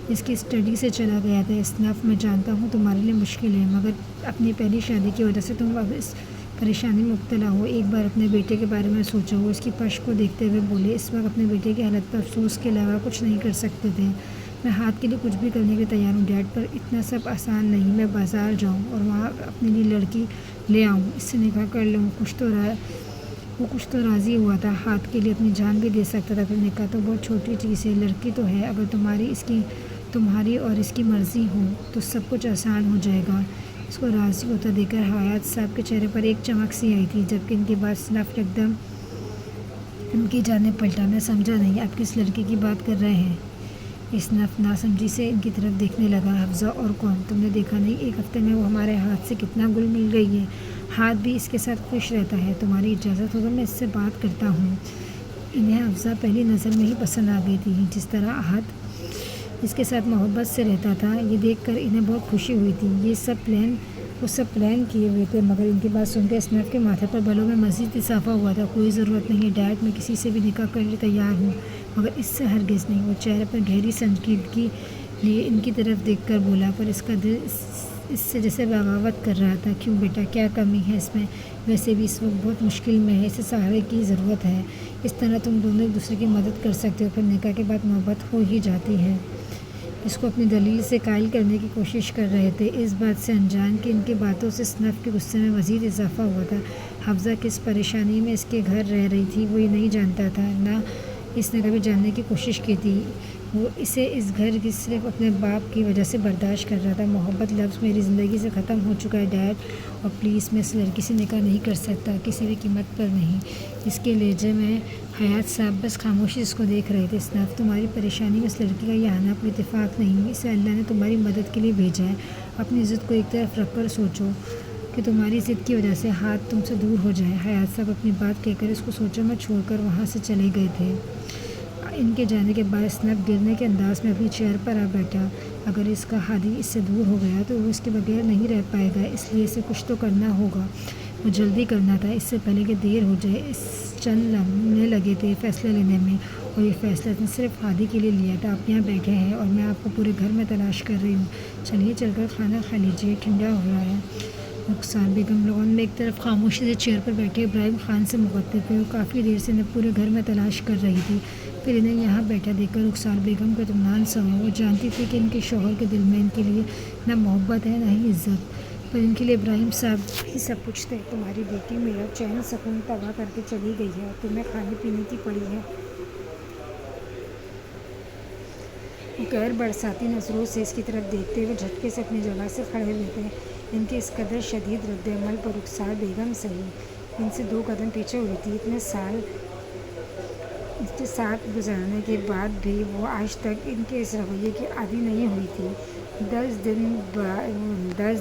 اس کی اسٹڈی سے چلا گیا تھا۔ اسنف، میں جانتا ہوں تمہارے لیے مشکل ہے، مگر اپنی پہلی شادی کی وجہ سے تم اب اس پریشانی میں مبتلا ہو۔ ایک بار اپنے بیٹے کے بارے میں سوچو۔ وہ اس کی پشت کو دیکھتے ہوئے بولے، اس وقت اپنے بیٹے کی حالت پر افسوس کے علاوہ کچھ نہیں کر سکتے تھے۔ میں ہاتھ کے لیے کچھ بھی کرنے کے لیے تیار ہوں ڈیڈ، پر اتنا سب آسان نہیں۔ میں بازار جاؤں اور وہاں اپنے لیے لڑکی لے آؤں، اس سے نکاح کر لوں۔ وہ کچھ تو راضی ہوا تھا، ہاتھ کے لیے اپنی جان بھی دے سکتا تھا، پھر نکاح تو بہت چھوٹی چیز ہے، لڑکی تو ہے۔ اگر تمہاری اور اس کی مرضی ہو تو سب کچھ آسان ہو جائے گا۔ اس کو راضی ہوتا دیکھ کر حیات صاحب کے چہرے پر ایک چمک سی آئی تھی، جبکہ ان کی بات اسنف یکدم ان کی جانب پلٹا۔ میں سمجھا نہیں، آپ کس لڑکی کی بات کر رہے ہیں؟ اسنف ناسمجھی سے ان کی طرف دیکھنے لگا۔ حفصہ اور کون؟ تم نے دیکھا نہیں ایک ہفتے میں وہ ہمارے ہاتھ سے کتنا گل مل گئی ہے، ہاتھ بھی اس کے ساتھ خوش رہتا ہے۔ تمہاری اجازت ہوگا میں اس سے بات کرتا ہوں۔ انہیں حفصہ پہلی نظر میں ہی پسند آ گئی تھی، جس طرح احد اس کے ساتھ محبت سے رہتا تھا، یہ دیکھ کر انہیں بہت خوشی ہوئی تھی۔ وہ سب پلان کیے ہوئے تھے، مگر ان کی بات سن کے اسنف کے ماتھے پر بالوں میں مزید اضافہ ہوا تھا۔ کوئی ضرورت نہیں ہے ڈیڈ، میں کسی سے بھی نکاح کرنے کے لیے تیار ہوں، مگر اس سے ہرگز نہیں۔ وہ چہرے پر گہری سنجیدگی لیے ان کی طرف دیکھ کر بولا، پر اس کا دل اس سے جیسے بغاوت کر رہا تھا۔ کیوں بیٹا، کیا کمی ہے اس میں؟ ویسے بھی اس وقت بہت مشکل میں ہے، اسے سہارے کی ضرورت ہے۔ اس طرح تم دونوں ایک دوسرے کی مدد کر سکتے ہو، پھر نکاح کے بعد محبت ہو ہی جاتی ہے۔ اس کو اپنی دلیل سے قائل کرنے کی کوشش کر رہے تھے، اس بات سے انجان کہ ان کی باتوں سے اسنف کے غصے میں مزید اضافہ ہوا تھا۔ حفصہ کس پریشانی میں اس کے گھر رہ رہی تھی وہ یہ نہیں جانتا تھا، نہ اس نے کبھی جاننے کی کوشش کی تھی۔ وہ اسے اس گھر کی صرف اپنے باپ کی وجہ سے برداشت کر رہا تھا۔ محبت لفظ میری زندگی سے ختم ہو چکا ہے ڈیڈ، اور پلیز میں اس لڑکی سے نکاح نہیں کر سکتا، کسی بھی قیمت پر نہیں۔ اس کے لہجے میں حیات صاحب بس خاموشی اس کو دیکھ رہے تھے۔ اسنف، تمہاری پریشانی میں اس لڑکی کا یہ آنا کوئی اتفاق نہیں، اسے اللہ نے تمہاری مدد کے لیے بھیجا ہے۔ اپنی ضد کو ایک طرف رکھ کر سوچو کہ تمہاری ضد کی وجہ سے ہاتھ تم سے دور ہو جائے۔ حیات صاحب اپنی بات کہہ کر اس کو سوچوں میں چھوڑ کر وہاں سے چلے گئے تھے۔ ان کے جانے کے بعد اسنف گرنے کے انداز میں اپنی چیئر پر آ بیٹھا۔ اگر اس کا ہادی اس سے دور ہو گیا تو وہ اس کے بغیر نہیں رہ پائے گا، اس لیے اسے کچھ تو کرنا ہوگا۔ وہ جلدی کرنا تھا، اس سے پہلے کہ دیر ہو جائے۔ اس چند لمحے لگے تھے فیصلہ لینے میں، اور یہ فیصلہ اس نے صرف ہادی کے لیے لیا تھا۔ آپ یہاں بیٹھے ہیں اور میں آپ کو پورے گھر میں تلاش کر رہی ہوں، چلیے چل کر کھانا کھا لیجیے، ٹھنڈا ہو رہا ہے۔ رخسار بیگم لوگوں میں ایک طرف خاموشی سے چیئر پر بیٹھے ابراہیم خان سے مخاطب ہوئے۔ وہ کافی دیر سے انہیں پورے گھر میں تلاش کر رہی تھی، پھر انہیں یہاں بیٹھا دیکھ کر رخسار بیگم کو اطمینان سا ہوا۔ وہ جانتی تھی کہ ان کے شوہر کے دل میں ان کے لیے نہ محبت ہے نہ ہی عزت، پر ان کے لیے ابراہیم صاحب ہی سب کچھ تھے۔ تمہاری بیٹی میرا چین سکون تباہ کر کے چلی گئی ہے، اور تمہیں کھانے پینے کی پڑی ہے۔ وہ غیر برساتی نظروں سے اس کی طرف دیکھتے ہوئے جھٹکے سے اپنی جگہ سے کھڑے ہوئے تھے۔ ان کے اس قدر شدید رد عمل پر رخسار بیگم صحیح ان سے 2 قدم پیچھے ہوئی تھی۔ اتنے سال ساتھ گزارنے کے بعد بھی وہ آج تک ان کے اس رویے کی عادی نہیں ہوئی تھی۔ 10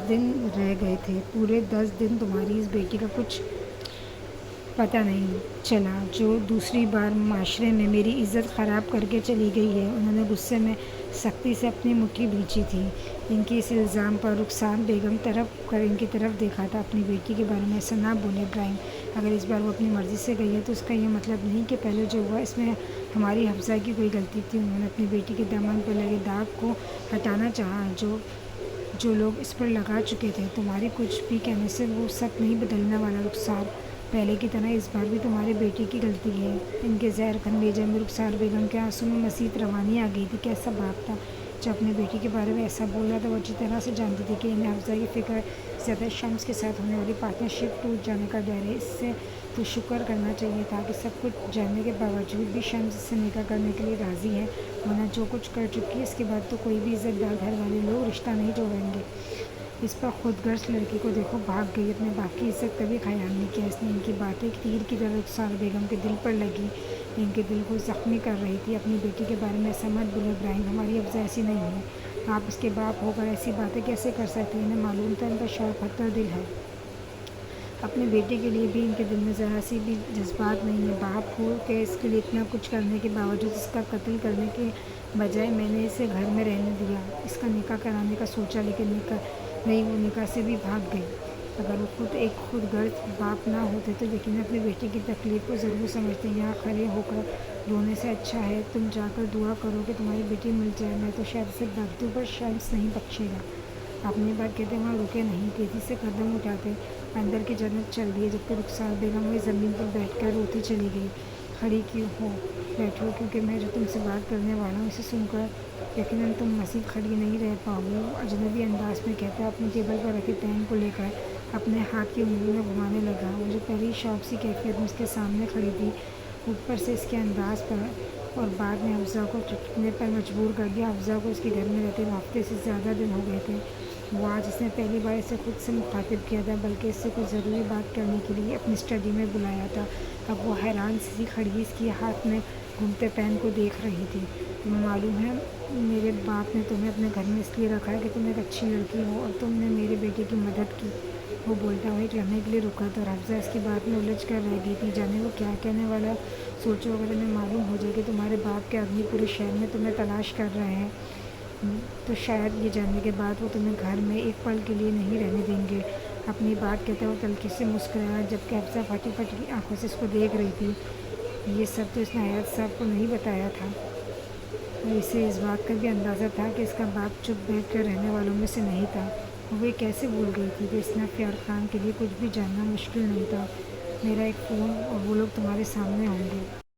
دن رہ گئے تھے، پورے 10 دن تمہاری اس بیٹی کا کچھ پتہ نہیں چلا، جو دوسری بار معاشرے میں میری عزت خراب کر کے چلی گئی ہے۔ انہوں نے غصے میں سختی سے اپنی مٹھی بھینچی تھی۔ ان کے اس الزام پر رخسار بیگم طرف کر ان کی طرف دیکھا تھا۔ اپنی بیٹی کے بارے میں ایسا نہ بولے ابراہیم، اگر اس بار وہ اپنی مرضی سے گئی ہے تو اس کا یہ مطلب نہیں کہ پہلے جو ہوا اس میں ہماری حفصہ کی کوئی غلطی تھی۔ انہوں نے اپنی بیٹی کے دامن پر لگے داغ کو ہٹانا چاہا جو لوگ اس پر لگا چکے تھے۔ تمہاری کچھ بھی کہنے سے وہ سب نہیں بدلنے والا رخسار، پہلے کی طرح اس بار بھی تمہاری بیٹی کی غلطی ہے۔ ان کے زہر کن لہجے میں رخسار بیگم کے آنسوں میں مزید روانی آ گئی تھی۔ کیسا باپ تھا جو اپنی بیٹی کے بارے میں ایسا بول رہا تھا؟ وہ اچھی طرح سے جانتی تھی کہ انہیں حفصہ کی فکر زیادہ شمس کے ساتھ ہونے والی پارٹنرشپ ٹوٹ جانے کا ڈر ہے۔ اس سے تو شکر کرنا چاہیے تھا کہ سب کچھ جاننے کے باوجود بھی شمس اس سے نکاح کرنے کے لیے راضی ہے، ورنہ جو کچھ کر چکی ہے اس کے بعد تو کوئی بھی عزت دار گھر والے لوگ رشتہ نہیں جوڑیں گے۔ اس پر خود غرض لڑکی کو دیکھو، بھاگ گئی، اپنے باپ کی عزت کا بھی خیال نہیں کیا اس نے۔ ان کی باتیں ایک تیر کی طرح رخسار بیگم کے دل پر لگی، ان کے دل کو زخمی کر رہی تھی۔ اپنی بیٹی کے بارے میں ایسا مت بولو ابراہیم، ہماری حفصہ ایسی نہیں ہے، آپ اس کے باپ ہو کر ایسی باتیں کیسے کر سکتے ہیں؟ انہیں معلوم تھا ان کا شوہر پتھر دل ہے، اپنے بیٹے کے لیے بھی ان کے دل میں ذرا سی بھی جذبات نہیں ہے۔ باپ ہو کہ اس کے لیے اتنا کچھ کرنے کے باوجود اس کا قتل کرنے کے بجائے میں نے اسے گھر میں رہنے دیا۔ اس کا نکاح کرانے کا سوچا لیکن نہیں، وہ نکاح سے بھی بھاگ گئی۔ اگر وہ خود غرض باپ نہ ہوتے تو یقیناً اپنے بیٹے کی تکلیف کو ضرور سمجھتے۔ یہاں کھڑے ہو کر رونے سے اچھا ہے تم جا کر دعا کرو کہ تمہاری بیٹی مل جائے۔ میں تو شاید اسے بخت پر شمس نہیں بخشے گا۔ اپنی بات کہتے وہاں رکے نہیں، تیزی سے قدم اٹھاتے اندر کی جانب چل دیے، جبکہ رخسار بیگم وہی زمین پر بیٹھ کر روتی چلی گئی۔ کھڑی کیوں ہو؟ بیٹھو، کیونکہ میں جو تم سے بات کرنے والا ہوں اسے سن کر یقیناً تم مزید کھڑی نہیں رہ پاؤ گی، وہ اجنبی انداز میں کہتا اپنی ٹیبل پر رکھی پین کو لے کر اپنے ہاتھ کی انگلی میں گھمانے لگا۔ وہ جو پہلی شوق سی کیفیت میں اس کے سامنے کھڑی تھی، اوپر سے اس کے انداز پر اور بعد میں افزا کو چٹکنے پر مجبور کر دیا۔ افزا کو اس کے گھر میں رہتے ہفتے سے زیادہ دن ہو گئے تھے۔ وہ آج اس نے پہلی بار اسے خود سے مخاطب کیا تھا، بلکہ اس سے کوئی ضروری بات کرنے کے لیے اپنی اسٹڈی میں بلایا تھا۔ اب وہ حیران سی کھڑی اس کی ہاتھ میں گھومتے پین کو دیکھ رہی تھی۔ تمہیں معلوم ہے میرے باپ نے تمہیں اپنے گھر میں اس لیے رکھا ہے کہ تم ایک اچھی لڑکی ہو اور تم نے میرے بیٹے کی مدد کی۔ وہ بولتا ہوا ایک لمحے کے لیے رکا تھا اور حفصہ اس کی بات میں الجھ کر رہ گئی تھی۔ جانے وہ کیا کہنے والا۔ سوچو اگر انہیں معلوم ہو جائے کہ تمہارے باپ کے آدمی پورے شہر میں تمہیں تلاش کر رہے ہیں تو شاید یہ جاننے کے بعد وہ تمہیں گھر میں ایک پل کے لیے نہیں رہنے دیں گے۔ اپنی بات کہتے ہوئے تلخی سے مسکرایا، جبکہ حفصہ پھٹی پھٹی آنکھوں سے اس کو دیکھ رہی تھی۔ یہ سب تو اس نے حیات صاحب کو نہیں بتایا تھا اور اسے اس بات کا بھی اندازہ تھا کہ اس کا باپ چپ بیٹھ کر رہنے والوں میں سے نہیں تھا۔ وہ یہ کیسے بھول گئی تھی کہ اسنیپ یار خان کے لیے کچھ بھی جاننا مشکل نہیں تھا۔ میرا ایک فون اور وہ لوگ تمہارے سامنے ہوں گے۔